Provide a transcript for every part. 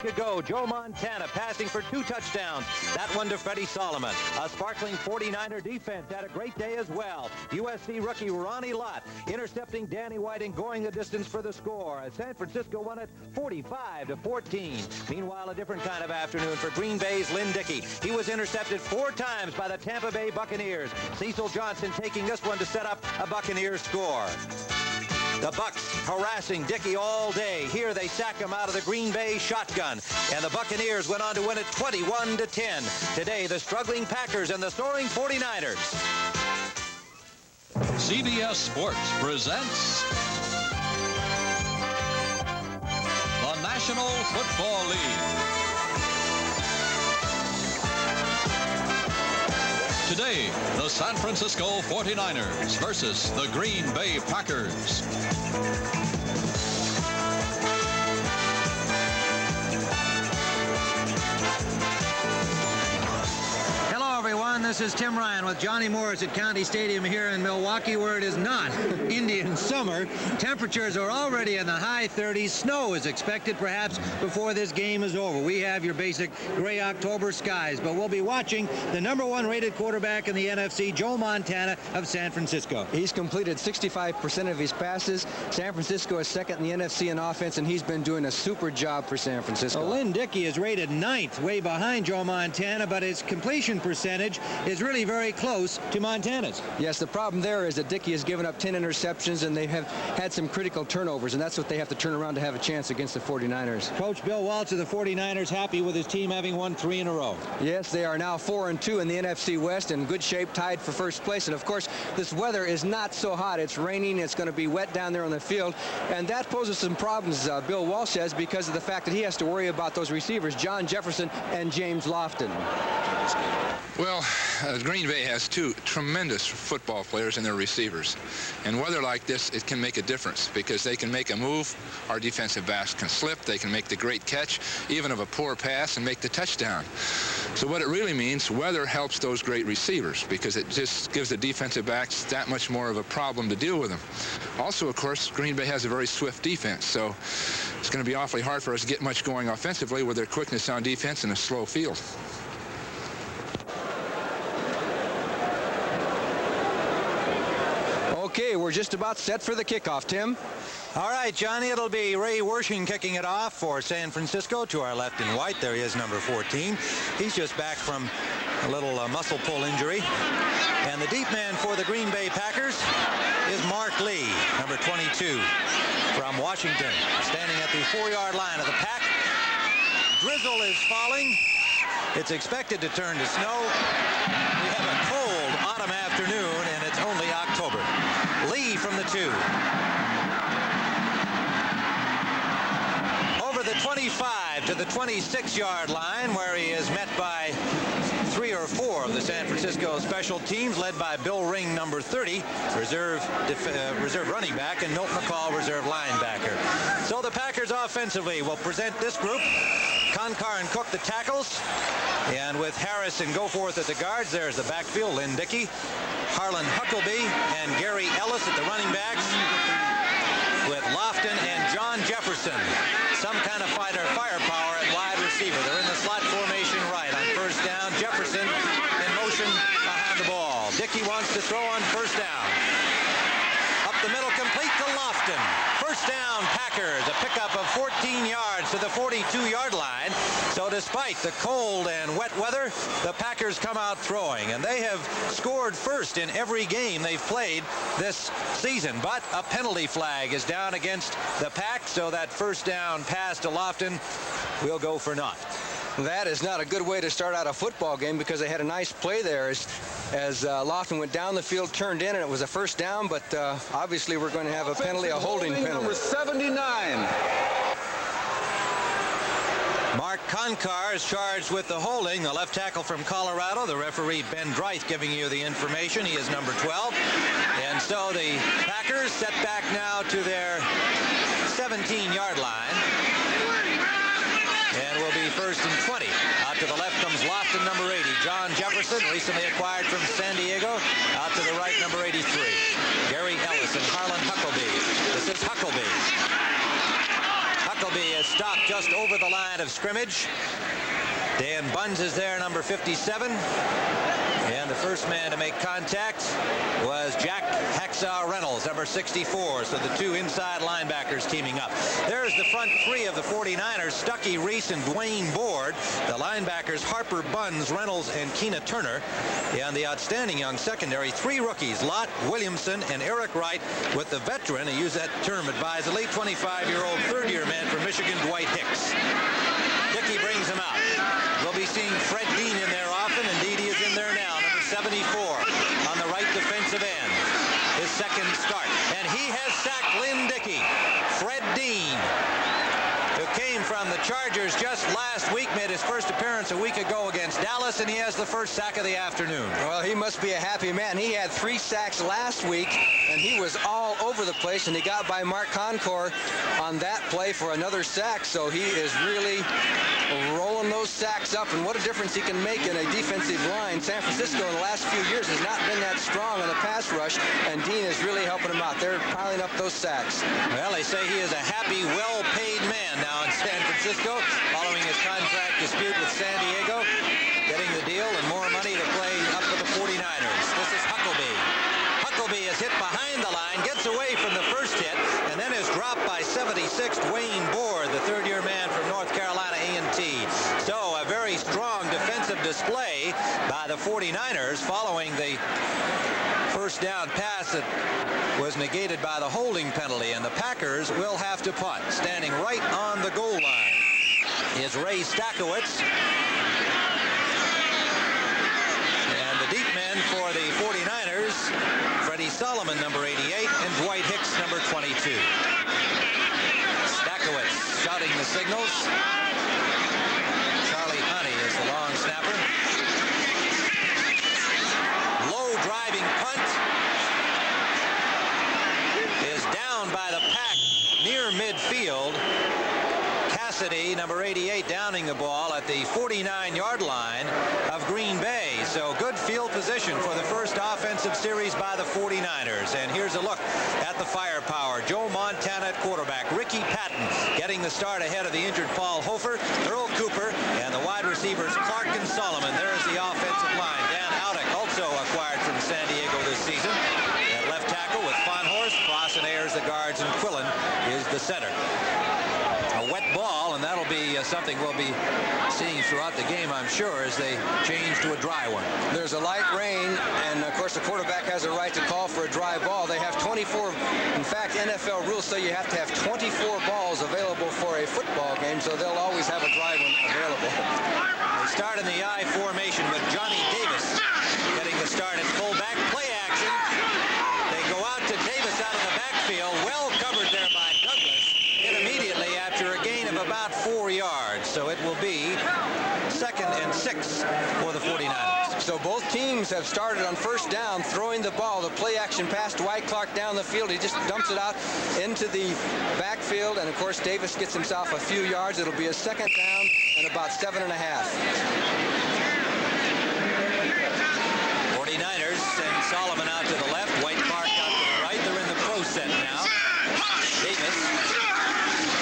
To go, Joe Montana passing for 2 touchdowns. That one to Freddie Solomon. A sparkling 49er defense had a great day as well. USC rookie Ronnie Lott intercepting Danny White and going the distance for the score. San Francisco won it 45-14. Meanwhile, a different kind of afternoon for Green Bay's Lynn Dickey. He was intercepted 4 times by the Tampa Bay Buccaneers. Cecil Johnson taking this one to set up a Buccaneers score. The Bucs harassing Dickey all day. Here they sack him out of the Green Bay shotgun. And the Buccaneers went on to win it 21-10. Today, the struggling Packers and the soaring 49ers. CBS Sports presents the National Football League. Today, the San Francisco 49ers versus the Green Bay Packers. This is Tim Ryan with Johnny Morris at County Stadium here in Milwaukee, where it is not Indian summer. Temperatures are already in the high 30s. Snow is expected perhaps before this game is over. We have your basic gray October skies, but we'll be watching the #1 rated quarterback in the NFC, Joe Montana of San Francisco. He's completed 65% of his passes. San Francisco is second in the NFC in offense, and he's been doing a super job for San Francisco. Lynn Dickey is rated 9th, way behind Joe Montana, but his completion percentage is really very close to Montana's. Yes, the problem there is that Dickey has given up 10 interceptions, and they have had some critical turnovers, and that's what they have to turn around to have a chance against the 49ers. Coach Bill Walsh of the 49ers happy with his team having won 3 in a row. Yes, they are now 4-2 in the NFC West, in good shape, tied for first place. And of course, this weather is not so hot. It's raining. It's going to be wet down there on the field, and that poses some problems, Bill Walsh says, because of the fact that he has to worry about those receivers, John Jefferson and James Lofton. Well, Green Bay has 2 tremendous football players in their receivers. In weather like this, it can make a difference because they can make a move. Our defensive backs can slip. They can make the great catch, even of a poor pass, and make the touchdown. So what it really means, weather helps those great receivers because it just gives the defensive backs that much more of a problem to deal with them. Also, of course, Green Bay has a very swift defense, so it's going to be awfully hard for us to get much going offensively with their quickness on defense and a slow field. Okay, we're just about set for the kickoff, Tim. All right, Johnny, it'll be Ray Wershing kicking it off for San Francisco. To our left in white, there he is, number 14. He's just back from a little muscle pull injury. And the deep man for the Green Bay Packers is Mark Lee, number 22, from Washington, standing at the 4-yard line of the pack. Drizzle is falling. It's expected to turn to snow. We have a cold autumn afternoon, and it's only October. Lee from the 2. Over the 25 to the 26-yard line, where he is met by 3 or 4 of the San Francisco special teams, led by Bill Ring, number 30, reserve running back, and Milton McCall, reserve linebacker. So the Packers offensively will present this group. Konkar and Cook, the tackles. And with Harris and Goforth at the guards, there's the backfield, Lynn Dickey, Harlan Huckleby, and Gary Ellis at the running backs, with Lofton and John Jefferson. Some kind of firepower at wide receiver. They're in the slot formation right. On first down, Jefferson in motion behind the ball. Dickey wants to throw on first down. Up the middle, complete to Lofton. First down, Packers. A pickup of 14 yards to the 42-yard line. So despite the cold and wet weather, the Packers come out throwing. And they have scored first in every game they've played this season. But a penalty flag is down against the Pack, so that first down pass to Lofton will go for naught. That is not a good way to start out a football game because they had a nice play there as Lofton went down the field, turned in, and it was a first down, but obviously we're going to have a penalty, a holding penalty. Number 79. Mark Konkar is charged with the holding, the left tackle from Colorado. The referee, Ben Dreith, giving you the information. He is number 12. And so the Packers set back now to their 17-yard line. And will be first and 20. Out to the left comes Lofton, number 80. John Jefferson, recently acquired from San Diego. Out to the right, number 83. Gary Ellis and Harlan Huckleby. This is Huckleby. Huckabee is stopped just over the line of scrimmage. Dan Bunz is there, number 57. And the first man to make contact was Jack Hacksaw Reynolds, number 64. So the two inside linebackers teaming up. There's the front three of the 49ers, Stuckey, Reese, and Dwayne Board. The linebackers, Harper, Bunz, Reynolds, and Keena Turner. And the outstanding young secondary, three rookies, Lott, Williamson, and Eric Wright, with the veteran, I use that term advisedly, 25-year-old third-year man from Michigan, Dwight Hicks. Dickey brings him out. We'll be seeing Fred Dean in there often. Indeed, he is in there now, number 74 on the right defensive end. His second start. And he has sacked Lynn Dickey. Fred Dean, who came from the Chargers just last week, made his first appearance a week ago against Dallas, and he has the first sack of the afternoon. Well, he must be a happy man. He had 3 sacks last week, and he was all over the place, and he got by Mark Concore on that play for another sack, so he is really rolling those sacks up, and what a difference he can make in a defensive line. San Francisco in the last few years has not been that strong on the pass rush, and Dean is really helping him out. They're piling up those sacks. Well, they say he is a happy, well-paid man now in San Francisco, following his contract dispute with San Diego, getting the deal and more money to play up for the 49ers. This is Huckabee. Huckabee is hit behind the line, gets away from the first hit, and then is dropped by 76 Dwayne Board, the third-year man from North Carolina A&T. So a very strong defensive display by the 49ers following the first down pass that was negated by the holding penalty, and the Packers will have to punt. Standing right on the goal line is Ray Stackowitz. And the deep men for the 49ers, Freddie Solomon, number 88, and Dwight Hicks, number 22. Stackowitz shouting the signals. Charlie Honey is the long snapper. Low driving punt is down by the pack near midfield. Cassidy, number 88, downing the ball at the 49-yard line of Green Bay. So good field position for the first offensive series by the 49ers. And here's a look at the firepower. Joe Montana at quarterback. Ricky Patton getting the start ahead of the injured Paul Hofer, Earl Cooper, and the wide receivers Clark and Solomon. There's the offensive line. Dan Audick, also acquired from San Diego this season. At left tackle with Fonhorst, Cross and Ayers the guards, and Quillen is the center. A wet ball, and that'll be something we'll be seeing throughout the game, I'm sure, as they change to a dry one. There's a light rain, and of course the quarterback has a right to call for a dry ball. They have 24. In fact, NFL rules say you have to have 24 balls available for a football game, so they'll always have a dry one available. They start in the I formation with Johnny Davis getting the start at fullback. Play action. They go out to Davis out of the backfield, well covered there by Douglas, and immediately after a gain of about 4 yards. So it will be 2nd and 6 for the 49ers. So both teams have started on first down throwing the ball. The play action pass, Dwight Clark down the field. He just dumps it out into the backfield, and of course Davis gets himself a few yards. It'll be a 2nd down and about 7.5. 49ers send Solomon out to the left, White Clark out to the right. They're in the pro set now. Davis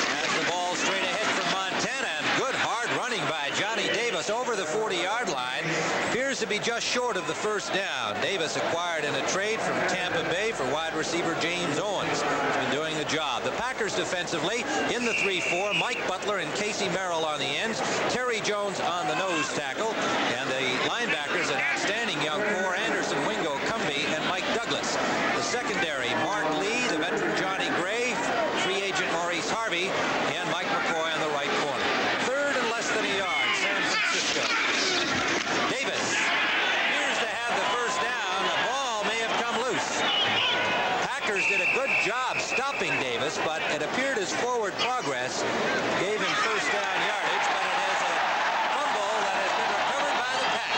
has the ball straight ahead from Montana, and good hard running by Johnny Davis over the 40-yard line. Appears to be just short of the first down. Davis acquired in a trade from Tampa Bay for wide receiver James Owens. He's been doing the job. The Packers defensively in the 3-4, Mike Butler and Casey Merrill on the ends, Terry Jones on the nose tackle, and the linebackers, an outstanding young core, Anderson, Wingo, Cumbie, and Mike Douglas. The secondary, Mark Lee, the veteran Johnny Gray, free agent Maurice Harvey, and Mike McCoy on the right corner. 3rd and less than a yard, San Francisco. Davis appears to have the first down. The ball may have come loose. Packers did a good job stopping Davis, but it appeared his forward progress gave him first down yardage, but it is a fumble that has been recovered by the Pack.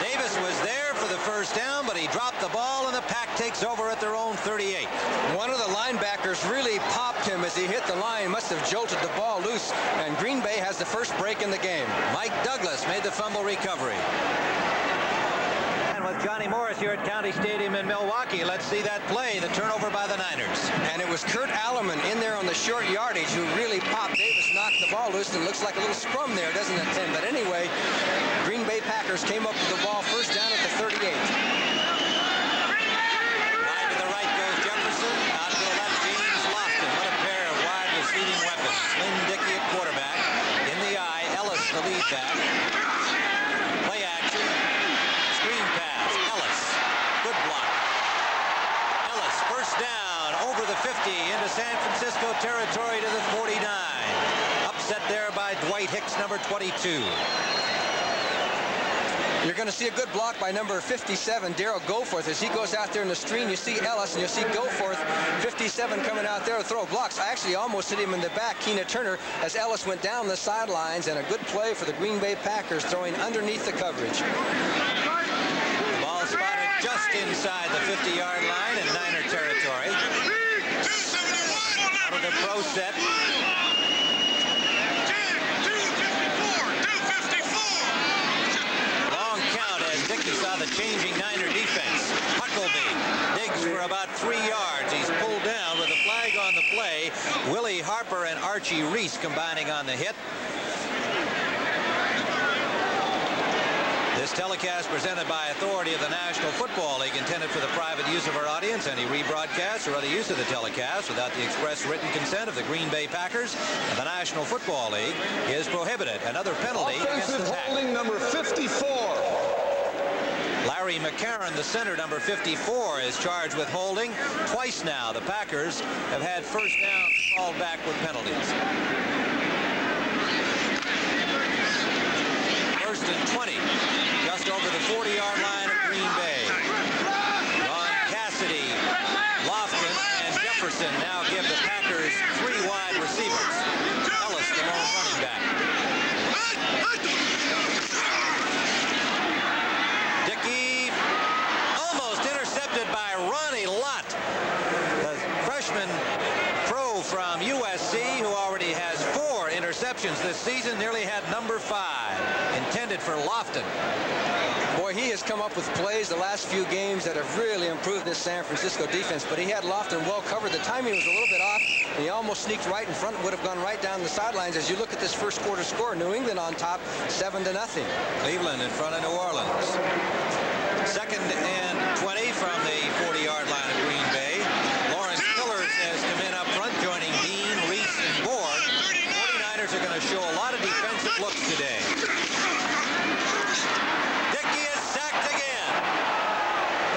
Davis was there for the first down, but he dropped the ball, and the Pack takes over at their own 38. One of the linebackers really popped him as he hit the line. Must have jolted the ball loose, and Green Bay has the first break in the game. Mike Douglas made the fumble recovery. And with Johnny Morris here at County Stadium in Milwaukee. Let's see that play, the turnover by the Niners. And it was Kurt Alleman in there on the short yardage who really popped. Davis knocked the ball loose, and looks like a little scrum there, doesn't it, Tim? But anyway, Green Bay Packers came up with the ball first down at the 38. Wide to the right goes Jefferson. Out to the left, James Lofton. What a pair of wide receiving weapons. Lynn Dickey at quarterback. In the eye, Ellis the lead back. Play action. Screen pass. Ellis. Good block. Ellis, first down, over the 50 into San Francisco territory to the 49. Upset there by Dwight Hicks, number 22. You're going to see a good block by number 57, Darrell Goforth. As he goes out there in the screen, you see Ellis, and you'll see Goforth, 57, coming out there to throw blocks. I actually almost hit him in the back, Keena Turner, as Ellis went down the sidelines, and a good play for the Green Bay Packers, throwing underneath the coverage. The ball spotted just inside the 50-yard line in Niner territory. Out of the pro set. Saw the changing Niner defense. Huckleby digs for about 3 yards. He's pulled down with a flag on the play. Willie Harper and Archie Reese combining on the hit. This telecast presented by authority of the National Football League, intended for the private use of our audience. Any rebroadcast or other use of the telecast without the express written consent of the Green Bay Packers and the National Football League is prohibited. Another penalty against the Packers. Holding number 54. Larry McCarron, the center, number 54, is charged with holding. Twice now the Packers have had first downs called back with penalties. First and 20, just over the 40-yard line of Green Bay. Ron Cassidy, Lofton, and Jefferson now give the Packers 3 wide receivers. Ellis, the lone running back. Dickey, almost intercepted by Ronnie Lott, the freshman pro from USC, who already has 4 interceptions this season, nearly had number 5, intended for Lofton. Boy, he has come up with plays the last few games that have really improved this San Francisco defense, but he had Lofton well covered. The timing was a little bit off, and he almost sneaked right in front, would have gone right down the sidelines. As you look at this first quarter score, New England on top, 7-0. Cleveland in front of New Orleans. Second and 20 from the 40-yard line of Green Bay. Lawrence Pillars has come in up front, joining Dean, Reese, and Board. 49ers are going to show a lot of defensive looks today. Dickey is sacked again.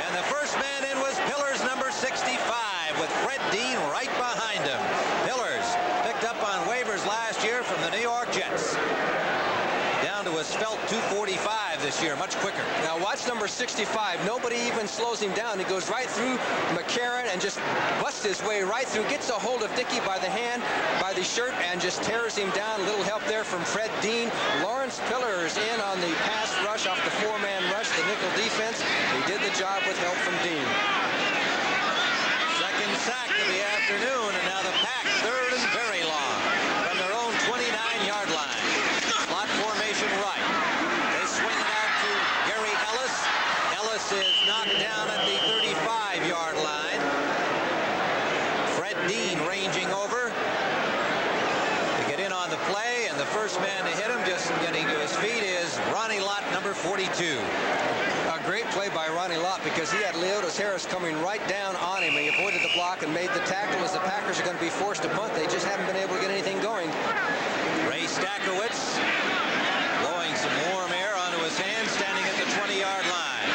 And the first man in was Pillars, number 65, with Fred Dean right behind him. Pillars picked up on waivers last year from the New York Jets. Down to a svelte 245 this year, much quicker. Now watch number 65. Nobody even slows him down. He goes right through McCarron and just busts his way right through, gets a hold of Dickey by the hand, by the shirt, and just tears him down. A little help there from Fred Dean. Lawrence Pillars in on the pass rush off the 4-man rush, the nickel defense. He did the job with help from Dean. Second sack of the afternoon, and now the Pack, third and very long from their own 29-yard line. Slot formation right. They swing it out to Gary Ellis. Ellis is knocked down at the 35-yard line. Fred Dean ranging over to get in on the play, and the first man to hit him, just getting to his feet, is Ronnie Lott, number 42. A great play by Ronnie Lott, because he had Leotis Harris coming right down on him. He avoided the block and made the tackle, as the Packers are going to be forced to punt. They just haven't been able to get anything going. Ray Stachowicz blowing some warm air onto his hands, standing at the 20-yard line.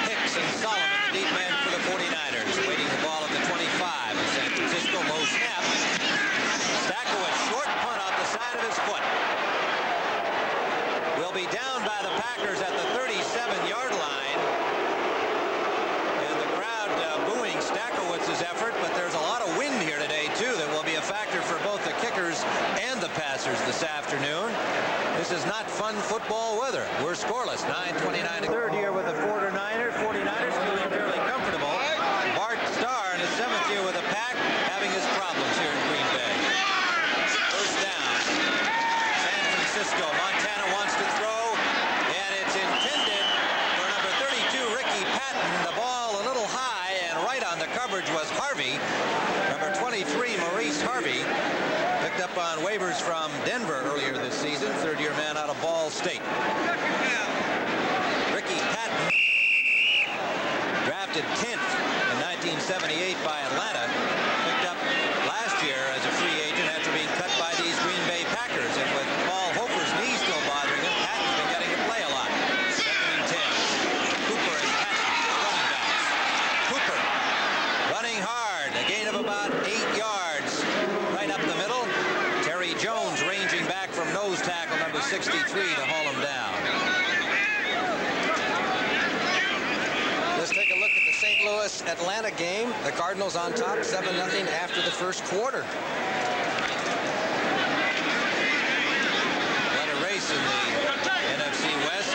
Hicks and Solomon, the deep man for the 49ers, waiting the ball at the 25. In San Francisco, low snap. Stachowicz, short punt off the side of his foot. Will be down by the Packers at the 37-yard line. And the crowd booing Stachowitz's effort, but there's a lot of wind here today, too, that will be a factor for both the kickers and the passers this afternoon. This is not fun football weather. We're scoreless, 9:29. Third year with the 49ers feeling fairly comfortable. Bart Starr in his 7th year with the Pack, having his problems here in Green Bay. First down. San Francisco. Montana wants to throw, and it's intended for number 32, the coverage was Harvey. Number 23, Maurice Harvey, picked up on waivers from Denver earlier this season. Third-year man out of Ball State. Ricky Patton, drafted 10th in 1978 by Atlanta, picked up last year as a free agent after being cut by these Green Bay Packers. And with Paul Hofer's knee still bothering him, Patton's been getting to play a lot. Second and 10. Cooper and Patton, running backs. Cooper running hard, a gain of about 8 yards right up the middle. Terry Jones ranging back from nose tackle number 63 to haul him down. Let's take a look at the St. Louis-Atlanta game. The Cardinals on top, 7-0 after the first quarter. What a race in the NFC West.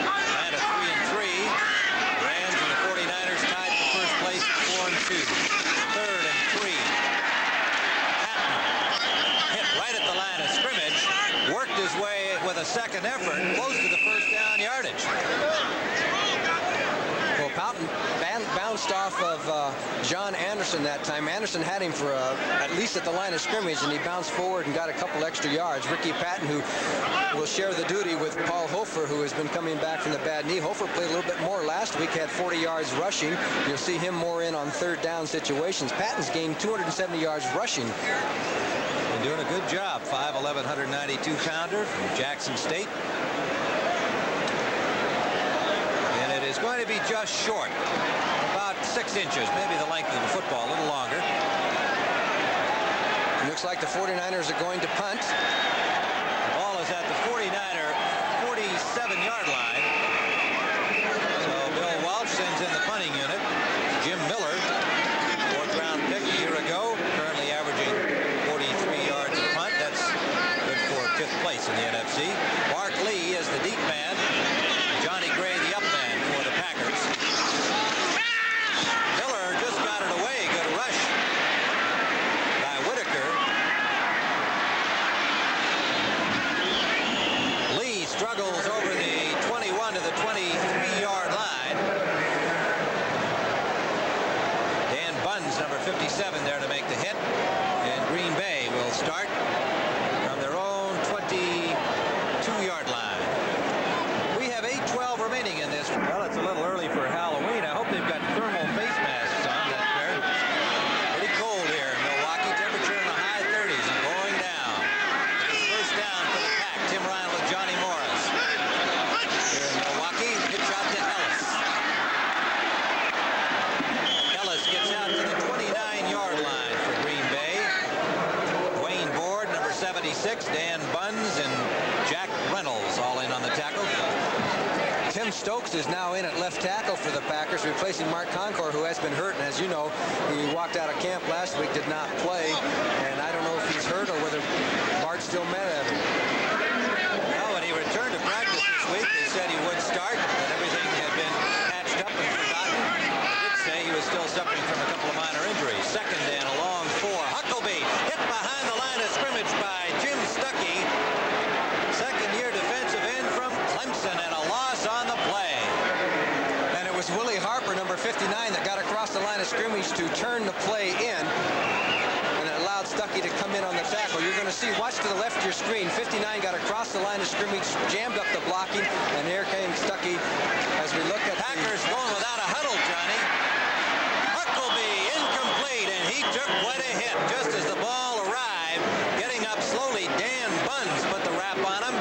Atlanta 3-3. Rams and the 49ers tied for first place at 4-2. Third and 3. Patton hit right at the line of scrimmage. Worked his way with a second effort close to the first down yardage. Well, Patton bounced off of John Anderson that time. Anderson had him for at least at the line of scrimmage, and he bounced forward and got a couple extra yards. Ricky Patton, who will share the duty with Paul Hofer, who has been coming back from the bad knee. Hofer played a little bit more last week, had 40 yards rushing. You'll see him more in on third down situations. Patton's gained 270 yards rushing. Been doing a good job. 5'11", 192-pounder from Jackson State. Is going to be just short, about 6 inches, maybe the length of the football, a little longer. Looks like the 49ers are going to punt. The ball is at the 49er 47-yard line. So Bill Welch sends in the punting unit. Jim Miller, 4th-round pick a year ago, currently averaging 43 yards a punt. That's good for 5th place in the NFC. Mark Lee is the deep man. Johnny Gray, the up man for the Packers. Miller just got it away. Good rush by Whitaker. Lee struggles over the 21 to the 23-yard line. Dan Buns, number 57, there to make the hit. And Green Bay will start from their own 22-yard line. 12 remaining in this. Well, it's a little early for Halloween. I hope they've got thermal face masks on. That's fair. Pretty cold here in Milwaukee. Temperature in the high 30s and going down. It's first down for the Pack. Tim Ryan with Johnny Morris. Here in Milwaukee, pitch out to Ellis. Ellis gets out to the 29-yard line for Green Bay. Wayne Board, number 76, Dan Buns, and Jack Reynolds all in on the tackle. Tim Stokes is now in at left tackle for the Packers, replacing Mark Concord, who has been hurt. And as you know, he walked out of camp last week, did not play. And I don't know if he's hurt or whether Bart still mad at him. Well, when he returned to practice this week, they said he would start, but everything had been patched up and forgotten. They did say he was still suffering from a couple of minor injuries. Second and a long 4. Huckabee hit behind the line of scrimmage by Jim Stuckey. Second-year defensive end from Clemson, and a loss on the play. And it was Willie Harper, number 59, that got across the line of scrimmage to turn the play in. And it allowed Stuckey to come in on the tackle. You're going to see, watch to the left of your screen, 59 got across the line of scrimmage, jammed up the blocking, and there came Stuckey as we look at Packers going without a huddle, Johnny. Huckabee incomplete, and he took quite a hit just as the ball arrived. Getting up slowly, Dan Buns put the wrap on him.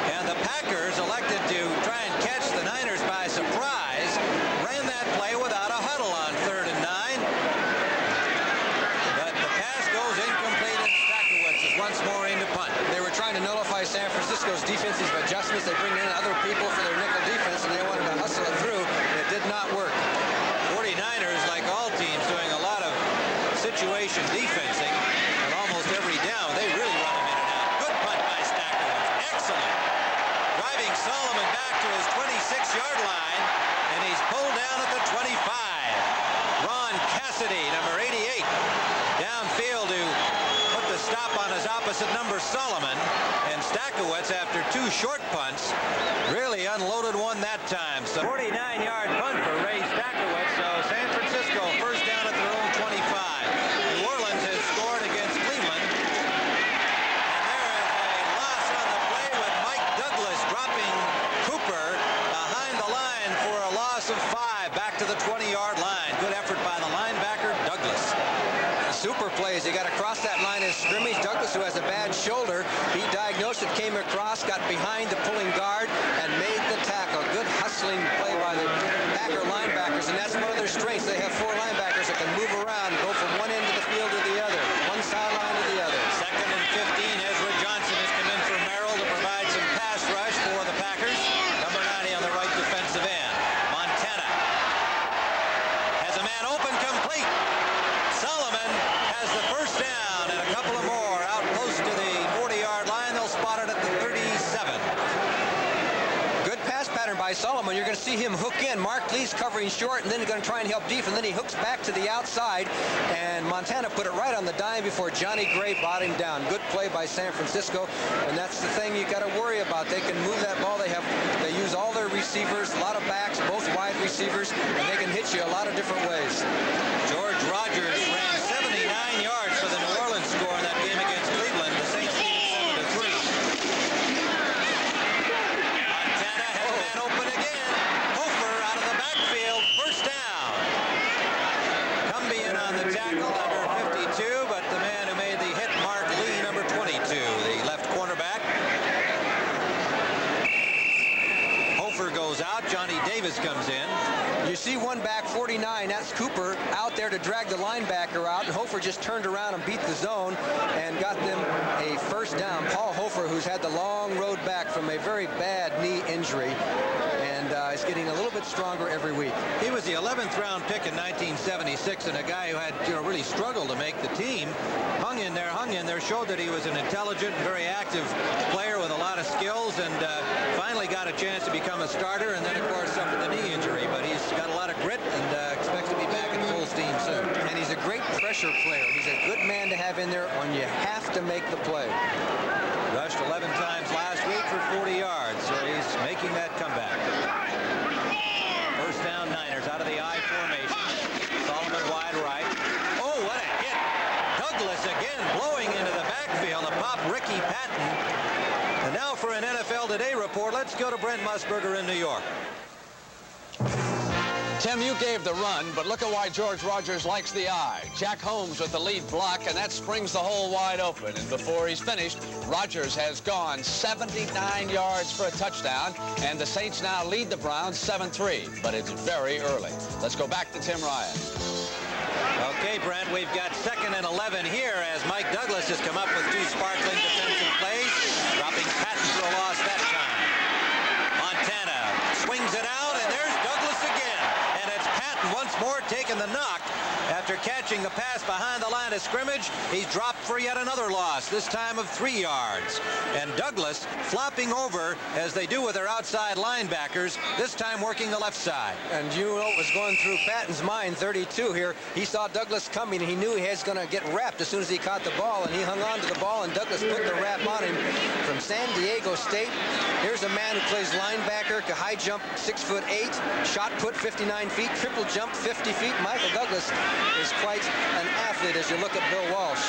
And the Packers elected to try and catch the Niners by surprise. Ran that play without a huddle on 3rd and 9. But the pass goes incomplete, and Stackowitz is once more into punt. They were trying to nullify San Francisco's defensive adjustments. They bring in other people for their nickel defense, and they wanted to hustle it through. It did not work. 49ers, like all teams, doing a lot of situation defensing on almost every down. They really run them in and out. Good punt by Stackowitz. Excellent. Driving Solomon back to his 26-yard line, and he's pulled down at the 25. Ron Cassidy, number 88, downfield to put the stop on his opposite number, Solomon. And Stackowitz, after 2 short punts, really unloaded one that time. So 49-yard punt for Ray Stackowitz. So San Francisco first down at 20-yard line. Good effort by the linebacker, Douglas. Super plays. He got across that line of scrimmage. Douglas, who has a bad shoulder, he diagnosed it, came across, got behind the pulling guard, and made the tackle. Good hustling play by the Packer linebackers, and that's one of their strengths. They have 4 linebackers that can move around and go from one end of the field to the other, one sideline to the other. 2nd and 15. Ezra Johnson has come in for Merrill to provide some pass rush for the Packers. Number 90 on the right defensive end. Montana has a man open, complete. Solomon has the first down and a couple of more out close to the 40-yard line. They'll spot it at the 37. Good pass pattern by Solomon. You're going to see him hook in. Mark Lee's covering short, and then he's going to try and help deep, and then he hooks back to the outside, and Montana put it right on the dime before Johnny Gray brought him down. Good play by San Francisco, and that's the thing you got to worry about. They can move that ball. They use all their receivers, a lot of backs, both wide receivers, and they can hit you a lot of different ways. George Rogers ran 79 yards for the New Orleans score in that game against Cleveland. The Saints lead 7-3. Montana has a man open again. Hofer out of the backfield. First down. Cumbie in on the tackle, number 52, but the man who made the hit, Mark Lee, number 22, the left cornerback. Hofer goes out. Johnny Davis comes in. You see one back, 49, that's Cooper, out there to drag the linebacker out, and Hofer just turned around and beat the zone and got them a first down. Paul Hofer, who's had the long road back from a very bad knee injury, and is getting a little bit stronger every week. He was the 11th round pick in 1976, and a guy who had really struggled to make the team. Hung in there, showed that he was an intelligent and very active player with a lot of skills, and finally got a chance to become a starter, and then of course suffered the knee injury, but he's got a lot of grit and expects to be back in full steam soon. And he's a great pressure player. He's a good man to have in there when you have to make the play. Rushed 11 times last week for 40 yards, so he's making that comeback. First down, Niners out of the I formation. Solomon wide right. Oh, what a hit. Douglas again blowing into the backfield to pop Ricky Patton. And now for an NFL Today report, let's go to Brent Musburger in New York. Tim, you gave the run, but look at why George Rogers likes the eye. Jack Holmes with the lead block, and that springs the hole wide open. And before he's finished, Rogers has gone 79 yards for a touchdown, and the Saints now lead the Browns 7-3, but it's very early. Let's go back to Tim Ryan. Okay, Brent, we've got 2nd and 11 here as Mike Douglas has come up with 2 sparkling defensive plays, dropping Patton for a loss that time. Montana swings it out, and there's Douglas again. And it's Patton once more taking the knock. After catching the pass behind the line of scrimmage, he's dropped for yet another loss, this time of 3 yards. And Douglas flopping over, as they do with their outside linebackers, this time working the left side. And you know what was going through Patton's mind, 32 here. He saw Douglas coming, and he knew he was going to get wrapped as soon as he caught the ball, and he hung on to the ball, and Douglas put the wrap on him from San Diego State. Here's a man who plays linebacker, high jump 6'8", shot put 59 feet, triple jump 50 feet. Michael Douglas is quite an athlete as you look at Bill Walsh.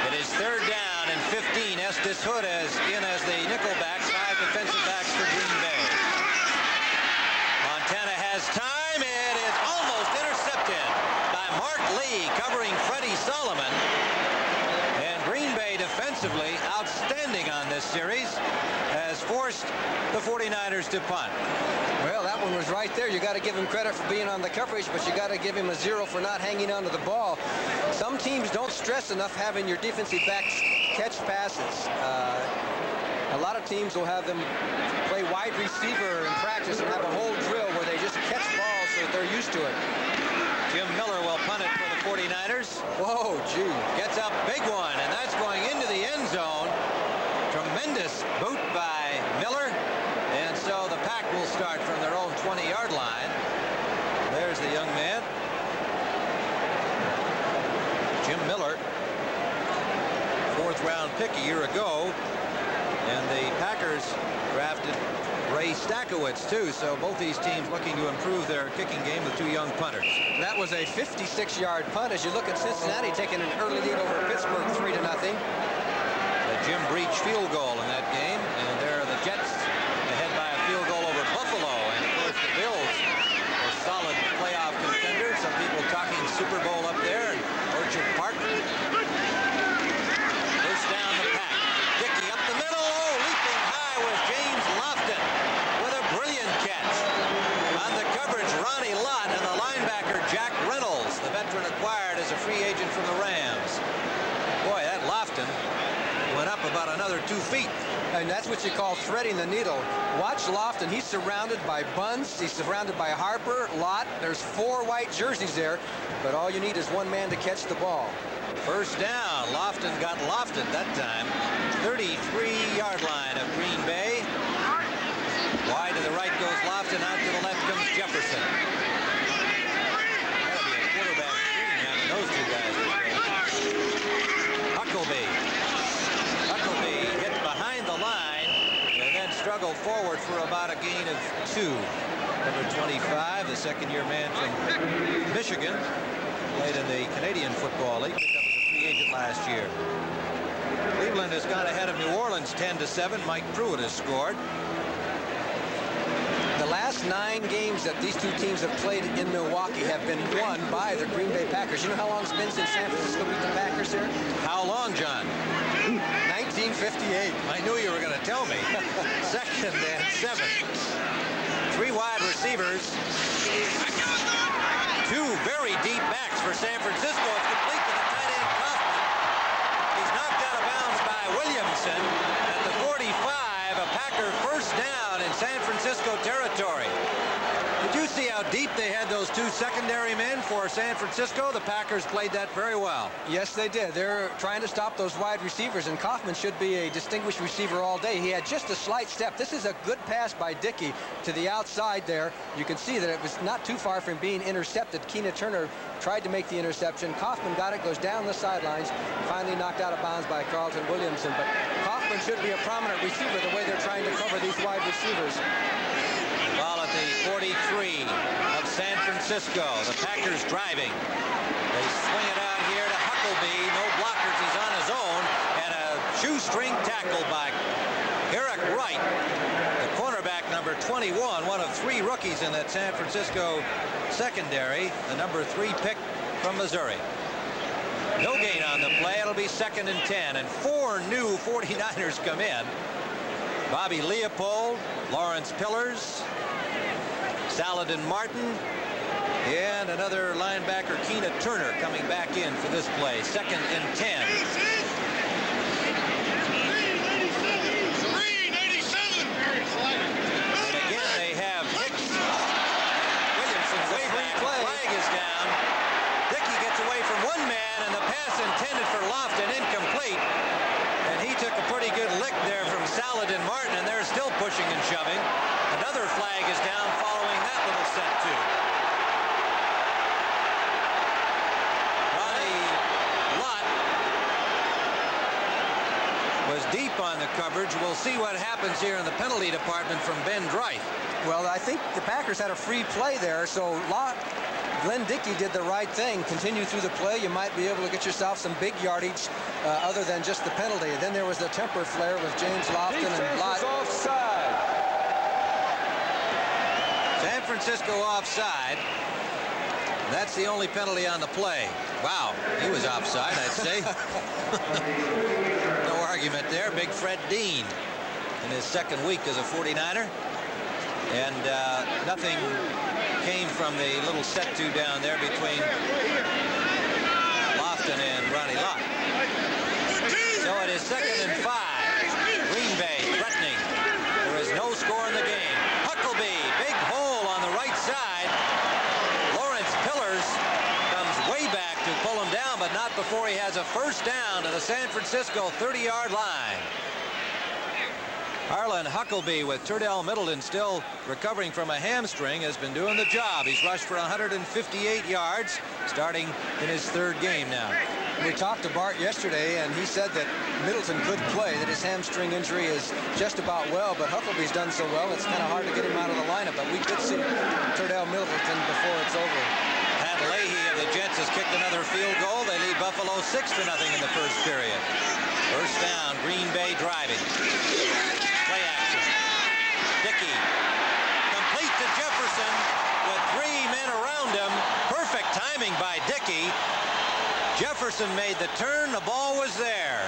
It is 3rd down and 15. Estes Hood is in as the nickelback, 5 defensive backs for Green Bay. Montana has time. It is almost intercepted by Mark Lee covering Freddie Solomon. And Green Bay defensively outstanding on this series has forced the 49ers to punt. Well, that one was right there. You got to give him credit for being on the coverage, but you got to give him a 0 for not hanging onto the ball. Some teams don't stress enough having your defensive backs catch passes. A lot of teams will have them play wide receiver in practice and have a whole drill where they just catch balls so that they're used to it. Jim Miller will punt it for the 49ers. Whoa, gee. Gets a big one, and that's going into the end zone. Tremendous boot by Miller. And so the Pack will start from their own 20-yard line. There's the young man. Jim Miller, 4th-round pick a year ago. And the Packers drafted Ray Stackowitz, too. So both these teams looking to improve their kicking game with 2 young punters. That was a 56-yard punt. As you look at Cincinnati taking an early lead over Pittsburgh 3-0. The Jim Breach field goal in that game. And there are the Jets ahead by a field goal over Buffalo. And, of course, the Bills are solid playoff contenders about another 2 feet. And that's what you call threading the needle. Watch Lofton. He's surrounded by Buns. He's surrounded by Harper, Lott. There's 4 white jerseys there, but all you need is one man to catch the ball. First down. Lofton got lofted that time. 33-yard line of Green Bay. Wide to the right goes Lofton. Out to the left comes Jefferson. That'll be a quarterback screen having those two guys. Huckabee hit behind the line and then struggled forward for about a gain of 2. Number 25, the second-year man from Michigan, played in the Canadian Football League, picked up as a free agent last year. Cleveland has gone ahead of New Orleans 10-7. Mike Pruitt has scored. The last 9 games that these two teams have played in Milwaukee have been won by the Green Bay Packers. You know how long it's been since San Francisco beat the Packers here? How long, John? 1958. I knew you were going to tell me. 2nd and 7. 3 wide receivers. 2 very deep backs for San Francisco. It's complete to the tight end Kaufman. He's knocked out of bounds by Williamson at the 45. A Packer first down in San Francisco territory. Did you see how deep they had those 2 secondary men for San Francisco? The Packers played that very well. Yes, they did. They're trying to stop those wide receivers, and Kaufman should be a distinguished receiver all day. He had just a slight step. This is a good pass by Dickey to the outside there. You can see that it was not too far from being intercepted. Keena Turner tried to make the interception. Kaufman got it, goes down the sidelines, finally knocked out of bounds by Carlton Williamson. But Kaufman should be a prominent receiver the way they're trying to cover these wide receivers. Ball at the 43 of San Francisco. The Packers driving. They swing it out here to Huckabee. No blockers. He's on his own. And a shoestring tackle by Eric Wright, the cornerback, number 21, one of 3 rookies in that San Francisco secondary. The number 3 pick from Missouri. No gain on the play. It'll be 2nd and 10. And 4 new 49ers come in. Bobby Leopold, Lawrence Pillars, Saladin Martin, and another linebacker, Keena Turner, coming back in for this play. 2nd and 10. And again, they have Hicks. Williamson's way back. Flag is down. Dickey gets away from one man, and the pass intended for Lofton incomplete. And he took a pretty good lick there from Saladin Martin, and they're still pushing and shoving. Another flag is down following that little set too. Ronnie Lott was deep on the coverage. We'll see what happens here in the penalty department from Ben Dreith. Well, I think the Packers had a free play there, so Glenn Dickey did the right thing. Continue through the play. You might be able to get yourself some big yardage other than just the penalty. Then there was the temper flare with James Lofton and Lott. Offside. San Francisco offside. That's the only penalty on the play. Wow, he was offside, I'd say. No argument there. Big Fred Dean in his 2nd week as a 49er. And nothing came from the little set-to down there between Lofton and Ronnie Lott. So it is 2nd and 5. Green Bay threatening. There is no score in the game. Huckabee, big hole on the right side. Lawrence Pillars comes way back to pull him down, but not before he has a first down to the San Francisco 30-yard line. Harlan Huckabee, with Turdell Middleton still recovering from a hamstring, has been doing the job. He's rushed for 158 yards, starting in his 3rd game now. We talked to Bart yesterday, and he said that Middleton could play, that his hamstring injury is just about well, but Huckabee's done so well, it's kind of hard to get him out of the lineup, but we could see Turdell Middleton before it's over. Pat Leahy of the Jets has kicked another field goal. They lead Buffalo 6-0 in the first period. First down, Green Bay driving. Play action. Dickey. Complete to Jefferson with 3 men around him. Perfect timing by Dickey. Jefferson made the turn. The ball was there.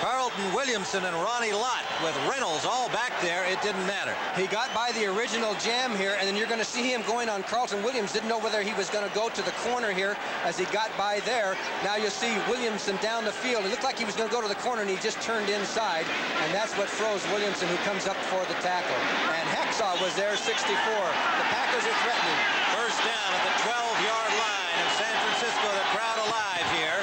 Carlton Williamson and Ronnie Lott with Reynolds all back there. It didn't matter. He got by the original jam here, and then you're going to see him going on Carlton Williams. Didn't know whether he was going to go to the corner here as he got by there. Now you'll see Williamson down the field. It looked like he was going to go to the corner, and he just turned inside, and that's what froze Williamson, who comes up for the tackle. And Hacksaw was there, 64. The Packers are threatening. First down at the 12-yard line of San Francisco. The crowd alive here.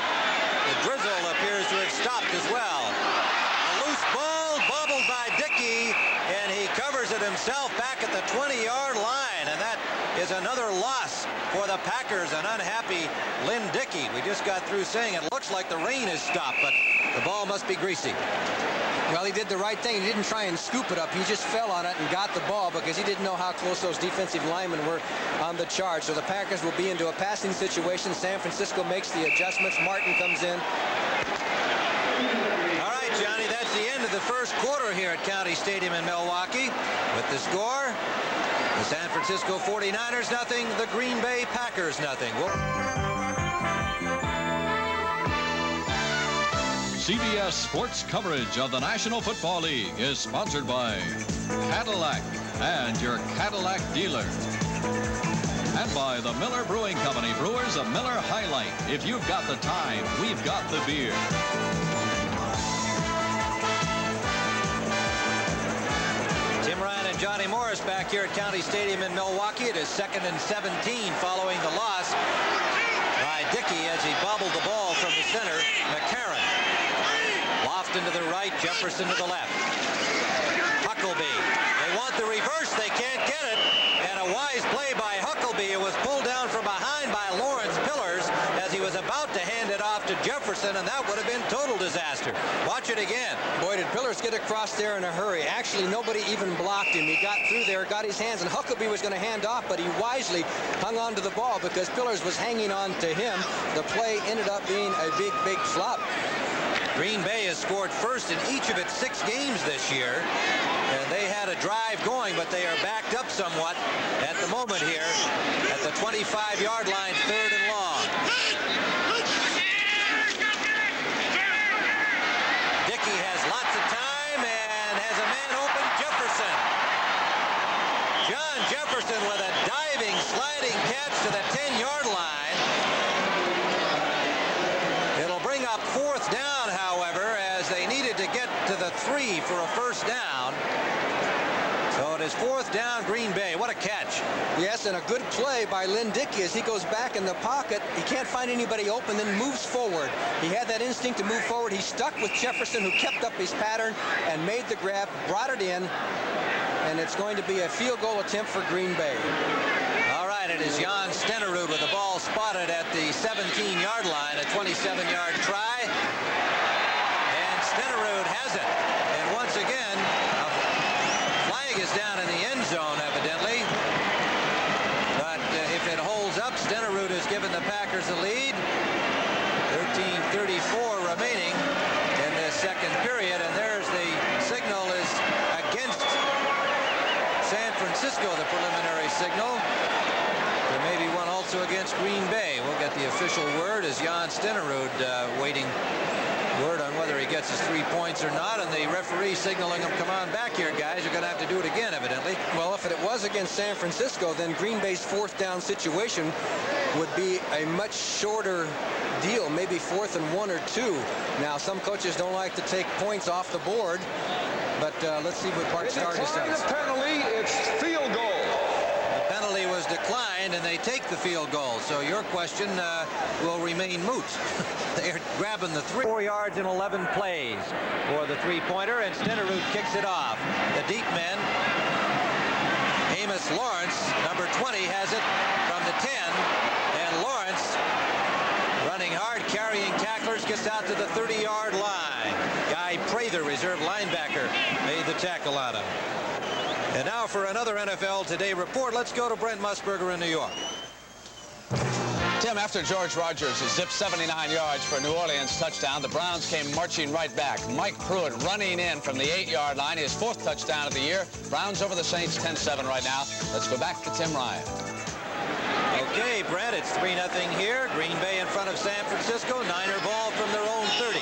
The drizzle appears to have stopped as well. A loose ball bobbled by Dickey, and he covers it himself back at the 20-yard line. And that is another loss for the Packers. An unhappy Lynn Dickey. We just got through saying it looks like the rain has stopped, but the ball must be greasy. Well, he did the right thing. He didn't try and scoop it up. He just fell on it and got the ball because he didn't know how close those defensive linemen were on the charge. So the Packers will be into a passing situation. San Francisco makes the adjustments. Martin comes in. All right, Johnny, that's the end of the first quarter here at County Stadium in Milwaukee. With the score, the San Francisco 49ers nothing, the Green Bay Packers nothing. CBS Sports coverage of the National Football League is sponsored by Cadillac and your Cadillac dealer. And by the Miller Brewing Company, brewers of Miller High Life. If you've got the time, we've got the beer. Tim Ryan and Johnny Morris back here at County Stadium in Milwaukee. It is 2nd and 17 following the loss by Dickey as he bobbled the ball from the center. McCarron. Lofton to the right, Jefferson to the left. Huckleby. They want the reverse. They can't get it. And a wise play by Huckleby. It was pulled down from behind by Lawrence Pillars as he was about to hand it off to Jefferson, and that would have been total disaster. Watch it again. Boy, did Pillars get across there in a hurry. Actually, nobody even blocked him. He got through there, got his hands, and Huckleby was going to hand off, but he wisely hung on to the ball because Pillars was hanging on to him. The play ended up being a big, big flop. Green Bay has scored first in each of its 6 games this year, and they had a drive going, but they are backed up somewhat at the moment here at the 25-yard line, 3rd and long. Dickey has lots of time and has a man open, Jefferson. John Jefferson with a diving, sliding catch to the 10-yard line. It'll bring up 4th down, however, as they needed to get to the 3 for a first down. So it is 4th down, Green Bay. What a catch. Yes, and a good play by Lynn Dickey as he goes back in the pocket. He can't find anybody open, then moves forward. He had that instinct to move forward. He stuck with Jefferson, who kept up his pattern and made the grab, brought it in, and it's going to be a field goal attempt for Green Bay. All right, it is Jan Stenerud with the ball spotted at the 17-yard line, a 27-yard try. And Stenerud has it. And once again, a flag is down in the end zone, evidently. But if it holds up, Stenerud has given the Packers the lead. 13:34 remaining in this second period. And there's the signal is against San Francisco, the preliminary signal. There may be one also against Green Bay. We'll get the official word as Jan Stenerud waiting word on whether he gets his 3 points or not, and the referee signaling him, come on back here, guys. You're going to have to do it again, evidently. Well, if it was against San Francisco, then Green Bay's 4th down situation would be a much shorter deal, maybe 4th and 1 or 2. Now, some coaches don't like to take points off the board, but let's see what Bart Starr decides. The penalty, it's field goal. The penalty was declined, and they take the field goal. So your question will remain moot. They are grabbing the 4 yards in 11 plays for the 3-pointer, and Stenerud kicks it off. The deep men, Amos Lawrence, number 20, has it from the 10, and Lawrence, running hard, carrying tacklers, gets out to the 30-yard line. Guy Prather, reserve linebacker, made the tackle on him. And now for another NFL Today report, let's go to Brent Musburger in New York. Tim, after George Rogers zipped 79 yards for a New Orleans touchdown, the Browns came marching right back. Mike Pruitt running in from the 8-yard line, his 4th touchdown of the year. Browns over the Saints 10-7 right now. Let's go back to Tim Ryan. Okay, Brent, it's 3-0 here. Green Bay in front of San Francisco. Niner ball from their own 30.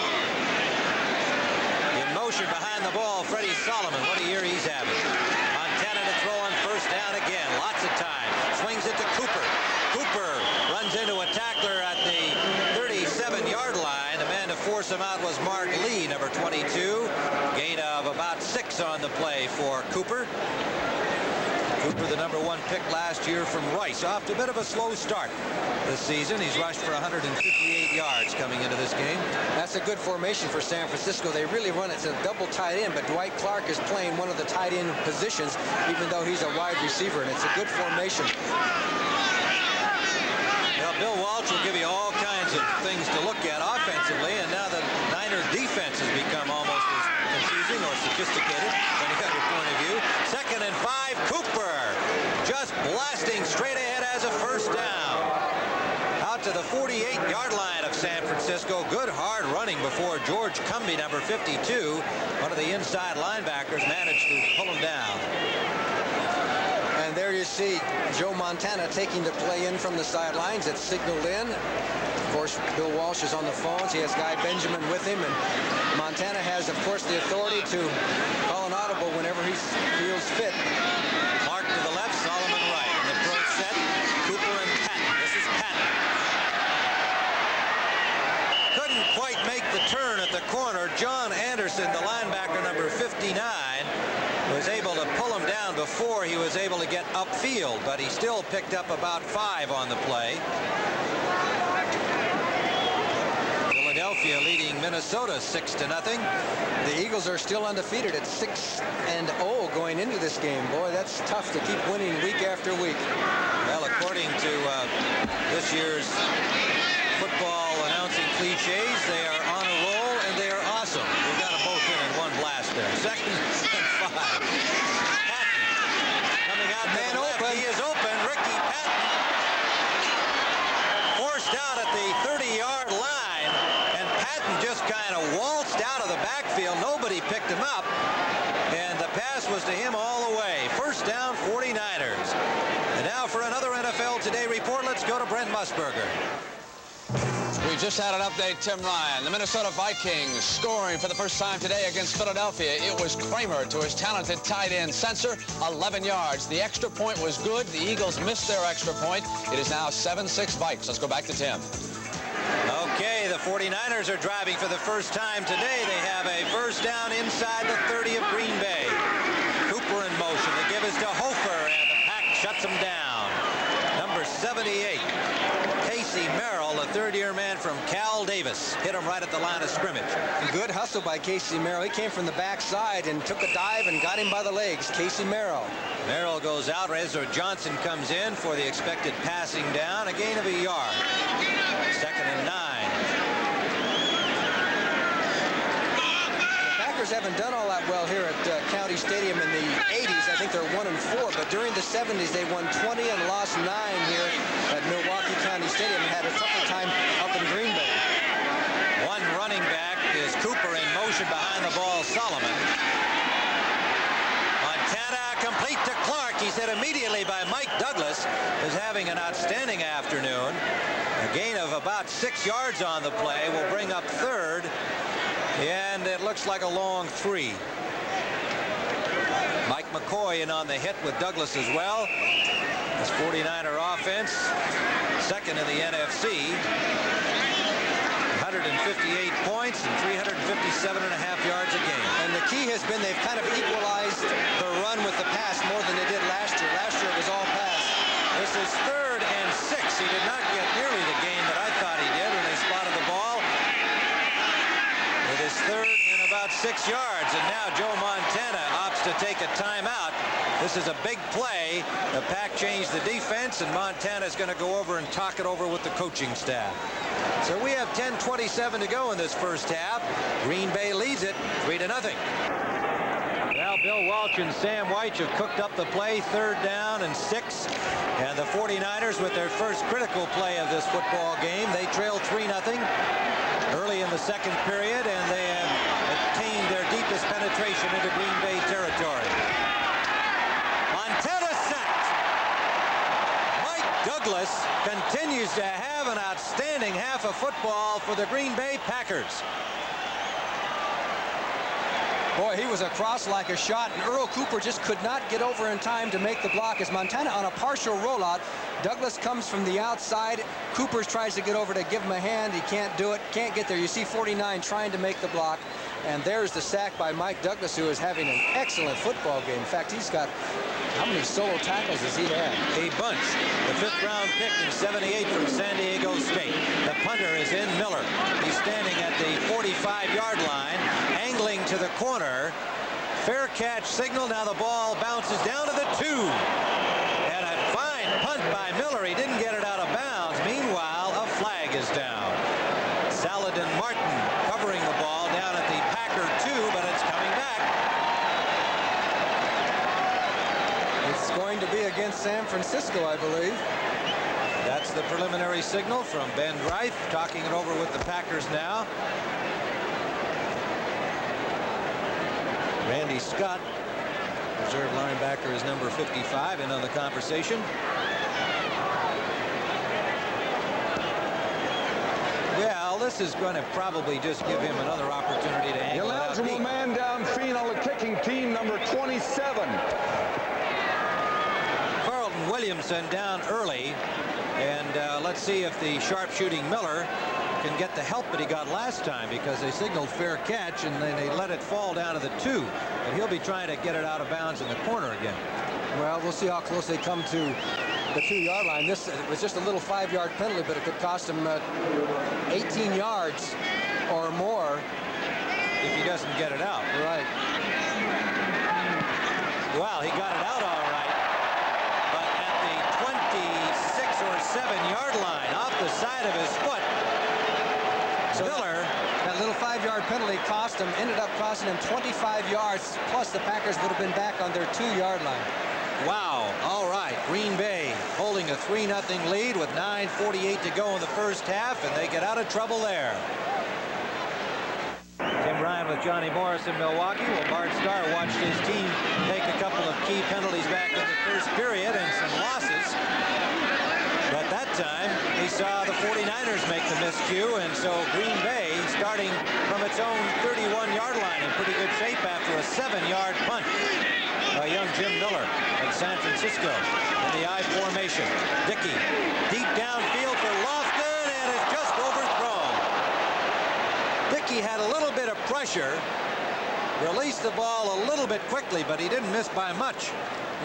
swings it to Cooper. Cooper runs into a tackler at the 37-yard line. The man to force him out was Mark Lee, number 22. Gain of about 6 on the play for Cooper. Cooper, the number 1 pick last year from Rice, off to a bit of a slow start this season. He's rushed for 158 yards coming into this game. That's a good formation for San Francisco. They really run it. It's a double tight end, but Dwight Clark is playing one of the tight end positions, even though he's a wide receiver, and it's a good formation. Well, Bill Walsh will give you all kinds of things to look at offensively, and now the Niner defense has become almost as confusing or sophisticated, depending on your point of view. 2nd and 5, Cooper just blasting straight ahead as a first down. Out to the 48-yard line of San Francisco. Good hard running before George Cumbie, number 52, one of the inside linebackers, managed to pull him down. And there you see Joe Montana taking the play in from the sidelines. It's signaled in. Of course, Bill Walsh is on the phones. He has Guy Benjamin with him, and Montana has, of course, the authority to call an audible whenever he feels fit. Clark to the left, Solomon right. And the pro set, Cooper and Patton. This is Patton. Couldn't quite make the turn at the corner. John Anderson, the linebacker, number 59, was able to pull him down before he was able to get upfield, but he still picked up about 5 on the play. Philadelphia leading Minnesota 6-0. The Eagles are still undefeated at 6-0 going into this game. Boy, that's tough to keep winning week after week. Well, according to this year's football announcing cliches, they are on a roll and they are awesome. We've got them both in one blast there. 2nd and 5. Patton coming out man to the left. He is open. Ricky Patton forced out at the 30-yard line. Patton just kind of waltzed out of the backfield. Nobody picked him up, and the pass was to him all the way. First down, 49ers. And now for another NFL Today report, let's go to Brent Musburger. We just had an update, Tim Ryan. The Minnesota Vikings scoring for the first time today against Philadelphia. It was Kramer to his talented tight end Sensor, 11 yards. The extra point was good. The Eagles missed their extra point. It is now 7-6 Vikes. Let's go back to Tim. Okay, the 49ers are driving for the first time today. They have a first down inside the 30 of Green Bay. Cooper in motion. The give is to Hofer, and the pack shuts him down. Number 78, Casey Merrill, the third-year man from Cal Davis, hit him right at the line of scrimmage. Good hustle by Casey Merrill. He came from the backside and took a dive and got him by the legs. Casey Merrill. Merrill goes out. Ezra Johnson comes in for the expected passing down. A gain of a yard. 2nd and 9. The Packers haven't done all that well here at County Stadium in the 80s. I think they're 1-4, but during the 70s they won 20 and lost 9 here at Milwaukee County Stadium and had a tougher time up in Green Bay. One running back is Cooper in motion behind the ball, Solomon. Montana complete to Clark. He's hit immediately by Mike Douglas, who's having an outstanding afternoon. A gain of about 6 yards on the play will bring up 3rd, and it looks like a long 3. Mike McCoy in on the hit with Douglas as well. This 49er offense, 2nd in the NFC. 158 points and 357.5 yards a game. And the key has been they've kind of equalized the run with the pass more than they did last year. Last year it was all pass. This is 3rd and 6. He did not get nearly the gain that I thought he did when they spotted the ball. It is 3rd and about 6 yards, and now Joe Montana opts to take a timeout. This is a big play. The Pack changed the defense, and Montana's going to go over and talk it over with the coaching staff. So we have 10:27 to go in this first half. Green Bay leads it 3-0. Well, Bill Welch and Sam White have cooked up the play, 3rd down and 6. And the 49ers with their first critical play of this football game. They trail 3-0 early in the 2nd period, and they have attained their deepest penetration into Green Bay territory. Montana sacked. Mike Douglas continues to have an outstanding half of football for the Green Bay Packers. Boy, he was across like a shot, and Earl Cooper just could not get over in time to make the block. As Montana on a partial rollout, Douglas comes from the outside. Cooper tries to get over to give him a hand. He can't do it, can't get there. You see 49 trying to make the block, and there's the sack by Mike Douglas, who is having an excellent football game. In fact, he's got, how many solo tackles does he have? A bunch. The 5th round pick in '78 from San Diego State. The punter is in Miller. He's standing at the 45-yard line, angling to the corner. Fair catch signal. Now the ball bounces down to the 2. And a fine punt by Miller. He didn't get it out of bounds. Meanwhile, a flag is down. Saladin Martin covering the ball down at the Packer 2, but it's coming back. It's going to be against San Francisco, I believe. That's the preliminary signal from Ben Reith, talking it over with the Packers now. Randy Scott, reserve linebacker, is number 55, in on the conversation. Well, this is going to probably just give him another opportunity to angle The it out eligible deep. man downfield on the kicking team, number 27. Carlton Williamson down early, and let's see if the sharpshooting Miller can get the help that he got last time, because they signaled fair catch and then they let it fall down to the 2. But he'll be trying to get it out of bounds in the corner again. Well, we'll see how close they come to the 2-yard line. This was just a little 5-yard penalty, but it could cost him 18 yards or more if he doesn't get it out. Right. Well, he got it out all right, but at the 26 or 7-yard line, off the side of his foot. So Miller, that little 5-yard penalty cost him, ended up costing him 25 yards, plus the Packers would have been back on their 2-yard line. Wow. All right. Green Bay holding a 3-0 lead with 9:48 to go in the first half, and they get out of trouble there. Tim Ryan with Johnny Morris in Milwaukee. Well, Bart Starr watched his team take a couple of key penalties back in the first period and some losses. But that time, he saw the 49ers make the miscue, and so Green Bay starting from its own 31-yard line in pretty good shape after a 7-yard punt by young Jim Miller of San Francisco in the I formation. Dickey deep downfield for Lofton, and it's just overthrown. Dickey had a little bit of pressure, released the ball a little bit quickly, but he didn't miss by much.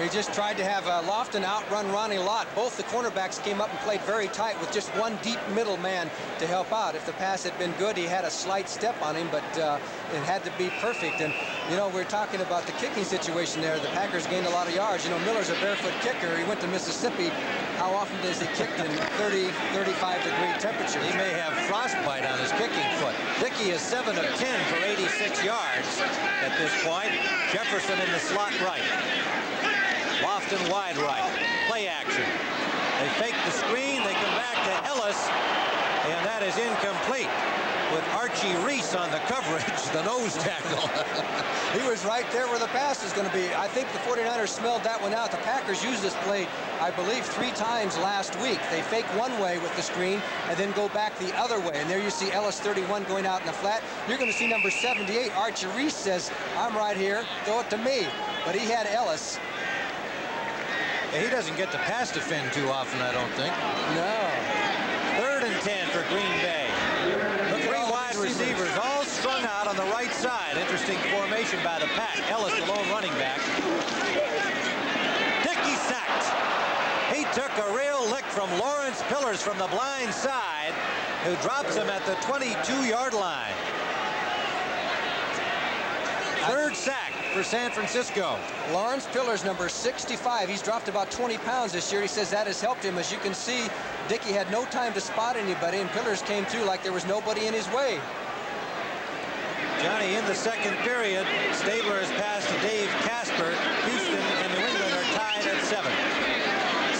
He just tried to have Lofton outrun Ronnie Lott. Both the cornerbacks came up and played very tight with just one deep middle man to help out. If the pass had been good, he had a slight step on him, but it had to be perfect. And, you know, we're talking about the kicking situation there. The Packers gained a lot of yards. You know, Miller's a barefoot kicker. He went to Mississippi. How often does he kick in 30, 35-degree temperatures? He may have frostbite on his kicking foot. Dickey is 7 of 10 for 86 yards at this point. Jefferson in the slot right. Lofton wide right. Play action. They fake the screen. They come back to Ellis, and that is incomplete with Archie Reese on the coverage, the nose tackle. He was right there where the pass is going to be. I think the 49ers smelled that one out. The Packers used this play, I believe, 3 times last week. They fake one way with the screen and then go back the other way. And there you see Ellis 31 going out in the flat. You're going to see number 78, Archie Reese, says, I'm right here, throw it to me. But he had Ellis. He doesn't get to pass defend too often, I don't think. No. 3rd and 10 for Green Bay. The 3 wide receivers all strung out on the right side. Interesting formation by the Pack. Ellis, the lone running back. Dickey sacked. He took a real lick from Lawrence Pillars from the blind side, who drops him at the 22-yard line. 3rd sack for San Francisco. Lawrence Pillars, number 65. He's dropped about 20 pounds this year. He says that has helped him. As you can see, Dickey had no time to spot anybody, and Pillars came through like there was nobody in his way. Johnny, in the second period, Stabler has passed to Dave Casper. Houston and New England are tied at 7.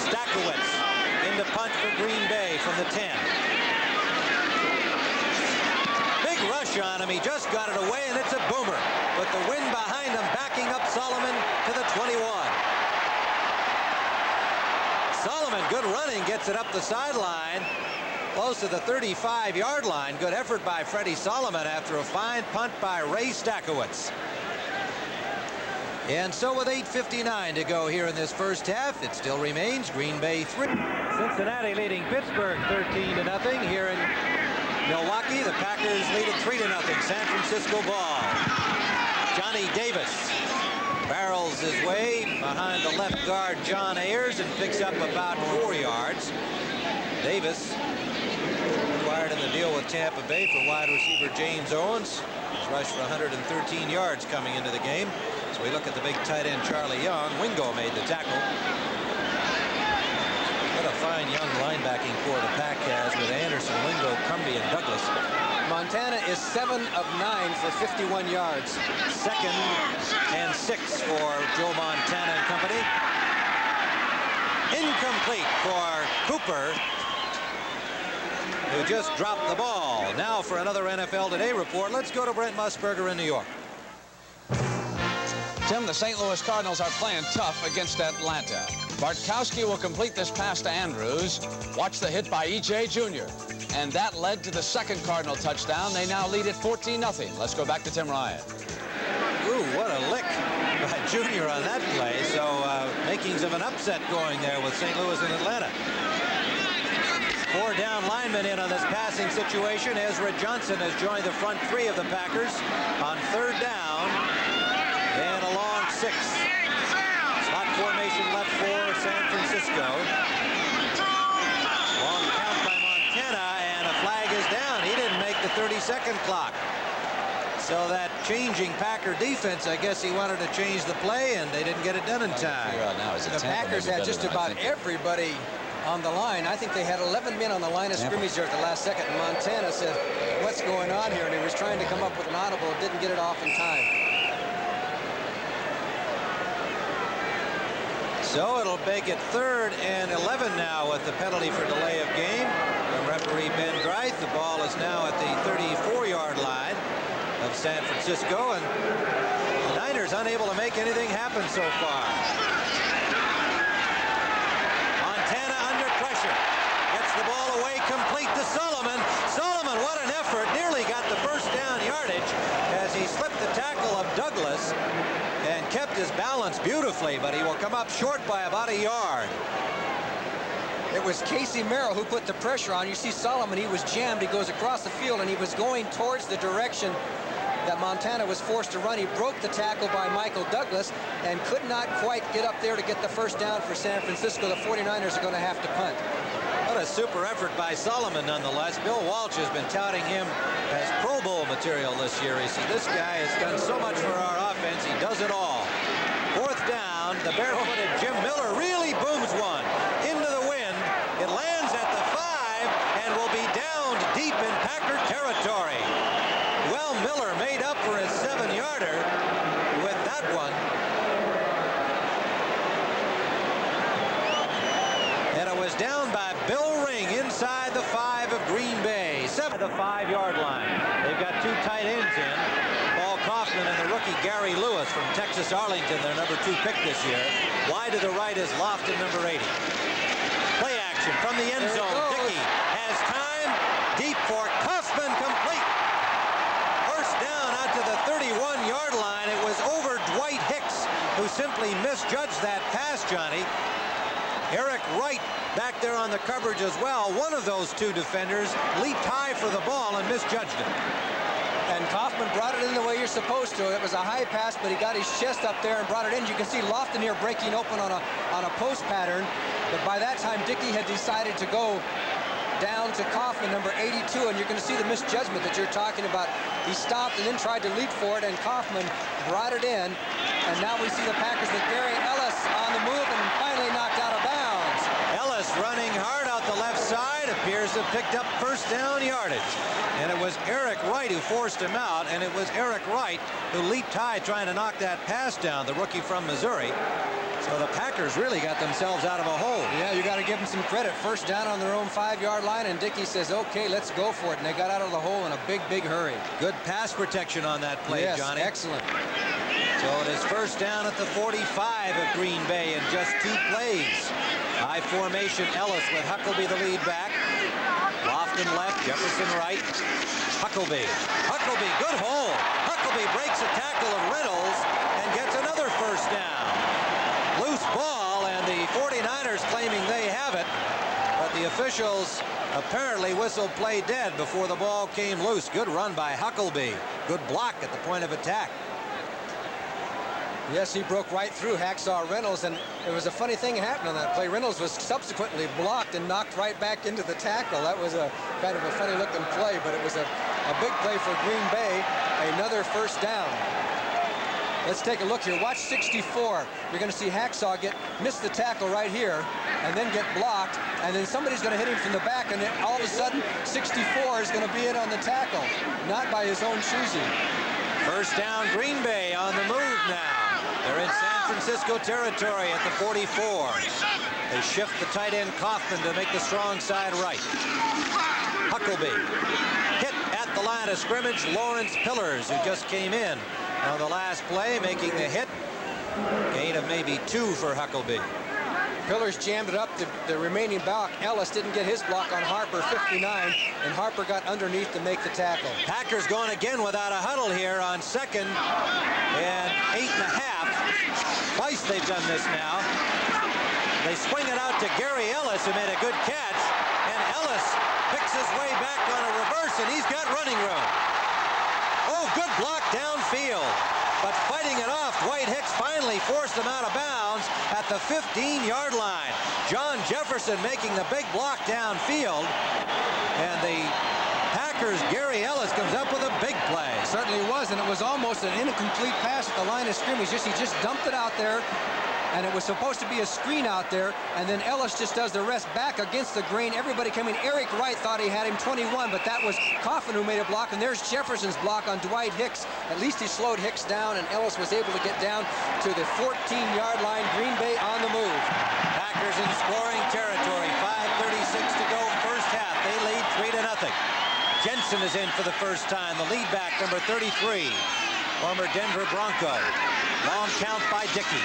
Stackowitz into punt for Green Bay from the 10. Big rush on him. He just got it away, and it's a boomer. With the wind behind him, backing up Solomon to the 21. Solomon, good running, gets it up the sideline, close to the 35-yard line. Good effort by Freddie Solomon after a fine punt by Ray Stackowitz. And so with 8:59 to go here in this first half, it still remains Green Bay 3. Cincinnati leading Pittsburgh 13-0 here in Milwaukee. The Packers lead it 3-0. San Francisco ball. Johnny Davis barrels his way behind the left guard John Ayers and picks up about 4 yards. Davis acquired in the deal with Tampa Bay for wide receiver James Owens. He's rushed for 113 yards coming into the game. So we look at the big tight end Charlie Young. Wingo made the tackle. What a fine young linebacking core the Pack has with Anderson, Wingo, Cumbie, and Douglas. Montana is 7 of 9 for 51 yards. 2nd and 6 for Joe Montana and company. Incomplete for Cooper, who just dropped the ball. Now for another NFL Today report, let's go to Brent Musburger in New York. Tim, the St. Louis Cardinals are playing tough against Atlanta. Bartkowski will complete this pass to Andrews. Watch the hit by E.J. Jr. And that led to the second Cardinal touchdown. They now lead at 14-0. Let's go back to Tim Ryan. Ooh, what a lick by Jr. on that play. So makings of an upset going there with St. Louis and Atlanta. 4 down linemen in on this passing situation. Ezra Johnson has joined the front 3 of the Packers on 3rd down and a long 6. Slot formation left for San Francisco. Long count by Montana, and a flag is down. He didn't make the 30-second clock. So that changing Packer defense, I guess he wanted to change the play, and they didn't get it done in time. The Packers had just about everybody on the line. I think they had 11 men on the line of scrimmage there at the last second. And Montana said, what's going on here? And he was trying to come up with an audible, didn't get it off in time. So it'll make it 3rd and 11 now with the penalty for delay of game from referee Ben Dreith. The ball is now at the 34-yard line of San Francisco, and the Niners unable to make anything happen so far. Montana under pressure. Gets the ball away complete to Solomon. Solomon, what an effort. Nearly got the first down yardage as he slipped the tackle of Douglas and kept his balance beautifully, but he will come up short by about a yard. It was Casey Merrill who put the pressure on. You see Solomon, he was jammed. He goes across the field, and he was going towards the direction that Montana was forced to run. He broke the tackle by Michael Douglas and could not quite get up there to get the first down for San Francisco. The 49ers are going to have to punt. What a super effort by Solomon, nonetheless. Bill Walsh has been touting him as Pro Bowl material this year. He said, this guy has done so much for our offense. He does it all. 4th down, the barefooted Jim Miller really booms one into the wind. It lands at the 5 and will be downed deep in Packer territory. Well, Miller made up for his 7-yarder with that one. And it was down by Bill Ring inside the 5 of Green Bay. 7 the 5-yard line. They've got 2 tight ends in. Paul Kaufman and the rookie Gary Lewis from Texas Arlington, their number 2 pick this year. Wide to the right is Lofton, number 80. Play action from the end zone. Dickey has time. Deep for Kaufman, complete. First down out to the 31-yard line. It was over Dwight Hicks, who simply misjudged that pass, Johnny. Eric Wright back there on the coverage as well. One of those 2 defenders leaped high for the ball and misjudged it. And Kaufman brought it in the way you're supposed to. It was a high pass, but he got his chest up there and brought it in. You can see Lofton here breaking open on a post pattern. But by that time, Dickey had decided to go down to Kaufman, number 82, and you're going to see the misjudgment that you're talking about. He stopped and then tried to leap for it, and Kaufman brought it in. And now we see the Packers with Gary Ellis on the move and finally knocked out of bounds. Ellis running hard out the left side, appears to have picked up first down yardage. And it was Eric Wright who forced him out, and it was Eric Wright who leaped high trying to knock that pass down, the rookie from Missouri. So the Packers really got themselves out of a hole. Yeah, you got to give them some credit. First down on their own 5-yard line, and Dickey says, okay, let's go for it. And they got out of the hole in a big, big hurry. Good pass protection on that play, yes, Johnny. Excellent. So it is first down at the 45 of Green Bay in just 2 plays. High formation, Ellis with Huckleby the lead back. Lofton Lofton left, Jefferson right. Huckleby. Huckleby, good hold. Huckleby breaks a tackle of Reynolds and gets another first down. Loose ball, and the 49ers claiming they have it, but the officials apparently whistled play dead before the ball came loose. Good run by Huckleby. Good block at the point of attack. Yes, he broke right through Hacksaw Reynolds, and it was a funny thing happened on that play. Reynolds was subsequently blocked and knocked right back into the tackle. That was a kind of a funny looking play, but it was a big play for Green Bay. Another first down. Let's take a look here. Watch 64. You're going to see Hacksaw miss the tackle right here and then get blocked, and then somebody's going to hit him from the back, and then all of a sudden 64 is going to be in on the tackle, not by his own choosing. First down, Green Bay on the move now. They're in San Francisco territory at the 44. They shift the tight end Kaufman to make the strong side right. Huckleby hit at the line of scrimmage. Lawrence Pillars, who just came in on the last play, making the hit. Gain of maybe 2 for Huckleby. Pillars jammed it up. The remaining block, Ellis didn't get his block on Harper, 59, and Harper got underneath to make the tackle. Packers going again without a huddle here on 2nd and 8.5. Twice they've done this now. They swing it out to Gary Ellis, who made a good catch, and Ellis picks his way back on a reverse, and he's got running room. Oh, good block downfield. But fighting it off, Dwight Hicks finally forced him out of bounds at the 15-yard line. John Jefferson making the big block downfield. And the Packers' Gary Ellis comes up with a big play. Certainly was, and it was almost an incomplete pass at the line of scrimmage. He just dumped it out there, and it was supposed to be a screen out there, and then Ellis just does the rest back against the grain. Everybody coming. Eric Wright thought he had him 21, but that was Coffin who made a block, and there's Jefferson's block on Dwight Hicks. At least he slowed Hicks down, and Ellis was able to get down to the 14-yard line. Green Bay on the move. Packers in scoring territory. 5:36 to go first half. They lead 3-0. Jensen is in for the first time. The lead back, number 33, former Denver Bronco. Long count by Dickey.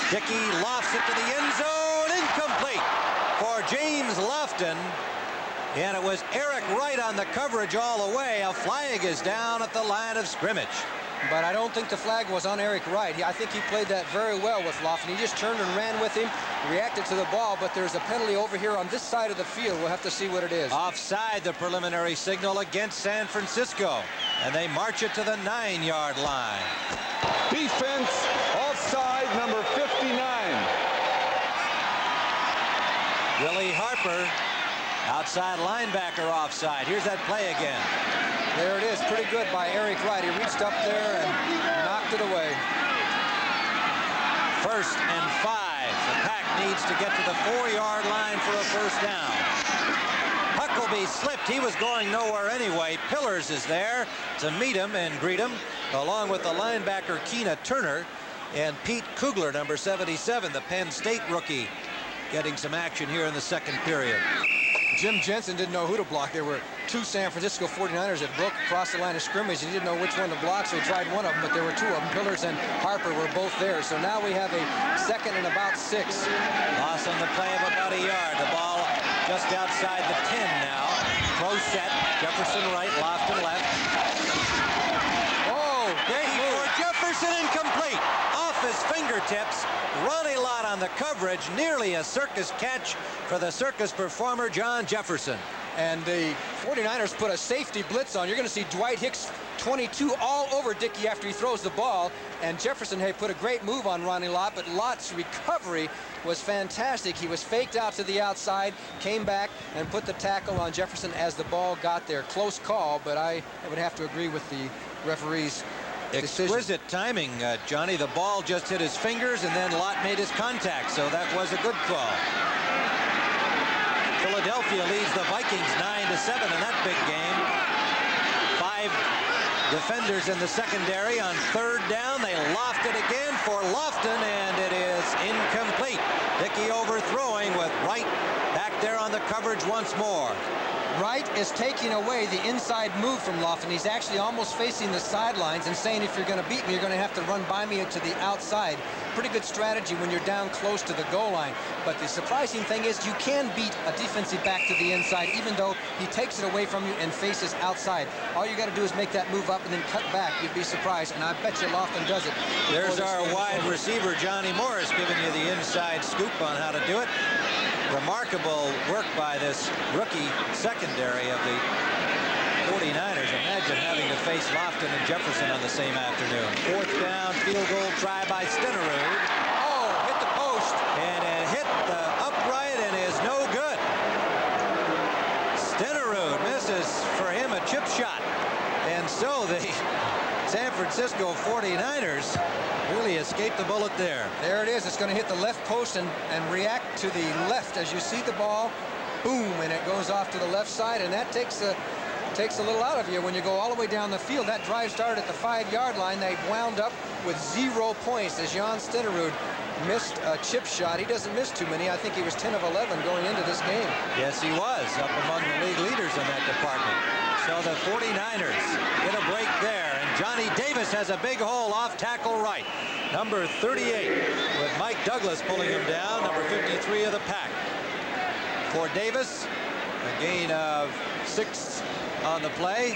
Dickey lofts it to the end zone. Incomplete for James Lofton. And it was Eric Wright on the coverage all the way. A flag is down at the line of scrimmage. But I don't think the flag was on Eric Wright. I think he played that very well with Lofton. He just turned and ran with him, reacted to the ball, but there's a penalty over here on this side of the field. We'll have to see what it is. Offside, the preliminary signal against San Francisco. And they march it to the 9-yard line. Defense, offside, number 59. Willie Harper, outside linebacker offside. Here's that play again. There it is. Pretty good by Eric Wright. He reached up there and knocked it away. 1st and 5. The Pack needs to get to the 4-yard line for a first down. Huckleby slipped. He was going nowhere anyway. Pillars is there to meet him and greet him, along with the linebacker Keena Turner and Pete Kugler, number 77, the Penn State rookie, getting some action here in the second period. Jim Jensen didn't know who to block. There were 2 San Francisco 49ers that broke across the line of scrimmage. He didn't know which one to block, so he tried one of them, but there were 2 of them. Pillars and Harper were both there. So now we have a 2nd and about 6. Loss on the play of about a yard. The ball just outside the 10 now. Close set. Jefferson right, Lofton left. Oh, great move. Jefferson incomplete. Off his fingertips. Ronnie Lott on the coverage. Nearly a circus catch for the circus performer John Jefferson. And the 49ers put a safety blitz on. You're going to see Dwight Hicks, 22, all over Dickey after he throws the ball. And Jefferson put a great move on Ronnie Lott, but Lott's recovery was fantastic. He was faked out to the outside, came back, and put the tackle on Jefferson as the ball got there. Close call, but I would have to agree with the referee's decision. Exquisite timing, Johnny. The ball just hit his fingers, and then Lott made his contact, so that was a good call. Philadelphia leads the Vikings 9-7 in that big game. 5 defenders in the secondary on 3rd down. They loft it again for Lofton, and it is incomplete. Dickey overthrowing with Wright back there on the coverage once more. Wright is taking away the inside move from Lofton. He's actually almost facing the sidelines and saying, if you're going to beat me, you're going to have to run by me to the outside. Pretty good strategy when you're down close to the goal line. But the surprising thing is you can beat a defensive back to the inside, even though he takes it away from you and faces outside. All you got to do is make that move up and then cut back. You'd be surprised, and I bet you Lofton does it. There's our wide receiver, Johnny Morris, giving you the inside scoop on how to do it. Remarkable work by this rookie secondary of the 49ers. Imagine having to face Lofton and Jefferson on the same afternoon. Fourth down, field goal try by Stenerud. Oh, hit the post. And it hit the upright and is no good. Stenerud misses for him a chip shot. And so the San Francisco 49ers really escaped the bullet there. There it is. It's going to hit the left post and react to the left as you see the ball. Boom, and it goes off to the left side, and that takes a little out of you when you go all the way down the field. That drive started at the 5-yard line. They wound up with 0 points as Jan Stenerud missed a chip shot. He doesn't miss too many. I think he was 10 of 11 going into this game. Yes, he was up among the league leaders in that department. So the 49ers get a break there, and Johnny Davis has a big hole off tackle right. Number 38 with Mike Douglas pulling him down, number 53 of the pack. For Davis, a gain of 6 on the play.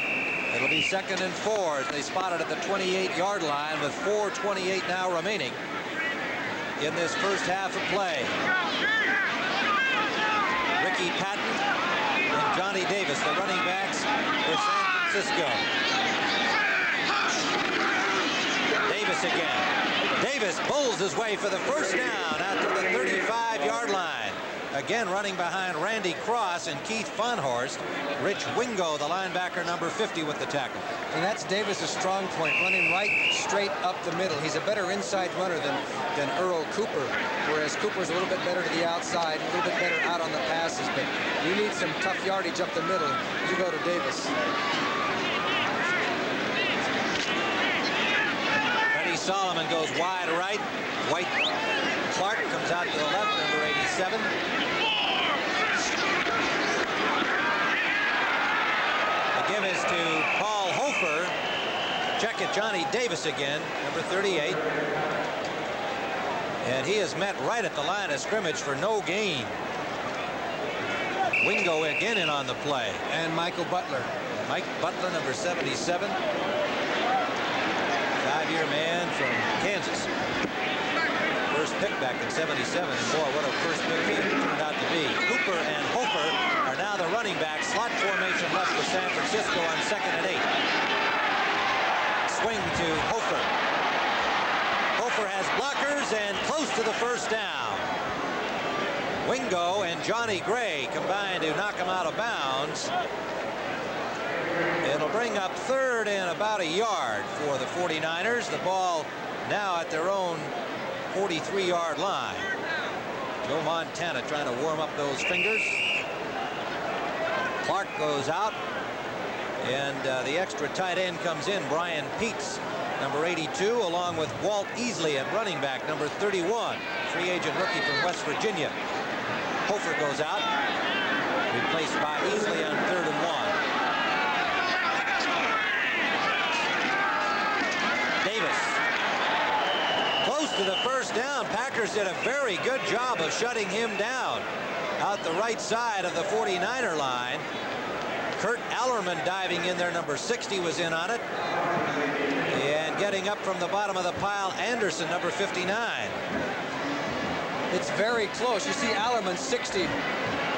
It'll be 2nd and 4 as they spot it at the 28-yard line with 4:28 now remaining in this first half of play. Ricky Patton and Johnny Davis, the running backs for San Francisco. Davis again. Davis pulls his way for the first down out to the 35-yard line. Again running behind Randy Cross and Keith Fonhorst. Rich Wingo, the linebacker, number 50 with the tackle. And that's Davis's strong point, running right straight up the middle. He's a better inside runner than Earl Cooper, whereas Cooper's a little bit better to the outside, a little bit better out on the passes. But you need some tough yardage up the middle. You go to Davis. Freddie Solomon goes wide right. White Clark comes out to the left, number 87. The give is to Paul Hofer. Check it, Johnny Davis again, number 38. And he is met right at the line of scrimmage for no gain. Wingo again in on the play. And Michael Butler. Mike Butler, number 77. 5-year man from Kansas. First pick back in 77. Boy, what a first pick he turned out to be. Cooper and Hofer are now the running backs. Slot formation left for San Francisco on 2nd and 8. Swing to Hofer. Hofer has blockers and close to the first down. Wingo and Johnny Gray combined to knock him out of bounds. It'll bring up 3rd and about a yard for the 49ers. The ball now at their own 43-yard line. Joe Montana trying to warm up those fingers. Clark goes out, and the extra tight end comes in, Brian Peets, number 82, along with Walt Easley at running back, number 31, free agent rookie from West Virginia. Hofer goes out, replaced by Easley on 3rd and 1. Davis. Close to the first down. Packers did a very good job of shutting him down out the right side of the 49er line. Kurt Allerman diving in there, number 60 was in on it. And getting up from the bottom of the pile, Anderson, number 59. It's very close. You see Allerman, 60,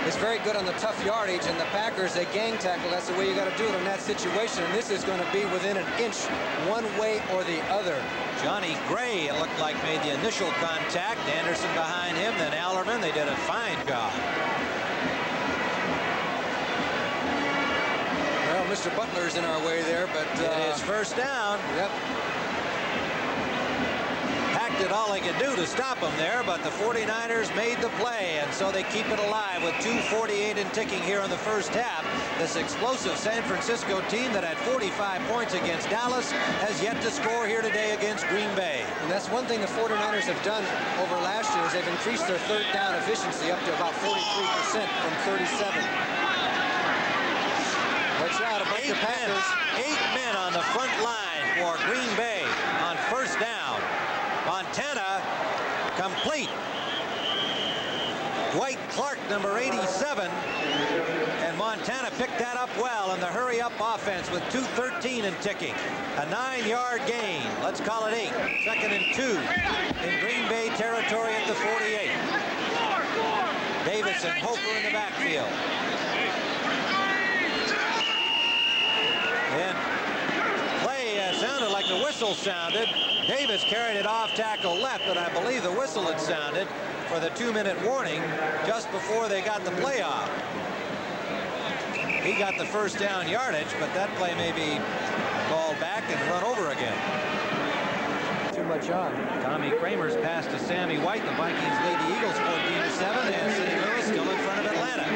is very good on the tough yardage, and the Packers, they gang tackle. That's the way you got to do it in that situation, and this is going to be within an inch one way or the other. Johnny Gray, it looked like, made the initial contact. Anderson behind him, then Allerman. They did a fine job. Well, Mr. Butler's in our way there, but it is first down. Yep. Pack did all they could do to stop him there, but the 49ers made the play, and so they keep it alive with 2:48 and ticking here in the first half. This explosive San Francisco team that had 45 points against Dallas has yet to score here today against Green Bay. And that's one thing the 49ers have done over last year is they've increased their 3rd down efficiency up to about 43% from 37. shot. A bunch of Packers. 8 men on the front line for Green Bay on first down. Montana complete. Dwight Clark, number 87. And Montana picked that up well in the hurry-up offense with 2:13 and ticking. A 9-yard gain. Let's call it 8. 2nd and 2 in Green Bay territory at the 48. Davis and Hofer in the backfield. And play sounded like the whistle sounded. Davis carried it off tackle left, but I believe the whistle had sounded for the 2-minute warning just before they got the play off. He got the first down yardage, but that play may be called back and run over again. Too much on. Tommy Kramer's pass to Sammy White. The Vikings lead the Eagles 14-7, and St. Louis still in front of Atlanta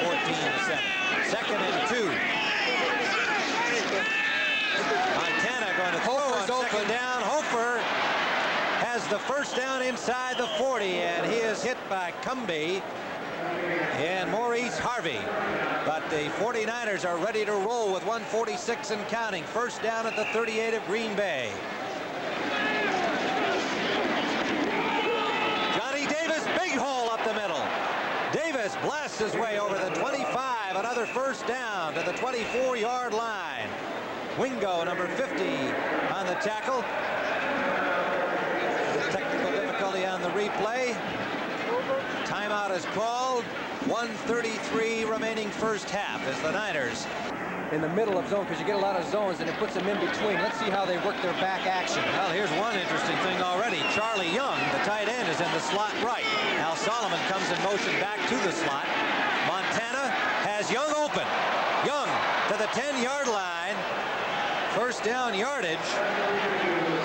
14-7. 2nd and 2. Montana going to throw on second down. Hofer has the first down inside the 40, and he is hit by Cumbie and Maurice Harvey. But the 49ers are ready to roll with 1:46 and counting. First down at the 38 of Green Bay. Johnny Davis, big hole up the middle. Davis blasts his way over the 25. Another first down to the 24-yard line. Wingo, number 50, on the tackle. Technical difficulty on the replay. Timeout is called. 1:33 remaining first half as the Niners In the middle of zone, because you get a lot of zones and it puts them in between. Let's see how they work their back action. Well, here's one interesting thing already. Charlie Young, the tight end, is in the slot right. Al Solomon comes in motion back to the slot. Montana has Young open. Young to the 10-yard line. First down yardage.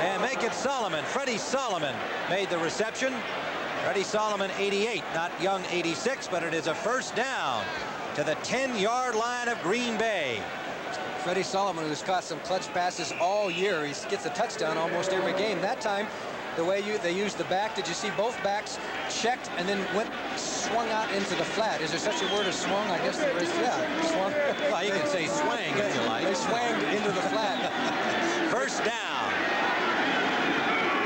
And make it Solomon. Freddie Solomon made the reception. Freddie Solomon, 88, not Young, 86, but it is a first down to the 10-yard line of Green Bay. Freddie Solomon, who's caught some clutch passes all year, he gets a touchdown almost every game. That time, the way they used the back, did you see both backs checked and then swung out into the flat? Is there such a word as swung? I guess there is. Yeah, swung. Well, you can say swang if you like. They swang into the flat. First down.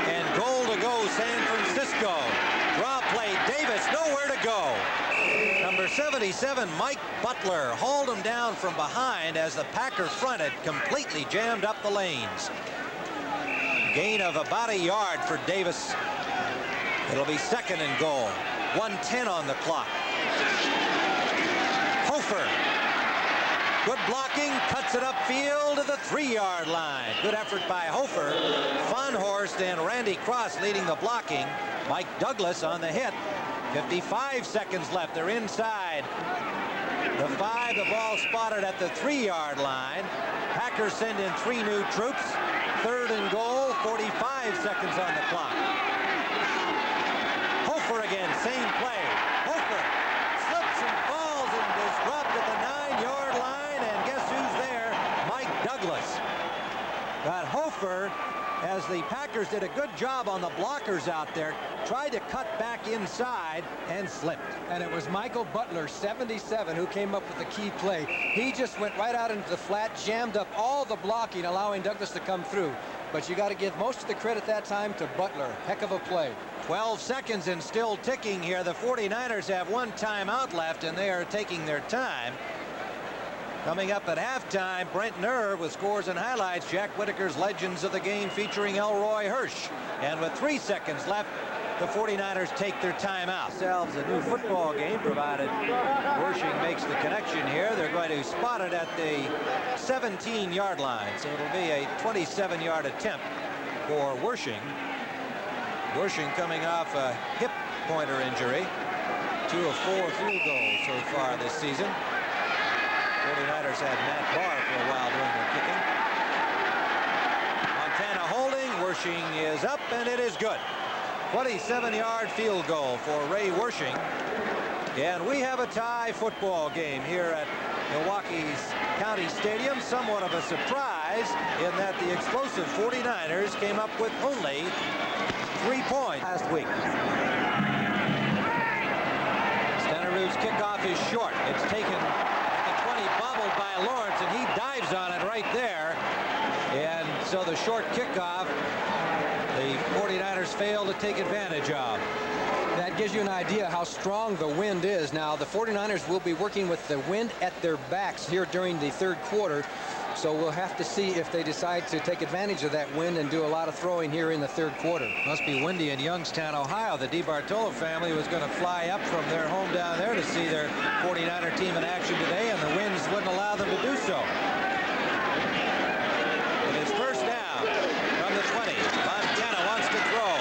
And goal to go, San Francisco. Draw play, Davis, nowhere to go. Number 77, Mike Butler, hauled him down from behind as the Packer front had completely jammed up the lanes. Gain of about a yard for Davis. It'll be 2nd and goal. 1:10 on the clock. Hofer. Good blocking, cuts it upfield to the 3-yard line. Good effort by Hofer. Fonhorst and Randy Cross leading the blocking. Mike Douglas on the hit. 55 seconds left. They're inside the 5. The ball spotted at the 3-yard line. Packers send in 3 new troops. 3rd and goal. 45 seconds on the clock. Hofer again. Same play. Hofer slips and falls and is dropped at the 9-yard line. And guess who's there? Mike Douglas. But Hofer, as the Packers did a good job on the blockers out there, tried to cut back inside and slipped. And it was Michael Butler, 77, who came up with the key play. He just went right out into the flat, jammed up all the blocking, allowing Douglas to come through. But you got to give most of the credit that time to Butler. Heck of a play. 12 seconds and still ticking here. The 49ers have 1 timeout left, and they are taking their time. Coming up at halftime, Brent Nerve with scores and highlights. Jack Whitaker's Legends of the Game featuring Elroy Hirsch. And with 3 seconds left, the 49ers take their timeout. Themselves a new football game, provided Wersching makes the connection here. They're going to spot it at the 17-yard line. So it'll be a 27-yard attempt for Wersching. Wersching coming off a hip pointer injury. 2 of 4 field goals so far this season. 49ers had Matt Barr for a while doing their kicking. Montana holding. Wersching is up, and it is good. 27-yard field goal for Ray Wersching. And we have a tie football game here at Milwaukee's County Stadium. Somewhat of a surprise in that the explosive 49ers came up with only 3 points last week. Stenerud's kickoff is short. It's taken at the 20, bobbled it by Lawrence, and he dives on it right there. And so the short kickoff, the 49ers fail to take advantage of. That gives you an idea how strong the wind is. Now, the 49ers will be working with the wind at their backs here during the third quarter. So we'll have to see if they decide to take advantage of that wind and do a lot of throwing here in the third quarter. Must be windy in Youngstown, Ohio. The DiBartolo family was going to fly up from their home down there to see their 49er team in action today, and the winds wouldn't allow them to do so. It is first down from the 20. Montana wants to throw.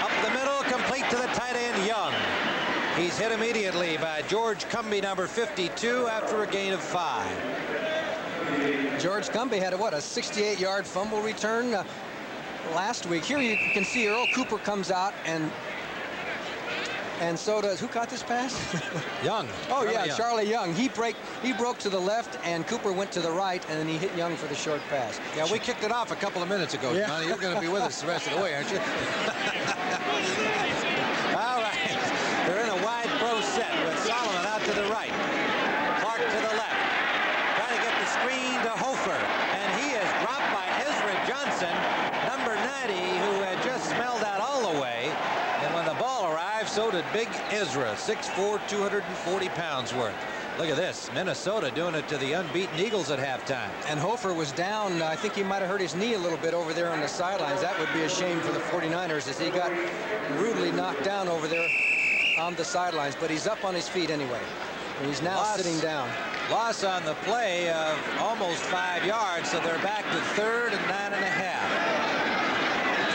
Up the middle, complete to the tight end, Young. He's hit immediately by George Cumby, number 52, after a gain of 5. George Cumby had a 68-yard fumble return last week. Here you can see Earl Cooper comes out, and so does, who caught this pass? Young. Oh, yeah, Charlie Young. He broke to the left, and Cooper went to the right, and then he hit Young for the short pass. Yeah, we kicked it off a couple of minutes ago, yeah. Johnny. You're going to be with us the rest of the way, aren't you? All right. They're in a wide pro set with Solomon out to the right. Clark to the left. Trying to get the screen to Hofer, and he is dropped by Ezra Johnson, number 90, who had just smelled out all the way. And when the ball arrived, so did Big Ezra, 6'4", 240 pounds worth. Look at this, Minnesota doing it to the unbeaten Eagles at halftime. And Hofer was down. I think he might have hurt his knee a little bit over there on the sidelines. That would be a shame for the 49ers as he got rudely knocked down over there on the sidelines. But he's up on his feet anyway. And he's now sitting down. Loss on the play of almost 5 yards, so they're back to third and 9.5.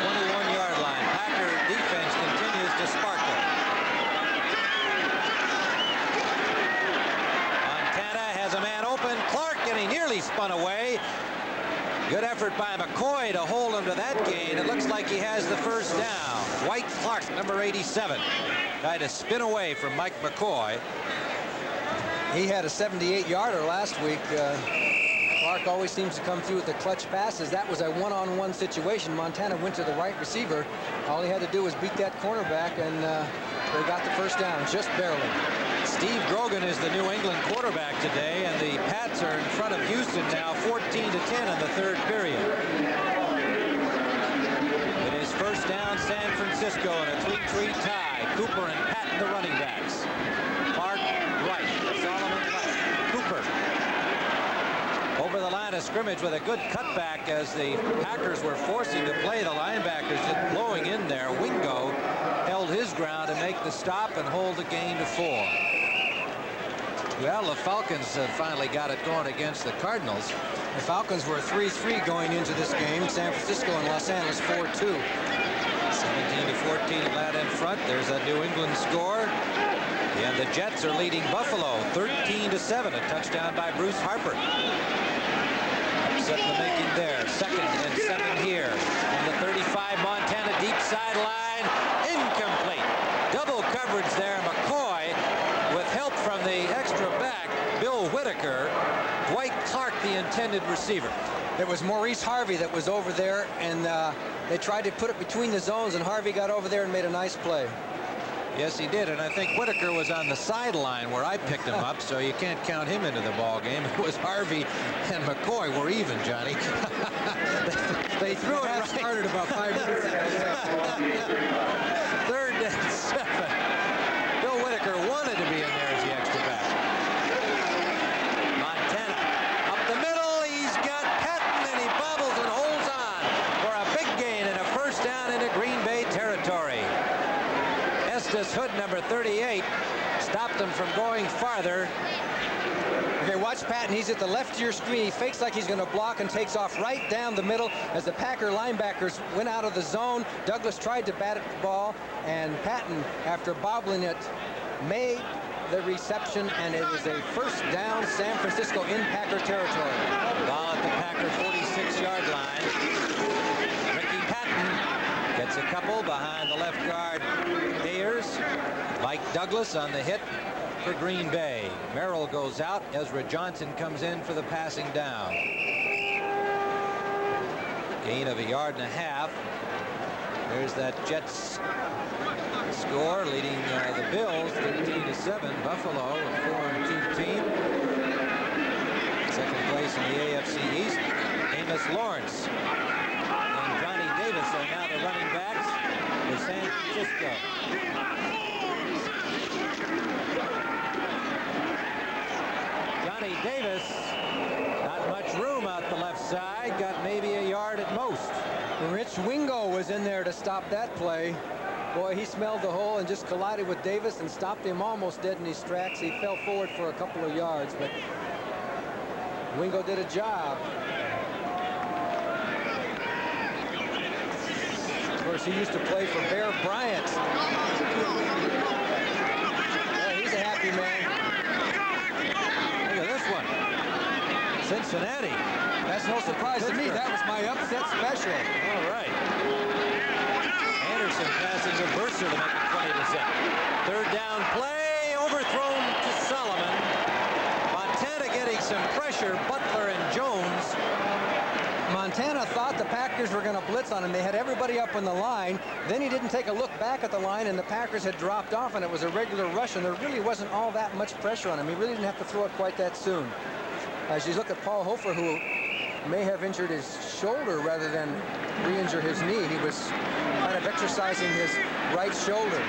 21-yard line. Packer defense continues to sparkle. Montana has a man open. Clark, and he nearly spun away. Good effort by McCoy to hold him to that gain. It looks like he has the first down. Dwight Clark, number 87. Tried to spin away from Mike McCoy. He had a 78-yarder last week. Clark always seems to come through with the clutch passes. That was a one-on-one situation. Montana went to the right receiver. All he had to do was beat that cornerback, and they got the first down, just barely. Steve Grogan is the New England quarterback today, and the Pats are in front of Houston now, 14-10 in the third period. It is first down, San Francisco, in a 3-3 tie. Cooper and Patton, the running backs. Clark right, Solomon left. Cooper over the line of scrimmage with a good cutback as the Packers were forcing to play the linebackers, just blowing in there. Wingo held his ground to make the stop and hold the gain to 4. Well, the Falcons finally got it going against the Cardinals. The Falcons were 3-3 going into this game. San Francisco and Los Angeles 4-2. 17-14, Atlanta in front. There's a New England score. And the Jets are leading Buffalo 13-7. A touchdown by Bruce Harper. Upset in the making there. 2nd and 7 here. On the 35, Montana deep sideline. Incomplete. Double coverage there. McCoy with help from the extra back, Bill Whitaker. Dwight Clark, the intended receiver. It was Maurice Harvey that was over there, and they tried to put it between the zones, and Harvey got over there and made a nice play. Yes, he did, and I think Whitaker was on the sideline where I picked him up, so you can't count him into the ball game. It was Harvey and McCoy were even, Johnny. they threw it right. Started about 5 minutes ago. 3rd and 7. Bill Whitaker wanted to be in there as the extra back. Montana up the middle. He's got Patton, and he bobbles and holds on for a big gain and a first down into Green Bay territory. Estes Hood, number 38, stopped him from going farther. Okay, watch Patton. He's at the left of your screen. He fakes like he's going to block and takes off right down the middle as the Packer linebackers went out of the zone. Douglas tried to bat at the ball, and Patton, after bobbling it, made the reception, and it was a first down, San Francisco in Packer territory. Ball at the Packer 46-yard line. Ricky Patton gets a couple behind the left guard Ayers. Mike Douglas on the hit for Green Bay. Merrill goes out. Ezra Johnson comes in for the passing down. Gain of 1.5 yards. There's that Jets score leading the Bills 13-7. Buffalo, a 4-2 team. in the AFC East. Amos Lawrence and Johnny Davis are now the running backs for San Francisco. Johnny Davis, not much room out the left side, got maybe a yard at most. Rich Wingo was in there to stop that play. Boy, he smelled the hole and just collided with Davis and stopped him almost dead in his tracks. He fell forward for a couple of yards, but Wingo did a job. Of course, he used to play for Bear Bryant. Yeah, he's a happy man. Look at this one. Cincinnati. That's no surprise to me. That was my upset special. All right. Anderson passes a burster to make it 20-7. Third down play, overthrown to Solomon. Montana getting some pressure. Butler and Jones. Montana thought the Packers were going to blitz on him. They had everybody up on the line. Then he didn't take a look back at the line, and the Packers had dropped off, and it was a regular rush, and there really wasn't all that much pressure on him. He really didn't have to throw it quite that soon. As you look at Paul Hofer, who may have injured his shoulder rather than re-injure his knee. He was kind of exercising his right shoulder.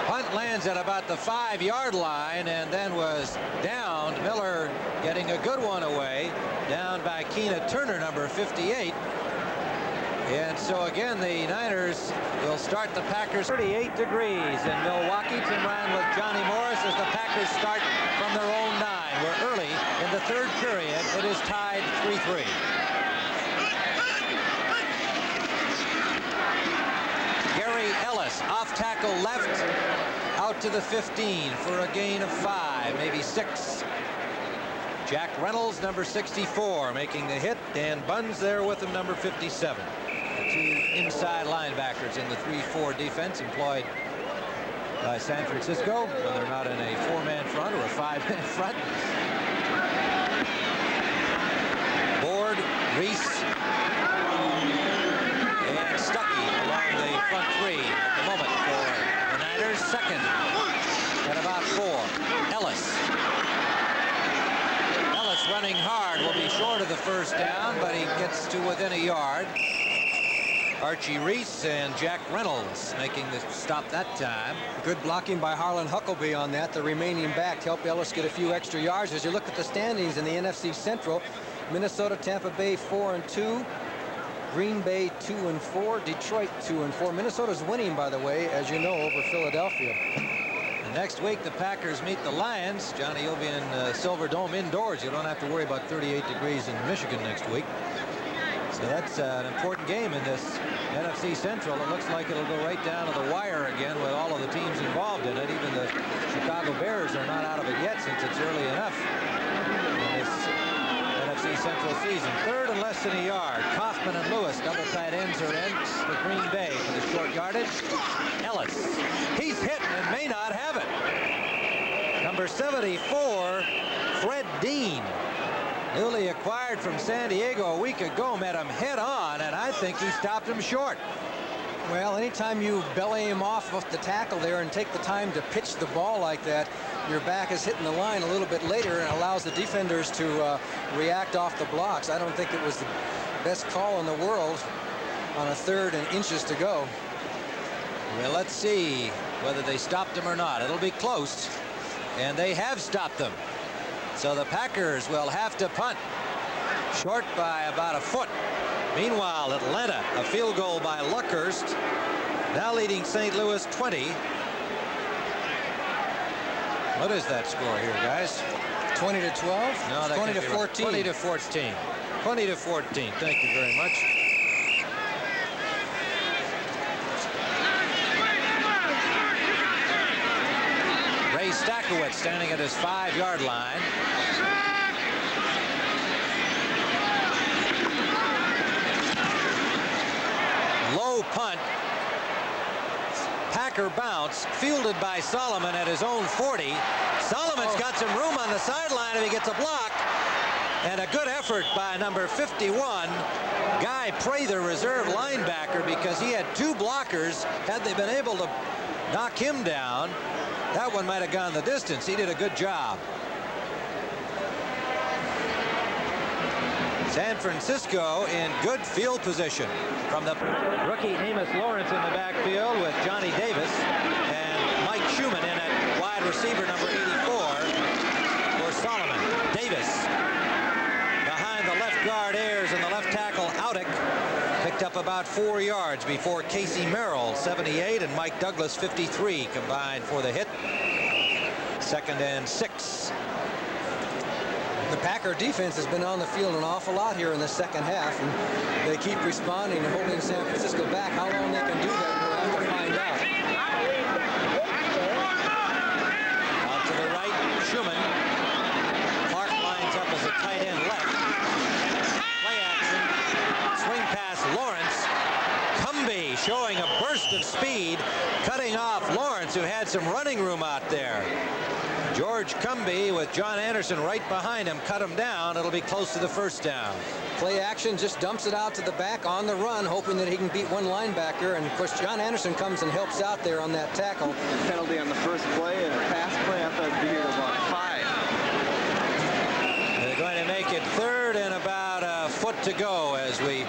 Punt lands at about the 5-yard line and then was downed. Miller getting a good one away. Down by Keena Turner, number 58. And so again, the Niners will start the Packers. 38 degrees in Milwaukee. Tim Ryan with Johnny Morris as the Packers start from their own 9. We're early in the third period. It is tied 3-3. Gary Ellis off tackle left out to the 15 for a gain of 5, maybe 6. Jack Reynolds, number 64, making the hit, and Buns there with him, number 57. The two inside linebackers in the 3-4 defense employed by San Francisco when they're not in a 4-man front or a 5-man front. Board, Reese, and Stuckey along the front 3 at the moment for the Niners. Second at about 4. Ellis running hard, will be short of the first down, but he gets to within a yard. Archie Reese and Jack Reynolds making the stop that time. Good blocking by Harlan Huckabee on that, the remaining back, to help Ellis get a few extra yards. As you look at the standings in the NFC Central, Minnesota, Tampa Bay 4-2, Green Bay 2-4, Detroit 2-4. Minnesota's winning, by the way, as you know, over Philadelphia. Next week, the Packers meet the Lions. Johnny, you'll be in Silver Dome indoors. You don't have to worry about 38 degrees in Michigan next week. So that's an important game in this NFC Central. It looks like it'll go right down to the wire again with all of the teams involved in it. Even the Chicago Bears are not out of it yet since it's early enough in this NFC Central season. Third and less than a yard. Kaufman and Lewis, double tight ends are in for Green Bay for the short yardage. Ellis, he's hit and may not have it. Number 74, Fred Dean, newly acquired from San Diego a week ago, met him head on, and I think he stopped him short. Well, anytime you belly him off the tackle there and take the time to pitch the ball like that, your back is hitting the line a little bit later and allows the defenders to react off the blocks. I don't think it was the best call in the world on a third and inches to go. Well, let's see whether they stopped him or not. It'll be close, and they have stopped them. So the Packers will have to punt. Short by about a foot. Meanwhile, Atlanta, a field goal by Luckhurst, now leading St. Louis 20. What is that score here, guys? 20-12? No, that 20-14. 20-14. 20-14. Thank you very much. Ray Stackowitz standing at his 5-yard line. Low punt. Packer bounce, fielded by Solomon at his own 40. Solomon's got some room on the sideline if he gets a block. And a good effort by number 51, Guy Prather, reserve linebacker, because he had 2 blockers. Had they been able to knock him down. That one might have gone the distance. He did a good job. San Francisco in good field position from the rookie Amos Lawrence in the backfield with Johnny Davis and Mike Schumann in at wide receiver number 84 for Solomon. Davis behind the left guard Ayers and the left tackle Audick picked up about 4 yards before Casey Merrill 78 and Mike Douglas 53 combined for the hit. 2nd and 6. The Packer defense has been on the field an awful lot here in the second half, and they keep responding and holding San Francisco back. How long they can do that, we'll have to find out. Out to the right, Schumann. Clark lines up as a tight end left. Play action. Swing pass Lawrence. Cumbie showing a burst of speed, cutting off Lawrence, who had some running room out there. George Cumbie with John Anderson right behind him cut him down. It'll be close to the first down. Play action, just dumps it out to the back on the run, hoping that he can beat one linebacker. And of course, John Anderson comes and helps out there on that tackle. Penalty on the first play and a pass play. I thought it'd be here about 5. They're going to make it 3rd and about a foot to go as we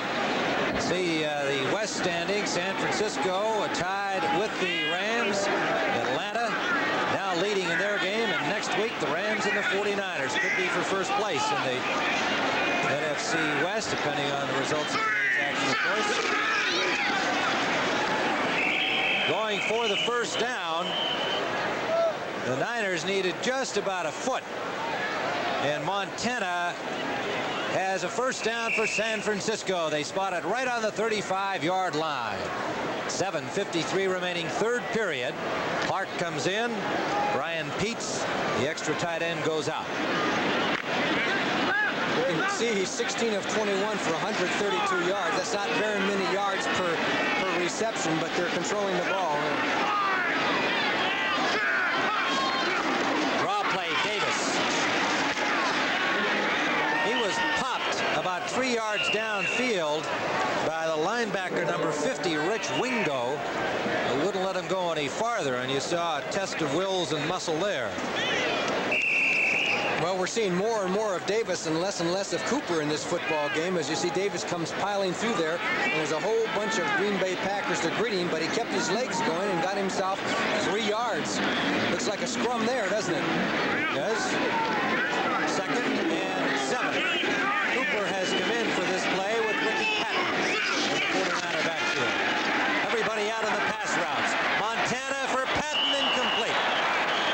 see the West standing. San Francisco tied with the Rams. Atlanta now leading in their game, and next week the Rams and the 49ers could be for first place in the NFC West, depending on the results of today's action, of course. Going for the first down. The Niners needed just about a foot, and Montana has a first down for San Francisco. They spot it right on the 35-yard line. 7:53 remaining, 3rd period. Clark comes in. Brian Peets, the extra tight end, goes out. You can see he's 16 of 21 for 132 yards. That's not very many yards per reception, but they're controlling the ball. Draw play, Davis. He was popped about 3 yards downfield by the linebacker number 50, Rich Wingo. They wouldn't let him go any farther, and you saw a test of wills and muscle there. Well, we're seeing more and more of Davis and less of Cooper in this football game. As you see, Davis comes piling through there, and there's a whole bunch of Green Bay Packers to greet him, but he kept his legs going and got himself 3 yards. Looks like a scrum there, doesn't it? Yes. 2nd and 7. Cooper has come in for this play with Ricky Patton in the 49er backfield. Everybody out on the pass routes. Montana for Patton, incomplete.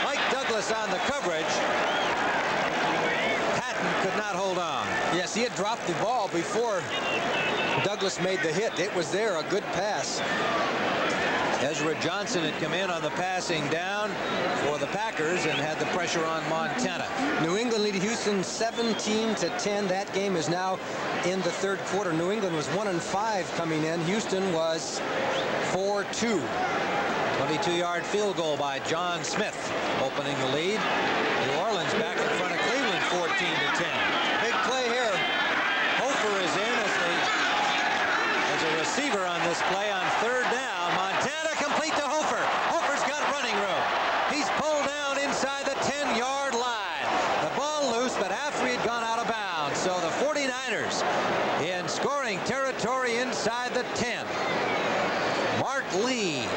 Mike Douglas on the coverage. Patton could not hold on. Yes, he had dropped the ball before Douglas made the hit. It was there, a good pass. Ezra Johnson had come in on the passing down for the Packers and had the pressure on Montana. New England lead Houston 17-10. That game is now in the 3rd quarter. New England was 1-5 coming in. Houston was 4-2. 22-yard field goal by John Smith opening the lead. New Orleans back in front of Cleveland 14-10. Big play here. Hofer is in as a receiver on this play on 3rd down. Montana complete to Hofer. Hofer's got running room. He's pulled down inside the 10-yard line. The ball loose, but after he had gone out of bounds. So the 49ers in scoring territory inside the 10. Mark Lee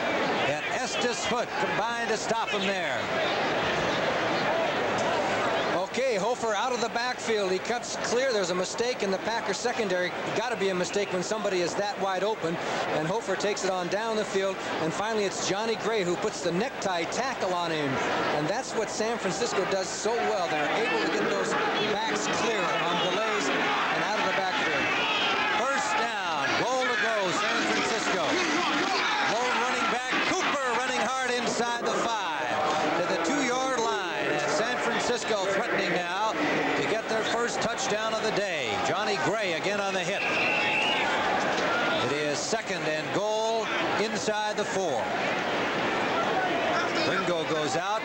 and Estes Foote combined to stop him there. Okay, Hofer out of the backfield. He cuts clear. There's a mistake in the Packers secondary. Got to be a mistake when somebody is that wide open. And Hofer takes it on down the field. And finally, it's Johnny Gray who puts the necktie tackle on him. And that's what San Francisco does so well. They're able to get those backs clear on delays and out of the backfield. First down, goal to go, San Francisco. Lone running back, Cooper running hard inside the 5 to the 2-yard line. And San Francisco threatening now to get their first touchdown of the day. Johnny Gray again on the hit. It is 2nd and goal inside the 4. Ringo goes out.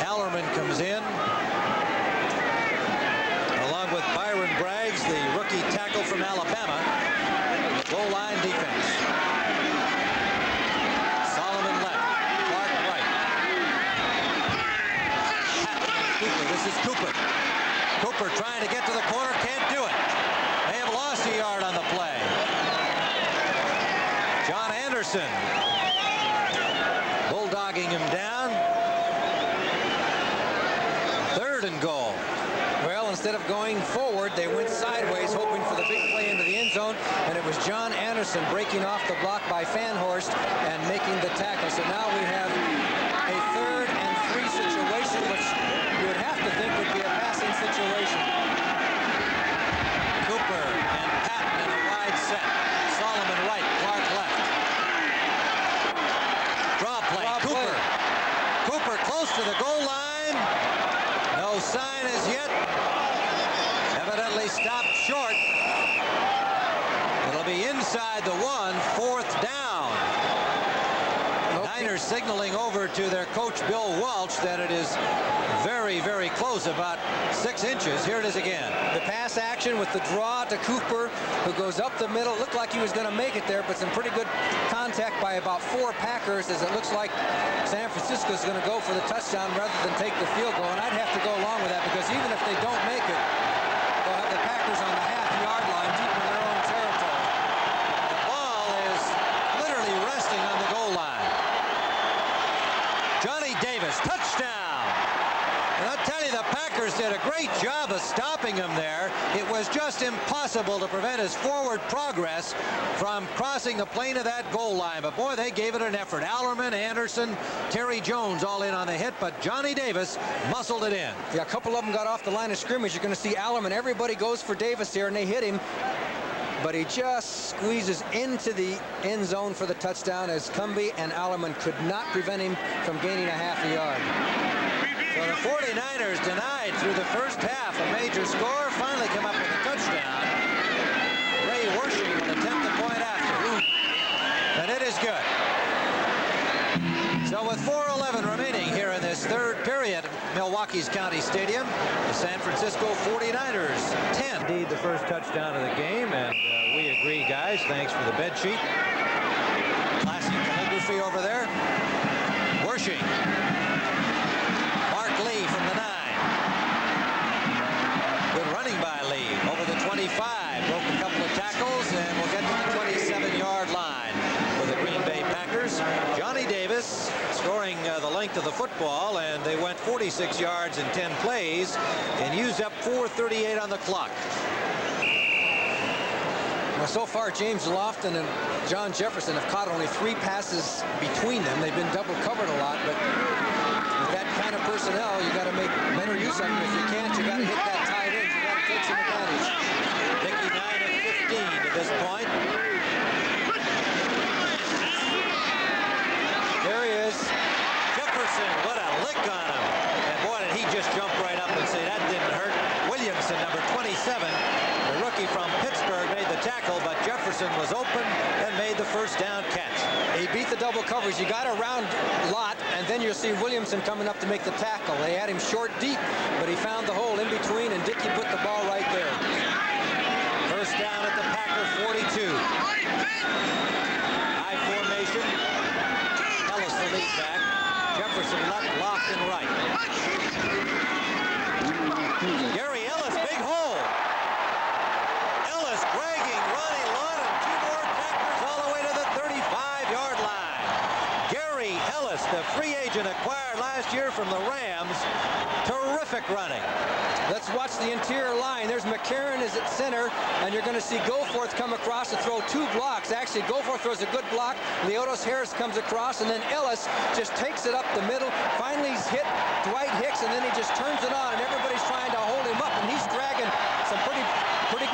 Allerman comes in, along with Byron Braggs, the rookie tackle from Alabama. Goal line defense. Solomon left. is Cooper. Cooper trying to get to the corner, can't do it. They have lost a yard on the play. John Anderson bulldogging him down. 3rd and goal. Well, instead of going forward, they went sideways, hoping for the big play into the end zone, and it was John Anderson breaking off the block by Fanhorst and making the tackle. So now we have a 3rd and 3 situation, which you would have to think would be a passing situation. Cooper and Patton in a wide set. Solomon right, Clark left. Draw play. Cooper. Cooper close to the goal line. No sign as yet. Evidently stopped short. It'll be inside the 1, 4th down. Niners signaling over to their coach Bill Walsh that it is very, very close, about 6 inches. Here it is again. The pass action with the draw to Cooper, who goes up the middle. Looked like he was going to make it there, but some pretty good contact by about 4 Packers, as it looks like San Francisco is going to go for the touchdown rather than take the field goal. And I'd have to go along with that, because even if they don't make it, they'll have the Packers on the half-yard line deep in their own territory. The ball is literally resting on the goal line. Johnny Davis, touchdown. And I'll tell you, the Packers did a great job of stopping him there. It was just impossible to prevent his forward progress from crossing the plane of that goal line. But boy, they gave it an effort. Allerman, Anderson, Terry Jones all in on the hit, but Johnny Davis muscled it in. Yeah, a couple of them got off the line of scrimmage. You're going to see Allerman. Everybody goes for Davis here, and they hit him. But he just squeezes into the end zone for the touchdown, as Cumbie and Allerman could not prevent him from gaining a half a yard. So the 49ers denied through the first half a major score, finally come up with a touchdown. Ray Wersching will attempt the point after. And it is good. So with 4:11 remaining here in this 3rd period at Milwaukee's County Stadium, the San Francisco 49ers 10. Indeed, the first touchdown of the game, and we agree, guys. Thanks for the bed sheet. Classic calligraphy over there. Wersching. Lee from the 9. Good running by Lee over the 25. Broke a couple of tackles, and we'll get to the 27-yard line for the Green Bay Packers. Johnny Davis scoring the length of the football, and they went 46 yards in 10 plays and used up 4:38 on the clock. Well, so far, James Lofton and John Jefferson have caught only 3 passes between them. They've been double covered a lot, but with that kind of personnel, you got to make better use of them. If you can't, you got to hit that tight end. You got to take some advantage. Dickey 9 of 15 to this point. There he is. Jefferson, what a lick on him. And boy, did he just jump right up and say that didn't hurt. Williamson, number 27, the rookie from Pittsburgh, made the tackle, but Jefferson was open and made the first down catch. He beat the double coverage. You got a round lot, and then you'll see Williamson coming up to make the tackle. They had him short deep, but he found the hole in between, and Dickey put the ball right there. First down at the Packer 42. High formation. Ellis the lead back. Jefferson left, Lofton right. Gary Ellis, big hole. Ellis dragging Ronnie Lott and 2 more tacklers all the way to the 35-yard line. Gary Ellis, the free agent acquired last year from the Rams. Terrific running. Let's watch the interior line. There's McCarron is at center, and you're going to see Goforth come across to throw 2 blocks. Actually, Goforth throws a good block. Leotis Harris comes across, and then Ellis just takes it up the middle. Finally, he's hit Dwight Hicks, and then he just turns it on, and everybody's trying to hold him up, and he's dragging some pretty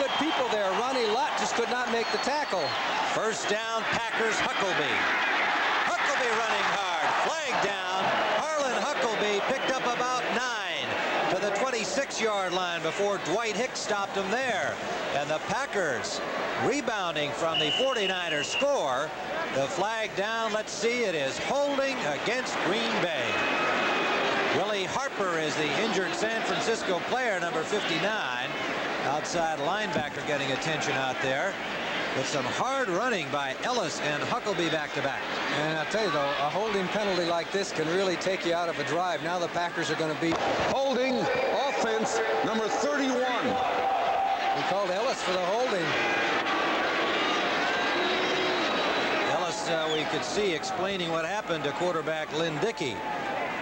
good people there. Ronnie Lott just could not make the tackle. First down, Packers, Huckleby. Huckleby running hard. Flag down. Harlan Huckleby picked up about 9 to the 26-yard line before Dwight Hicks stopped him there. And the Packers rebounding from the 49ers score. The flag down, let's see, it is holding against Green Bay. Willie Harper is the injured San Francisco player, number 59. Outside linebacker getting attention out there. With some hard running by Ellis and Huckleby back-to-back. And I'll tell you, though, a holding penalty like this can really take you out of a drive. Now the Packers are going to be holding. offense, number 31. He called Ellis for the holding. Ellis, we could see explaining what happened to quarterback Lynn Dickey.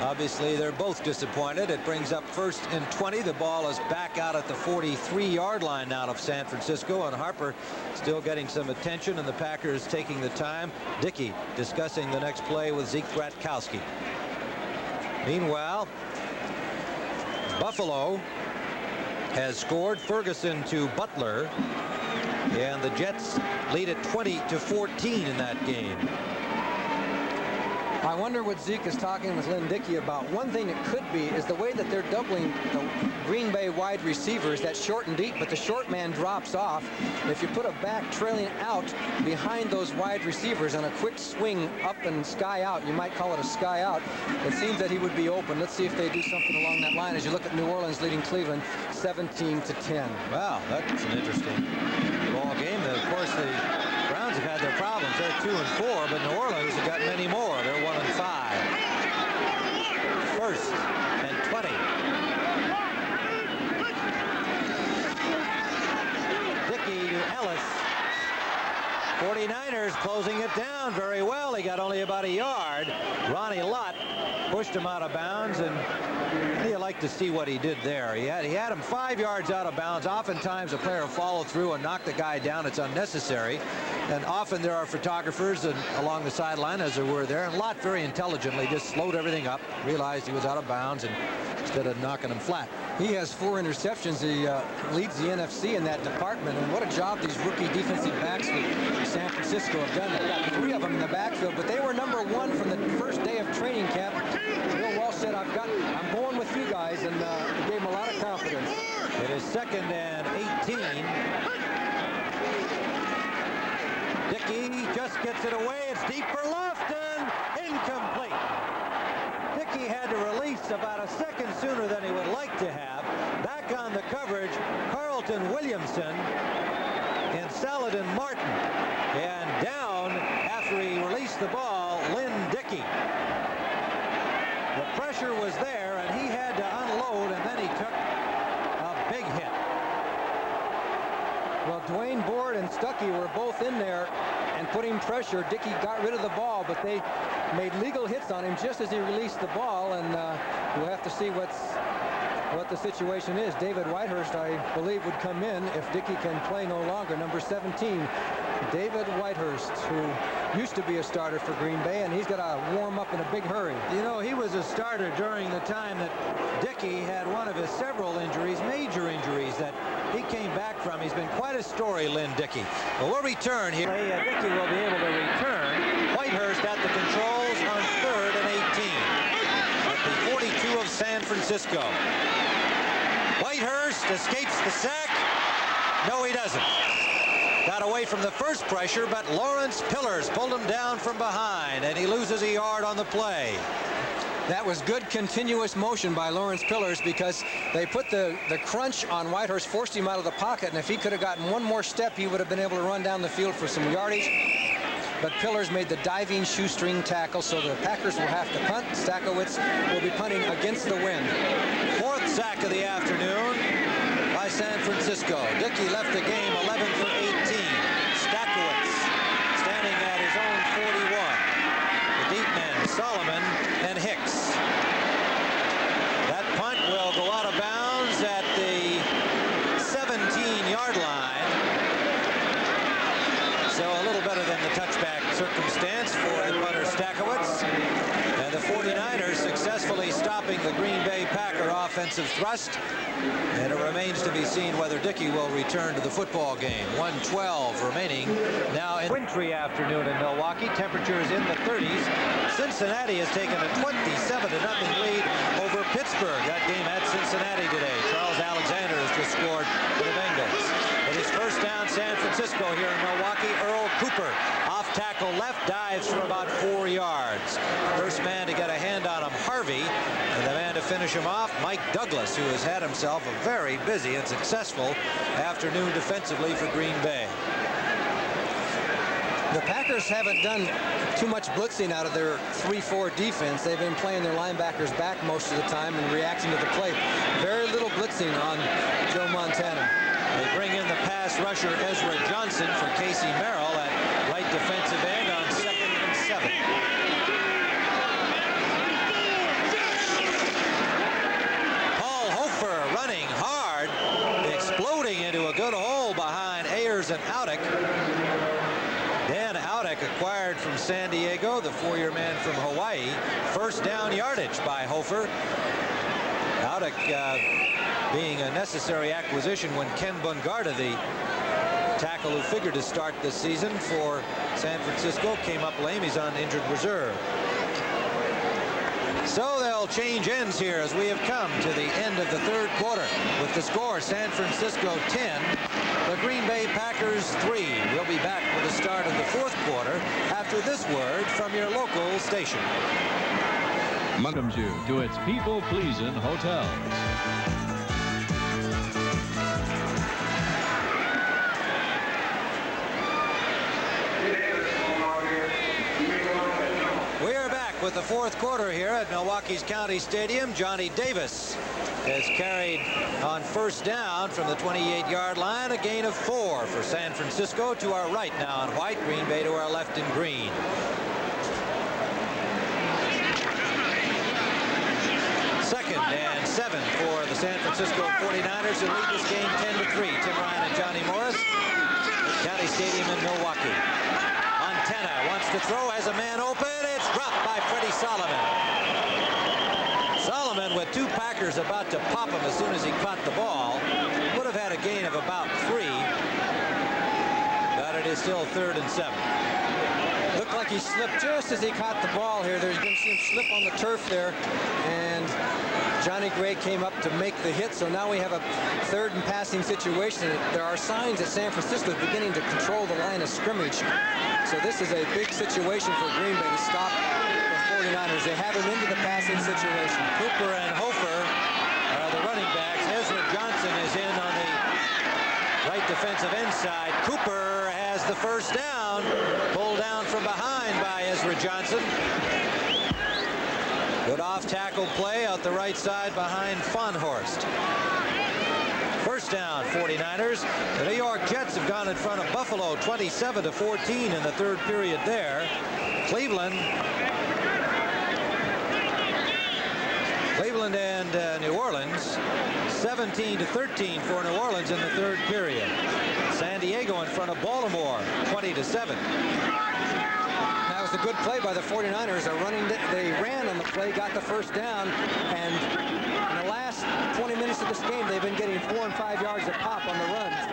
Obviously, they're both disappointed. It brings up 1st and 20. The ball is back out at the 43-yard line now of San Francisco, and Harper still getting some attention, and the Packers taking the time. Dickey discussing the next play with Zeke Bratkowski. Meanwhile, Buffalo has scored. Ferguson to Butler, and the Jets lead at 20-14 in that game. I wonder what Zeke is talking with Lynn Dickey about. One thing it could be is the way that they're doubling the Green Bay wide receivers. That's short and deep, but the short man drops off. If you put a back trailing out behind those wide receivers on a quick swing up and sky out, you might call it a sky out, it seems that he would be open. Let's see if they do something along that line as you look at New Orleans leading Cleveland 17-10. Wow, that's an interesting ball game. Of course, the Browns have had their problems. They're 2-4, but New Orleans have got many more. They're 1-5. 1st and 20. Dickey to Ellis. 49ers closing it down very well. He got only about a yard. Ronnie Lott pushed him out of bounds, and you like to see what he did there. He had him 5 yards out of bounds. Oftentimes a player will follow through and knock the guy down. It's unnecessary. And often there are photographers along the sideline, as there were there, and Lott very intelligently just slowed everything up, realized he was out of bounds, and instead of knocking him flat. He has 4 interceptions. He leads the NFC in that department, and what a job these rookie defensive backs with San Francisco have done. They've got 3 of them in the backfield, but they were number 1 from the first day of training camp. Bill Walsh said, I'm going with you guys, and he gave him a lot of confidence. It is 2nd and 18. Dickey just gets it away. It's deep for left and incomplete. Dickey had to release about a second sooner than he would like to have. Back on the coverage, Carlton Williamson and Saladin Martin. And down after he released the ball, Lynn Dickey. The pressure was there, and he had to unload, and then he took a big hit. Well, Dwayne Board and Stuckey were both in there and putting pressure. Dickey got rid of the ball, but they made legal hits on him just as he released the ball, and we'll have to see what the situation is. David Whitehurst, I believe, would come in if Dickey can play no longer. Number 17, David Whitehurst, who used to be a starter for Green Bay, and he's got to warm up in a big hurry. You know, he was a starter during the time that Dickey had one of his several injuries, major injuries, that he came back from. He's been quite a story, Lynn Dickey. Well, we'll return here. Dickey will be able to return. Whitehurst at the controls on 3rd and 18 at the 42 of San Francisco. Whitehurst escapes the sack. No, he doesn't. Got away from the first pressure, but Lawrence Pillars pulled him down from behind, and he loses a yard on the play. That was good continuous motion by Lawrence Pillars, because they put the crunch on Whitehurst, forced him out of the pocket, and if he could have gotten one more step, he would have been able to run down the field for some yardage. But Pillars made the diving shoestring tackle, so the Packers will have to punt. Stakowitz will be punting against the wind. 4th sack of the afternoon by San Francisco. Dickey left the game 11 for 18. Stakowitz standing at his own 41. The deep men, Solomon and Hicks. That punt will go out of bounds at the 17-yard line. So a little better than the touchback circumstance for the punter Stakowitz. And the 49ers successfully stopping the Green Bay Packer offensive thrust. And it remains to be seen whether Dickey will return to the football game. 1:12 remaining now in wintry afternoon in Milwaukee. Temperatures in the 30s. Cincinnati has taken a 27-0 lead over Pittsburgh. That game at Cincinnati today. Charles Alexander has just scored for the Bengals. It is 1st down San Francisco here in Milwaukee. Earl Cooper off tackle left, dives for about 4 yards. First man to get a hand on him, Harvey, and the man to finish him off, Mike Douglas, who has had himself a very busy and successful afternoon defensively for Green Bay. The Packers haven't done too much blitzing out of their 3-4 defense. They've been playing their linebackers back most of the time and reacting to the play. Very little blitzing on Joe Montana. They bring in the pass rusher Ezra Johnson for Casey Merrill at right defensive end on 2nd and 7. Paul Hofer running hard, exploding into a good hole behind Ayers and Audick. Dan Audick, acquired from San Diego, the 4-year man from Hawaii. First down yardage by Hofer. Audick being a necessary acquisition when Ken Bungarda, the tackle who figured to start this season for San Francisco, came up lame. He's on injured reserve. So they'll change ends here as we have come to the end of the 3rd quarter. With the score, San Francisco 10, the Green Bay Packers 3. We'll be back with the start of the 4th quarter after this word from your local station. Welcomes you to its people-pleasing hotels. We are back with the 4th quarter here at Milwaukee's County Stadium. Johnny Davis has carried on first down from the 28-yard line, a gain of 4 for San Francisco. To our right now in white, Green Bay to our left in green. Second and 7 for the San Francisco 49ers, who lead this game 10-3. Tim Ryan and Johnny Morris at County Stadium in Milwaukee. Montana wants to throw, has a man open. It's dropped by Freddie Solomon. Solomon, with 2 Packers about to pop him as soon as he caught the ball, would have had a gain of about 3. But it is still 3rd and 7. Looked like he slipped just as he caught the ball here. There's going to see him slip on the turf there. And Johnny Gray came up to make the hit, so now we have a 3rd and passing situation. There are signs that San Francisco is beginning to control the line of scrimmage. So this is a big situation for Green Bay to stop the 49ers. They have him into the passing situation. Cooper and Hofer are the running backs. Ezra Johnson is in on the right defensive end side. Cooper has the first down. Pulled down from behind by Ezra Johnson. Good off-tackle play out the right side behind Fonhorst. First down, 49ers. The New York Jets have gone in front of Buffalo 27-14 in the 3rd period there. Cleveland and New Orleans 17-13 for New Orleans in the 3rd period. San Diego in front of Baltimore 20-7. That was a good play by the 49ers. They ran on the play, got the first down, and in the last 20 minutes of this game, they've been getting 4 and 5 yards a pop on the runs.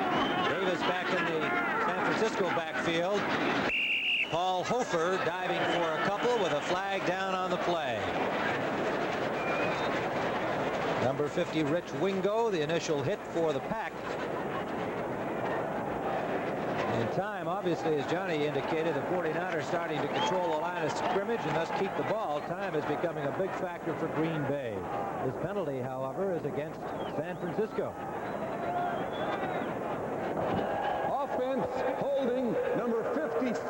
Davis back in the San Francisco backfield. Paul Hofer diving for a couple with a flag down on the play. Number 50, Rich Wingo, the initial hit for the Pack. In time, obviously, as Johnny indicated, the 49ers starting to control the line of scrimmage and thus keep the ball. Time is becoming a big factor for Green Bay. This penalty, however, is against San Francisco. Offense holding number 56.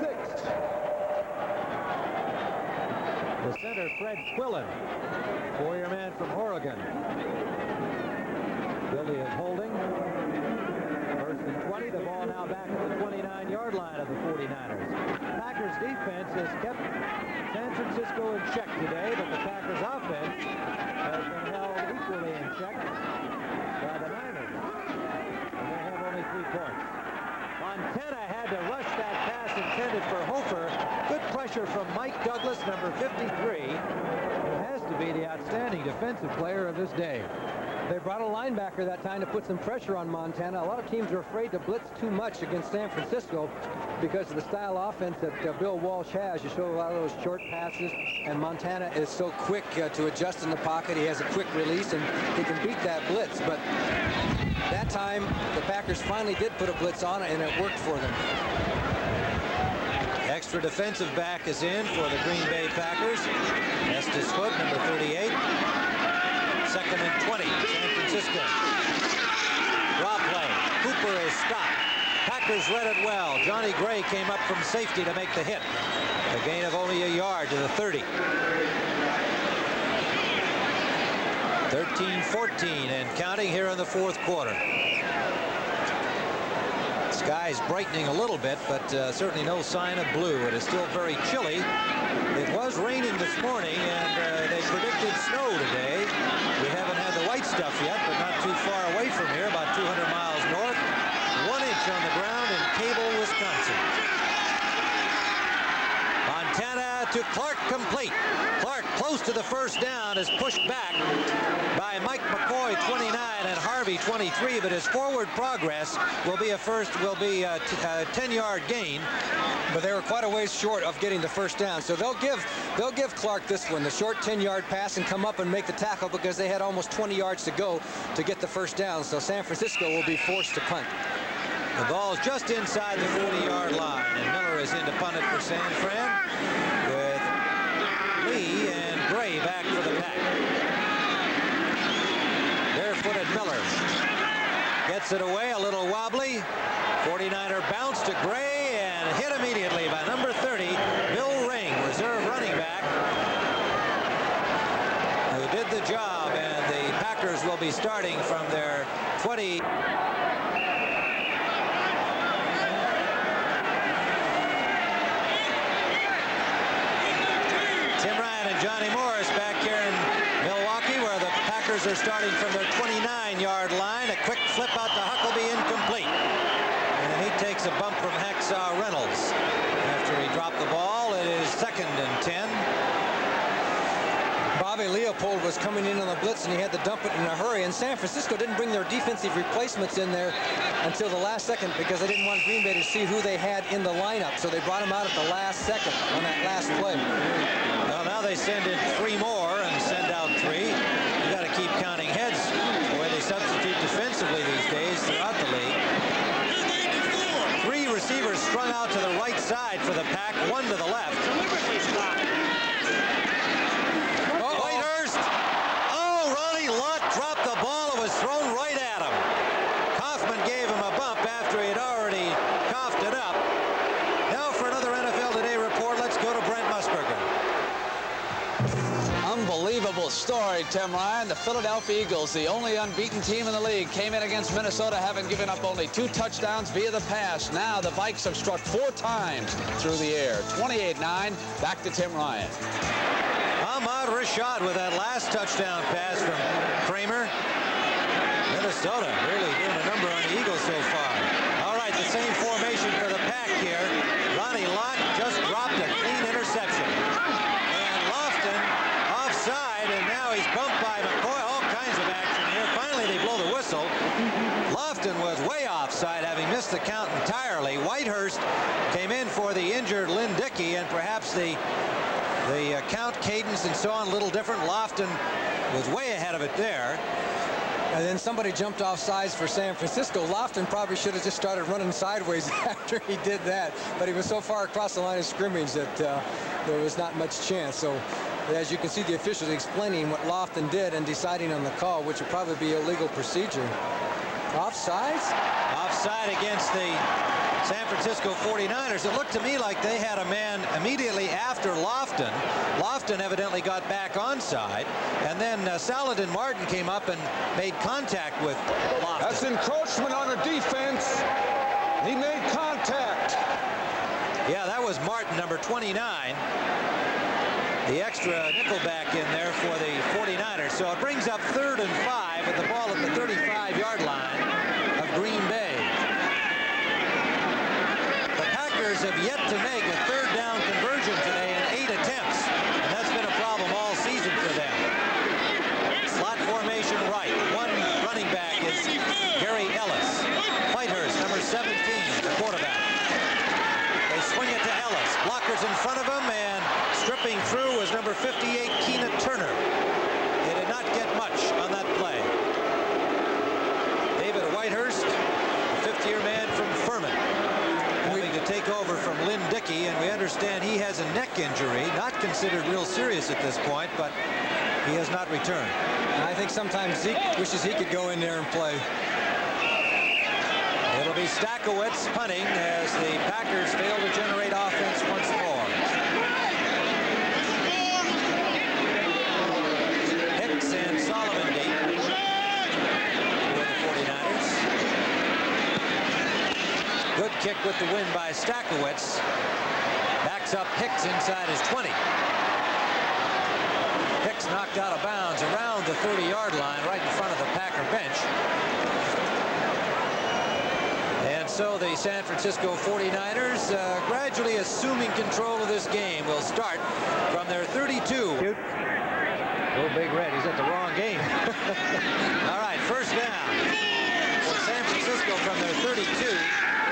The center, Fred Quillen, 4-year man from Oregon. Billy is holding. First and 20. The ball now back at the 29-yard line of the 49ers. Packers defense has kept San Francisco in check today, but the Packers offense has been held equally in check by the Niners. And they have only 3 points. Montana had to rush that pass intended for Hofer. Good pressure from Mike Douglas, number 53, who has to be the outstanding defensive player of this day. They brought a linebacker that time to put some pressure on Montana. A lot of teams are afraid to blitz too much against San Francisco because of the style offense that Bill Walsh has. You show a lot of those short passes, and Montana is so quick to adjust in the pocket. He has a quick release, and he can beat that blitz. But that time, the Packers finally did put a blitz on it, and it worked for them. Extra defensive back is in for the Green Bay Packers. Estes Hood, number 38. Second and 20, San Francisco. Draw play. Cooper is stopped. Packers read it well. Johnny Gray came up from safety to make the hit. A gain of only a yard to the 30. 13-14 and counting here in the fourth quarter. Sky's brightening a little bit, but certainly no sign of blue. It is still very chilly. It was raining this morning, and they predicted snow today. We haven't had the white stuff yet, but not too far away from here, about 200 miles north. 1 inch on the ground in Cable, Wisconsin. Montana to Clark, complete. Clark, close to the first down, is pushed back by Mike McCoy, 29, and Harvey, 23. But his forward progress will be a 10-yard gain. But they were quite a ways short of getting the first down. So they'll give Clark this one, the short 10-yard pass, and come up and make the tackle because they had almost 20 yards to go to get the first down. So San Francisco will be forced to punt. The ball's just inside the 40-yard line, and Miller is in to punt it for San Fran, with Lee and Gray back for the Pack. Barefooted Miller gets it away, a little wobbly. 49er bounce to Gray and hit immediately by number 30, Bill Ring, reserve running back, who did the job, and the Packers will be starting from their 20. Johnny Morris back here in Milwaukee, where the Packers are starting from their 29-yard line. A quick flip out to Huckabee, incomplete. And he takes a bump from Hacksaw Reynolds. After he dropped the ball, it is 2nd and 10. Bobby Leopold was coming in on the blitz, and he had to dump it in a hurry. And San Francisco didn't bring their defensive replacements in there until the last second because they didn't want Green Bay to see who they had in the lineup. So they brought him out at the last second on that last play. Well, now they send in 3 more and send out 3. You got to keep counting heads the way they substitute defensively these days throughout the league. 3 receivers strung out to the right side for the Pack, 1 to the left. Whitehurst. Oh, Ronnie Lott dropped the ball. It was thrown right at him. Kaufman gave him a bump after he had already coughed it up. Now for another NFL Today report, let's go to Brent Musburger. Unbelievable story, Tim Ryan. The Philadelphia Eagles, the only unbeaten team in the league, came in against Minnesota, having given up only 2 touchdowns via the pass. Now the Vikes have struck 4 times through the air. 28-9. Back to Tim Ryan. Ahmad Rashad with that last touchdown pass from Kramer. Minnesota really doing a number on the Eagles so far. All right, the same formation for the Pack here. Ronnie Lott just dropped a clean interception. And Lofton offside, and now he's bumped by McCoy. All kinds of action here. Finally, they blow the whistle. Lofton was way offside, having missed the count entirely. Whitehurst came in for the injured Lynn Dickey, and perhaps the count, cadence, and so on a little different. Lofton was way ahead of it there. And then somebody jumped off sides for San Francisco. Lofton probably should have just started running sideways after he did that. But he was so far across the line of scrimmage that there was not much chance. So as you can see, the officials explaining what Lofton did and deciding on the call, which would probably be illegal procedure. Offsides? Offside against the San Francisco 49ers. It looked to me like they had a man immediately after Lofton. Lofton evidently got back onside, and then Saladin Martin came up and made contact with Lofton. That's encroachment on a defense. He made contact. Yeah, that was Martin, number 29. The extra nickelback in there for the 49ers. So it brings up 3rd and 5 with the ball at the 35-yard line of Green Bay. The Packers have yet to make a 3rd down conversion today in 8 attempts. And that's been a problem all season for them. Slot formation right. One running back is Gary Ellis. Whitehurst, number 17, the quarterback. They swing it to Ellis. Blockers in front of him, and stripping through was number 58, Keena Turner. They did not get much on that play. David Whitehurst, a 5th-year man from Furman, having to take over from Lynn Dickey, and we understand he has a neck injury, not considered real serious at this point, but he has not returned. I think sometimes Zeke wishes he could go in there and play. It'll be Stackowitz punting as the Packers fail to generate offense once more. Hicks and Solomon deep for the 49ers. Good kick with the win by Stackowitz. Backs up Hicks inside his 20. Hicks knocked out of bounds around the 30-yard line right in front of the Packer bench. And so the San Francisco 49ers gradually assuming control of this game will start from their 32. Oh, Big Red, he's at the wrong game. All right, first down for San Francisco from their 32.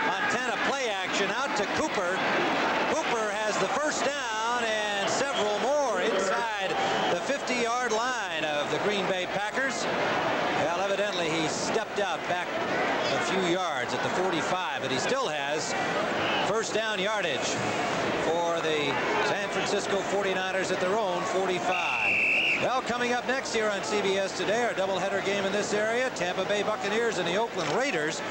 Montana play action out to Cooper. Cooper has the first down and several more inside the 50-yard line of the Green Bay Packers. Well, evidently he stepped out back a few yards at the 45, but he still has first down yardage for the San Francisco 49ers at their own 45. Well, coming up next here on CBS Today, our doubleheader game in this area, Tampa Bay Buccaneers and the Oakland Raiders.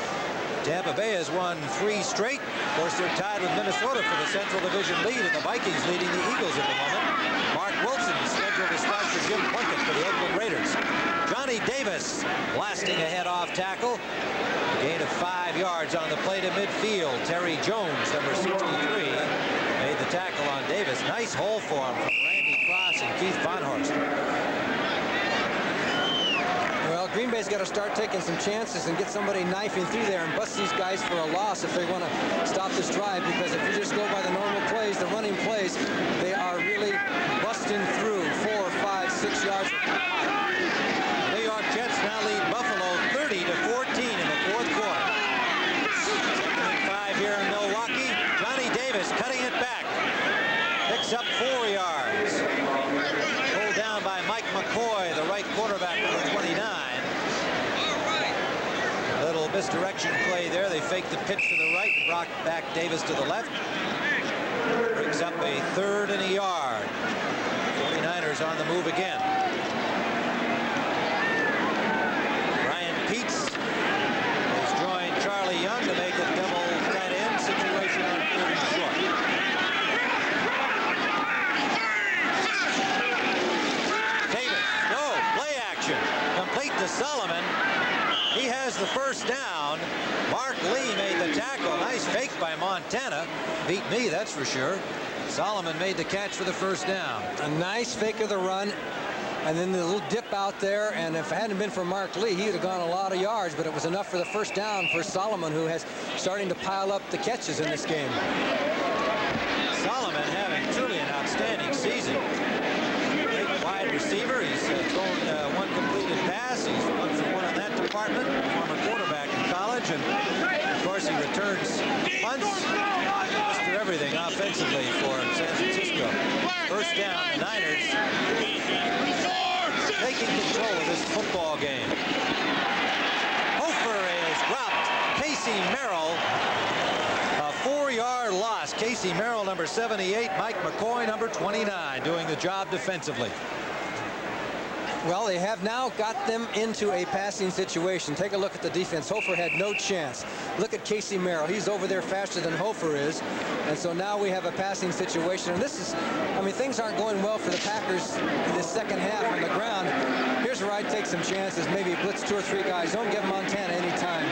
Tampa Bay has won 3 straight. Of course, they're tied with Minnesota for the Central Division lead, and the Vikings leading the Eagles at the moment. Mark Wilson is scheduled to start for Jim Plunkett for the Oakland Raiders. Johnny Davis blasting ahead off tackle. A gain of 5 yards on the play to midfield. Terry Jones, number 63, made the tackle on Davis. Nice hole for him from Randy Cross and Keith Bonhorst. Well, Green Bay's got to start taking some chances and get somebody knifing through there and bust these guys for a loss if they want to stop this drive, because if you just go by the normal plays, the running plays, they are really busting through 4, 5, 6 yards. New York Jets now lead Buffalo 30-14 in the fourth quarter. 2nd and 5 here in Milwaukee. Johnny Davis cutting it back. Picks up 4 yards. Pulled down by Mike McCoy, the right quarterback, number 29. A little misdirection play there. They faked the pitch to the right, brought back Davis to the left. Brings up a 3rd and a yard. 49ers on the move again. Ryan Peets has joined Charlie Young to make a double tight end situation on 3rd and short. Davis, no, play action. Complete to Solomon. He has the first down. Mark Lee made the tackle. Nice fake by Montana. Beat me, that's for sure. Solomon made the catch for the first down. A nice fake of the run, and then the little dip out there, and if it hadn't been for Mark Lee, he would have gone a lot of yards, but it was enough for the first down for Solomon, who has starting to pile up the catches in this game. Solomon having truly an outstanding season. Great wide receiver. He's thrown 1 completed pass. He's 1 for 1 in that department. Former quarterback in college, and of course he returns punts. Mr. Everything offensively for San Francisco. First down, the Niners taking control of this football game. Hofer is dropped. Casey Merrill, a 4-yard loss. Casey Merrill, number 78. Mike McCoy, number 29, doing the job defensively. Well, they have now got them into a passing situation. Take a look at the defense. Hofer had no chance. Look at Casey Merrill. He's over there faster than Hofer is. And so now we have a passing situation. And this is, I mean, things aren't going well for the Packers in this second half on the ground. Here's where I'd take some chances. Maybe blitz 2 or 3 guys. Don't give Montana any time.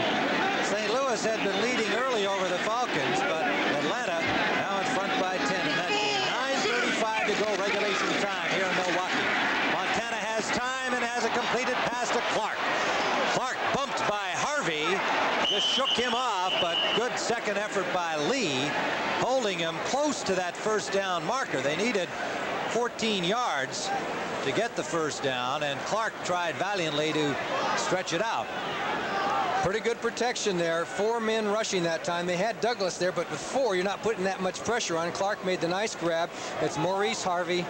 St. Louis had been leading early over the Falcons, but Atlanta now in front by 10 in that game. 9:35 to go, regulation time here in Milwaukee. Montana has time and has a completed pass to Clark. Clark bumped by Harvey, just shook him off, but good second effort by Lee, holding him close to that first down marker. They needed 14 yards to get the first down, and Clark tried valiantly to stretch it out. Pretty good protection there. 4 men rushing that time. They had Douglas there, but with 4, you're not putting that much pressure on. Clark made the nice grab. It's Maurice Harvey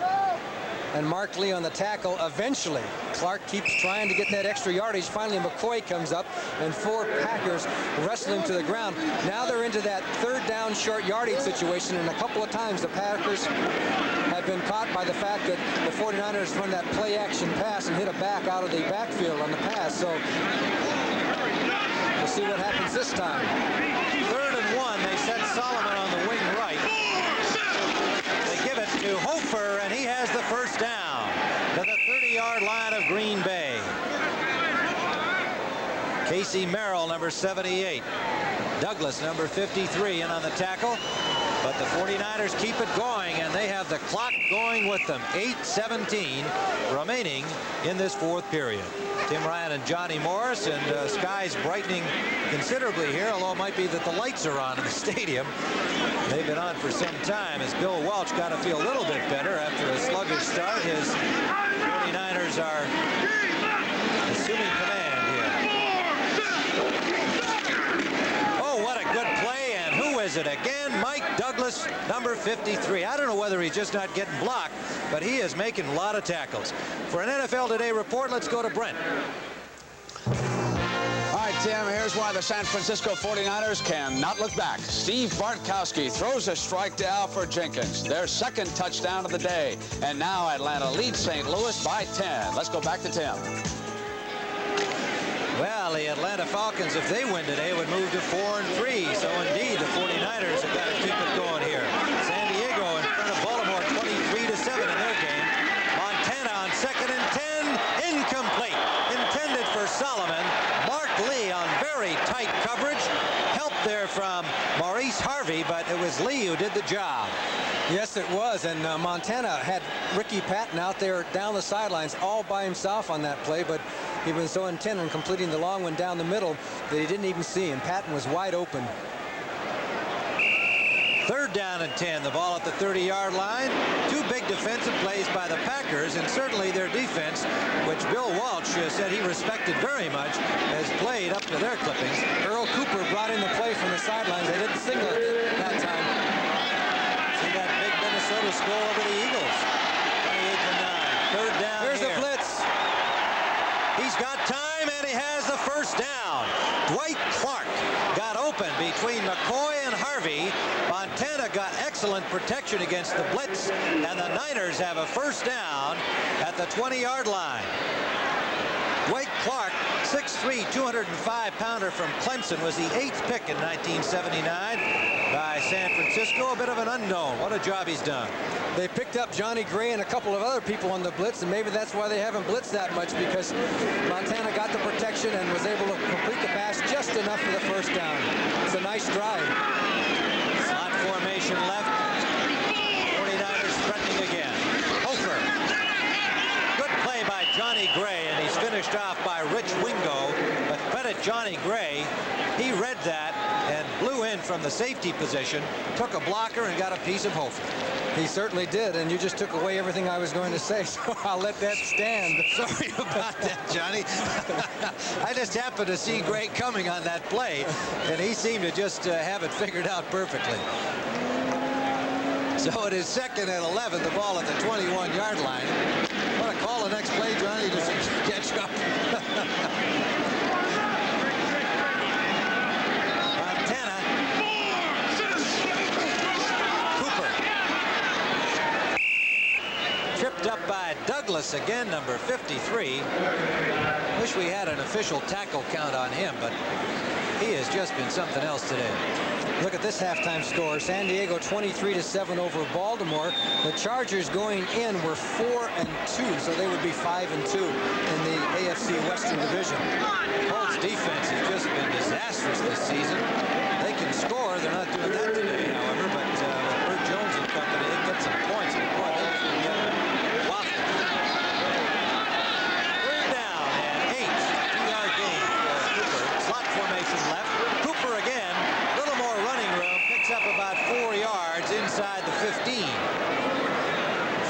and Mark Lee on the tackle. Eventually, Clark keeps trying to get that extra yardage. Finally, McCoy comes up, and 4 Packers wrestle him to the ground. Now they're into that 3rd down short yardage situation, and a couple of times the Packers have been caught by the fact that the 49ers run that play action pass and hit a back out of the backfield on the pass. So We'll see what happens this time. 3rd and 1. They set Solomon on the wing right. They give it to Hofer, and he has the first down to the 30-yard line of Green Bay. Casey Merrill, number 78. Douglas, number 53, in on the tackle. But the 49ers keep it going, and they have the clock going with them. 8:17 remaining in this 4th period. Tim Ryan and Johnny Morris, and skies brightening considerably here, although it might be that the lights are on in the stadium. They've been on for some time, as Bill Welch got to feel a little bit better after a sluggish start. His 49ers are assuming command here. Oh, what a good play, and who is it again? Mike Douglas, number 53. I don't know whether he's just not getting blocked, but he is making a lot of tackles. For an NFL Today report, let's go to Brent. All right, Tim, here's why the San Francisco 49ers cannot look back. Steve Bartkowski throws a strike to Alfred Jenkins, their 2nd touchdown of the day. And now Atlanta leads St. Louis by 10. Let's go back to Tim. Well, the Atlanta Falcons, if they win today, would move to 4-3. So indeed, the 49ers have got to keep it going here. San Diego in front of Baltimore, 23-7 in their game. Montana on 2nd and 10, incomplete. Intended for Solomon. Mark Lee on very tight coverage. Help there from Maurice Harvey, but it was Lee who did the job. Yes, it was, and Montana had Ricky Patton out there down the sidelines all by himself on that play, but he was so intent on completing the long one down the middle that he didn't even see him. Patton was wide open. 3rd down and 10. The ball at the 30-yard line. 2 big defensive plays by the Packers, and certainly their defense, which Bill Walsh said he respected very much, has played up to their clippings. Earl Cooper brought in the play from the sidelines. They didn't signal it that time. See that big Minnesota score over the Eagles. 28-9. 3rd down. Here's here. the blitz. He's got time, and he has the first down. Dwight Clark got open between McCoy and Harvey. Montana got excellent protection against the blitz, and the Niners have a first down at the 20-yard line. Dwight Clark, 6'3", 205-pounder from Clemson, was the 8th pick in 1979 by San Francisco. A bit of an unknown. What a job he's done. They picked up Johnny Gray and a couple of other people on the blitz, and maybe that's why they haven't blitzed that much, because Montana got the protection and was able to complete the pass just enough for the first down. It's a nice drive. Slot formation left. 49ers threatening again. Hofer. Good play by Johnny Gray, and he's finished off by Rich Wingo. But credit Johnny Gray. He read that and blew in from the safety position, took a blocker, and got a piece of Hofer. He certainly did, and you just took away everything I was going to say, so I'll let that stand. Sorry about that, Johnny. I just happened to see Gray coming on that play, and he seemed to just have it figured out perfectly. So it is 2nd and 11, the ball at the 21-yard line. Want to call the next play, Johnny, just to catch up. Montana. Cooper. Tripped up by Douglas again, number 53. Wish we had an official tackle count on him, but he has just been something else today. Look at this halftime score. San Diego 23-7 over Baltimore. The Chargers going in were 4-2, so they would be 5-2 in the AFC Western Division. Colts defense has just been disastrous this season. They can score. They're not doing that today, however, but with Bert Jones and company, they get some points. But boy, they just been getting wafted. 3rd down and 8. 2-yard gain for Cooper. Slot formation left. Cooper again. Up about 4 yards inside the 15.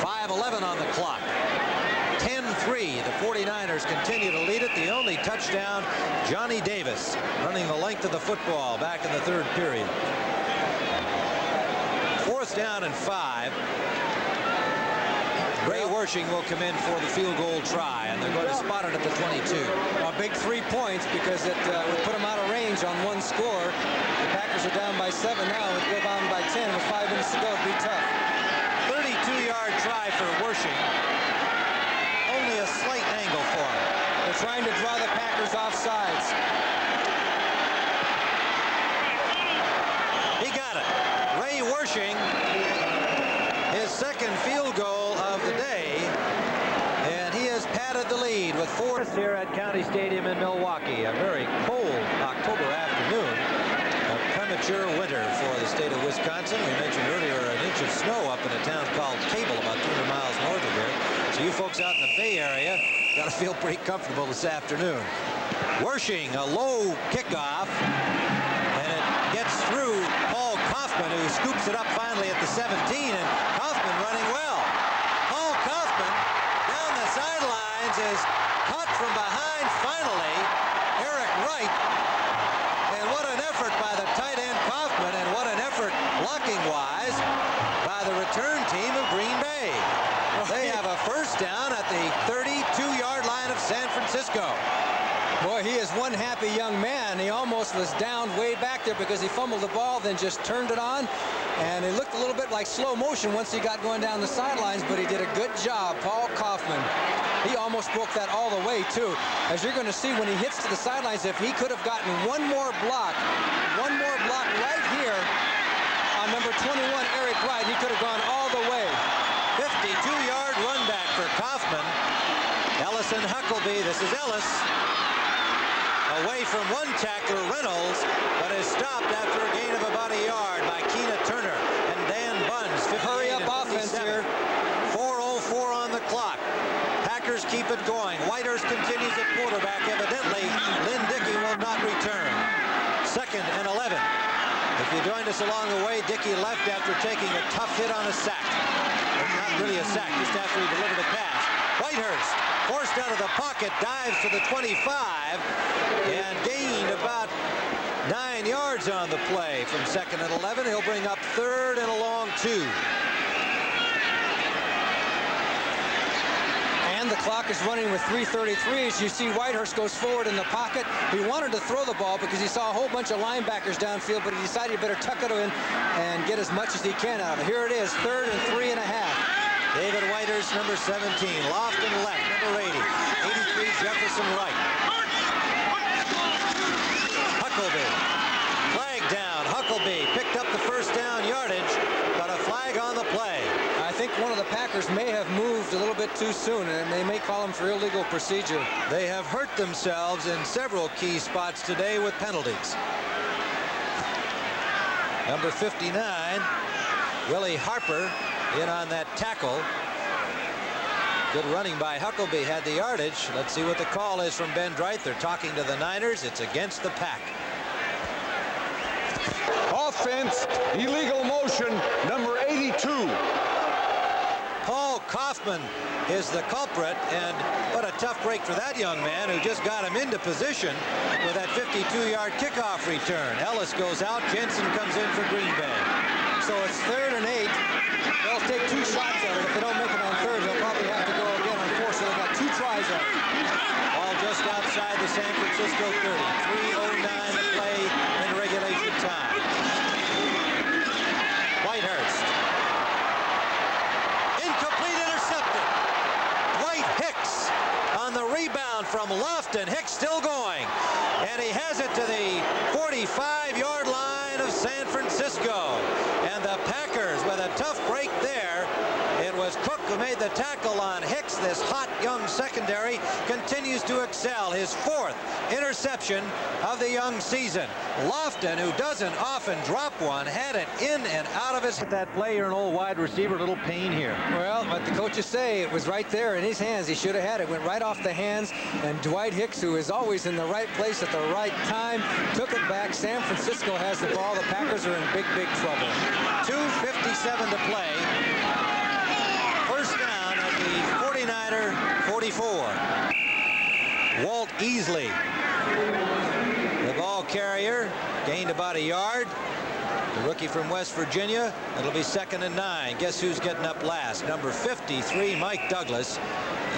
5:11 on the clock. 10-3. The 49ers continue to lead it. The only touchdown, Johnny Davis running the length of the football back in the 3rd period. 4th down and 5. Ray Wersching will come in for the field goal try, and they're going to spot it at the 22. A big 3 points, because it would put them out of range on one score. The Packers are down by 7 now. It would go down by 10 with 5 minutes to go. It'd be tough. 32-yard try for Wersching. Only a slight angle for him. They're trying to draw the Packers off sides. Ray Wershing, his second field goal of the day, and he has padded the lead with 4 here at County Stadium in Milwaukee. A very cold October afternoon, a premature winter for the state of Wisconsin. We mentioned earlier an inch of snow up in a town called Cable, about 200 miles north of here. So you folks out in the Bay Area got to feel pretty comfortable this afternoon. Wershing, a low kickoff, and it gets through Paul Kaufman, who scoops it up finally at the 17, and Kaufman running well. Paul Kaufman down the sidelines is caught from behind finally. Eric Wright, and what an effort by the tight end Kaufman, and what an effort blocking-wise by the return team of Green Bay. They have a first down at the 32-yard line of San Francisco. Boy, he is one happy young man. He almost was down way back there because he fumbled the ball, then just turned it on. And it looked a little bit like slow motion once he got going down the sidelines, but he did a good job. Paul Kaufman, he almost broke that all the way, too. As you're going to see when he hits to the sidelines, if he could have gotten one more block right here on number 21, Eric Wright, he could have gone all the way. 52-yard run back for Kaufman. Ellison Huckleby, this is Ellis, away from one tackler, Reynolds, but is stopped after a gain of about a yard by Keena Turner and Dan Buns. Hurry up offense here. 4:04 on the clock. Packers keep it going. Whitehurst continues at quarterback. Evidently, Lynn Dickey will not return. 2nd and 11. If you joined us along the way, Dickey left after taking a tough hit on a sack. Not really a sack, just after he delivered a pass. Whitehurst, forced out of the pocket, dives to the 25 and gained about 9 yards on the play from 2nd and 11. He'll bring up 3rd and a long 2. And the clock is running with 3:33 as you see Whitehurst goes forward in the pocket. He wanted to throw the ball because he saw a whole bunch of linebackers downfield, but he decided he better tuck it in and get as much as he can out of it. Here it is, 3rd and 3.5. David Whitehurst, number 17. Lofton left, number 80. 83, Jefferson right. Huckleby. Flag down. Huckleby picked up the first down yardage, but a flag on the play. I think one of the Packers may have moved a little bit too soon, and they may call him for illegal procedure. They have hurt themselves in several key spots today with penalties. Number 59, Willie Harper, in on that tackle. Good running by Huckleby, had the yardage. Let's see what the call is from Ben Dreit. They're talking to the Niners. It's against the Pack. Offense, illegal motion, number 82. Paul Kaufman is the culprit, and what a tough break for that young man who just got him into position with that 52-yard kickoff return. Ellis goes out. Jensen comes in for Green Bay. So it's 3rd and 8. They'll take 2 shots at it. If they don't make it on 3rd, they'll probably have to go again on 4th, so they got 2 tries at it. Ball just outside the San Francisco 30. 3:09 to play in regulation time. Whitehurst. Incomplete, intercepted. Dwight Hicks on the rebound from Lofton. Hicks still going. And he has it to the 45-yard line of San Francisco. And the Packers with a tough break there. It was Cook who made the tackle on Hicks. This hot young secondary continues to excel. His 4th interception of the young season. Lofton, who doesn't often drop one, had it in and out of his. That play, you're an old wide receiver, a little pain here. Well, but the coaches say it was right there in his hands. He should have had it. Went right off the hands. And Dwight Hicks, who is always in the right place at the right time, took it back. San Francisco has the ball. The Packers are in big, big trouble. 2:57 to play. First down at the 49er 44. Walt Easley, the ball carrier, gained about a yard. The rookie from West Virginia. It'll be 2nd and 9. Guess who's getting up last? Number 53, Mike Douglas.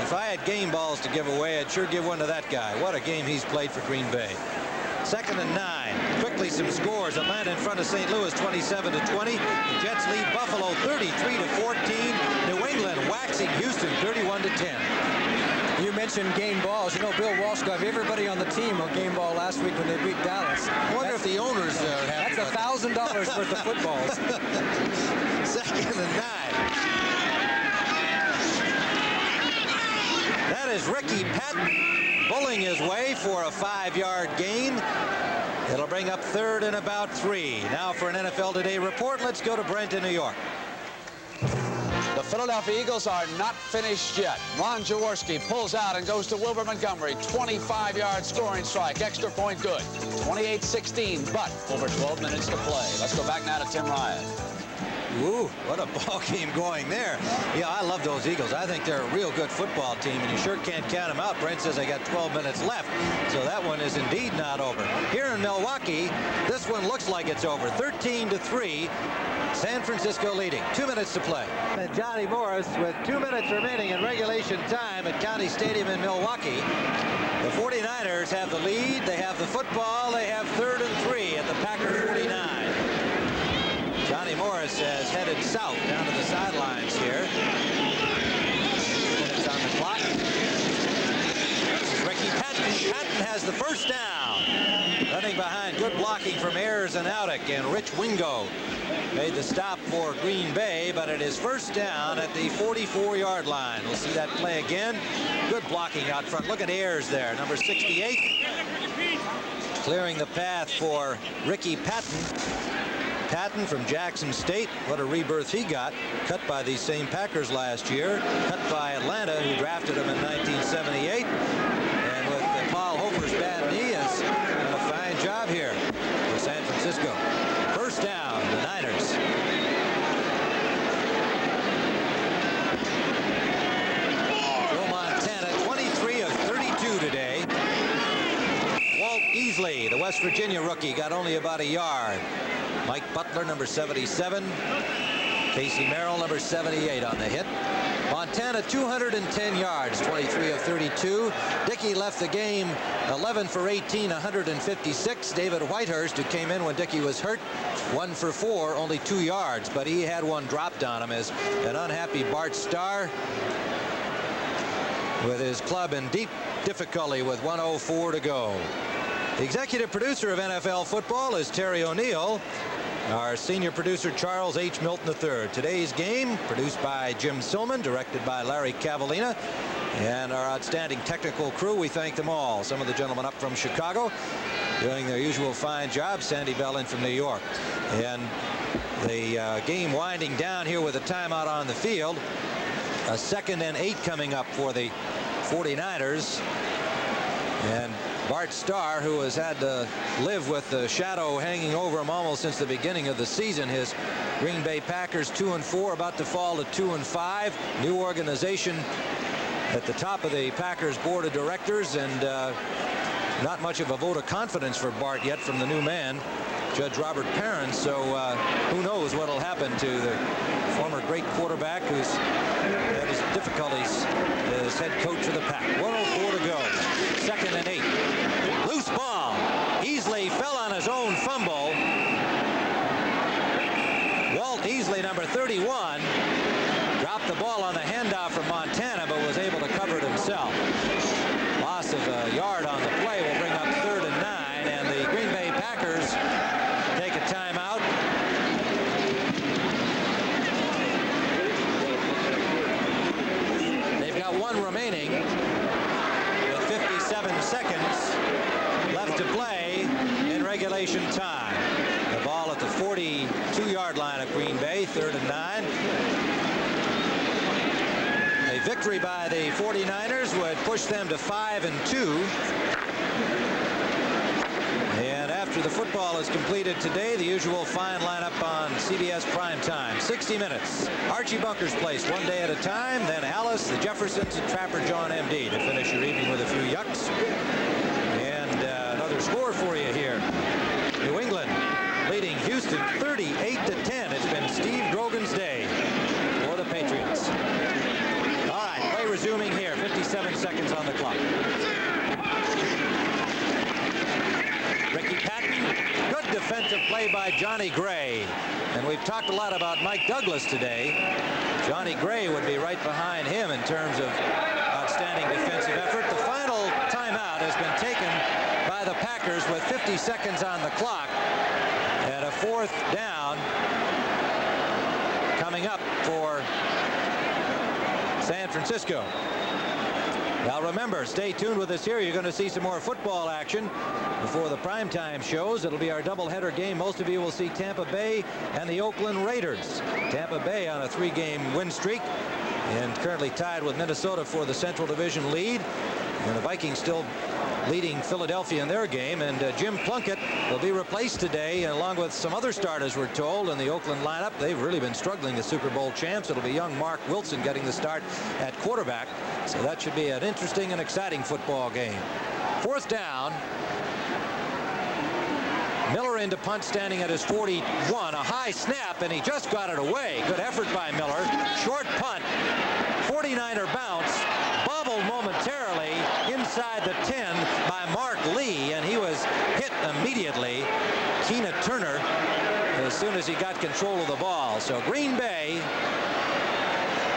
If I had game balls to give away, I'd sure give one to that guy. What a game he's played for Green Bay. 2nd and 9. Quickly some scores. Atlanta in front of St. Louis 27-20. The Jets lead Buffalo 33-14. New England waxing Houston 31-10. You mentioned game balls. You know, Bill Walsh got everybody on the team on game ball last week when they beat Dallas. I wonder if the owners are happy. That's $1,000 worth of footballs. Second and 9. That is Ricky Patton bulling his way for a 5-yard gain. It'll bring up third and about 3. Now for an NFL Today report, let's go to Brent in New York. The Philadelphia Eagles are not finished yet. Ron Jaworski pulls out and goes to Wilbur Montgomery. 25-yard scoring strike. Extra point good. 28-16, but over 12 minutes to play. Let's go back now to Tim Ryan. Ooh, what a ball game going there. Yeah, I love those Eagles. I think they're a real good football team, and you sure can't count them out. Brent says they got 12 minutes left, so that one is indeed not over. Here in Milwaukee, this one looks like it's over. 13-3, San Francisco leading. 2 minutes to play. And Johnny Morris with 2 minutes remaining in regulation time at County Stadium in Milwaukee. The 49ers have the lead. They have the football. They have 3rd and 3 at the Packer 49. Johnny Morris has headed south down to the sidelines here. 2 minutes on the clock. This is Ricky Patton. Patton has the first down. Running behind, good blocking from Ayers and Audick, and Rich Wingo made the stop for Green Bay, but it is first down at the 44-yard line. We'll see that play again. Good blocking out front. Look at Ayers there, number 68. Clearing the path for Ricky Patton. Patton from Jackson State, what a rebirth he got. Cut by these same Packers last year. Cut by Atlanta, who drafted him in 1978. And with Paul Hofer's bad knee, has done a fine job here for San Francisco. First down, the Niners. Joe Montana, 23 of 32 today. Walt Easley, the West Virginia rookie, got only about a yard. Mike Butler, number 77. Casey Merrill, number 78 on the hit. Montana, 210 yards, 23 of 32. Dickey left the game 11 for 18, 156. David Whitehurst, who came in when Dickey was hurt, 1 for 4, only 2 yards. But he had one dropped on him as an unhappy Bart Starr, with his club in deep difficulty with 1:04 to go. The executive producer of NFL football is Terry O'Neill. Our senior producer, Charles H. Milton III. Today's game, produced by Jim Silman, directed by Larry Cavallina, and our outstanding technical crew. We thank them all. Some of the gentlemen up from Chicago doing their usual fine job. Sandy Bell in from New York. And the game winding down here with a timeout on the field. A 2nd and 8 coming up for the 49ers. And Bart Starr, who has had to live with the shadow hanging over him almost since the beginning of the season. His Green Bay Packers 2-4, about to fall to 2-5. New organization at the top of the Packers board of directors, and not much of a vote of confidence for Bart yet from the new man, Judge Robert Perrin. So who knows what will happen to the former great quarterback who's had his difficulties as head coach of the Pack. 1:04 to go. 2nd and 8. Loose ball. Easley fell on his own fumble. Walt Easley, number 31, dropped the ball on the handoff from Montana, but was able to cover it himself. Loss of a yard on the play will bring up 3rd and 9, and the Green Bay Packers take a timeout. They've got one remaining with 57 seconds left to play in regulation time. The ball at the 42-yard line of Green Bay, 3rd and 9. A victory by the 49ers would push them to 5-2. And after the football is completed today, the usual fine lineup on CBS primetime. 60 minutes. Archie Bunker's Place, One Day at a Time. Then Alice, the Jeffersons, and Trapper John M.D. to finish your evening with a few yucks. And another score for you here. New England leading Houston 38-10. It's been Steve Grogan's day for the Patriots. All right, play resuming here. 57 seconds on the clock. Ricky Patton, good defensive play by Johnny Gray. And we've talked a lot about Mike Douglas today. Johnny Gray would be right behind him in terms of outstanding outstanding defensive effort. The final timeout has been taken by the Packers with 50 seconds on the clock. And a 4th down coming up for San Francisco. Now remember, stay tuned with us here. You're going to see some more football action before the primetime shows. It'll be our doubleheader game. Most of you will see Tampa Bay and the Oakland Raiders. Tampa Bay on a 3-game win streak and currently tied with Minnesota for the Central Division lead. And the Vikings still leading Philadelphia in their game. And Jim Plunkett will be replaced today, along with some other starters, we're told, in the Oakland lineup. They've really been struggling, the Super Bowl champs. It'll be young Mark Wilson getting the start at quarterback. So that should be an interesting and exciting football game. 4th down. Miller into punt, standing at his 41. A high snap, and he just got it away. Good effort by Miller. Short punt. 49er bounce. Bobbled momentarily inside the 10 by Mark Lee, and he was hit immediately. Keena Turner as soon as he got control of the ball. So Green Bay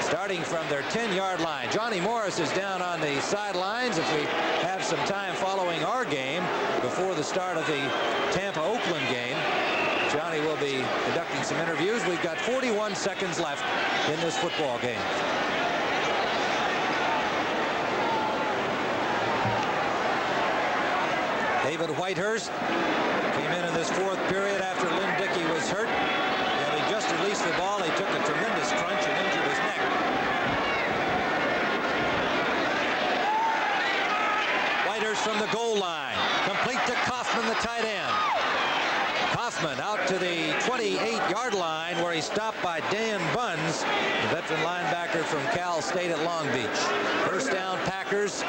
starting from their 10-yard line. Johnny Morris is down on the sidelines. If we have some time following our game before the start of the Tampa-Oakland game, Johnny will be conducting some interviews. We've got 41 seconds left in this football game. David Whitehurst came in this 4th period after Lynn Dickey was hurt. And he just released the ball. He took a tremendous crunch and injured his neck. Whitehurst from the goal line. Complete to Kaufman, the tight end. Kaufman out to the 28-yard line, where he's stopped by Dan Buns, the veteran linebacker from Cal State at Long Beach. 1st down, Packers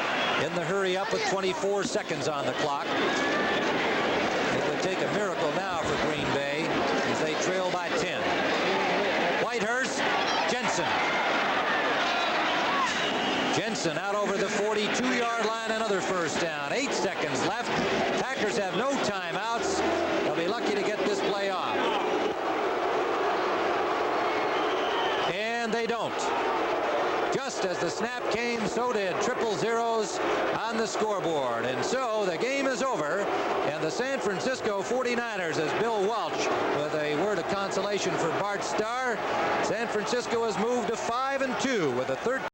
in the hurry up with 24 seconds on the clock. It would take a miracle now for Green Bay as they trail by 10. Whitehurst, Jensen. Jensen out over the 42-yard line, another 1st down. 8 seconds left. Packers have no timeouts. They'll be lucky to get this play off. And they don't. Just as the snap came, so did 000s on the scoreboard. And so the game is over, and the San Francisco 49ers, as Bill Welch with a word of consolation for Bart Starr, San Francisco has moved to 5-2 with a 13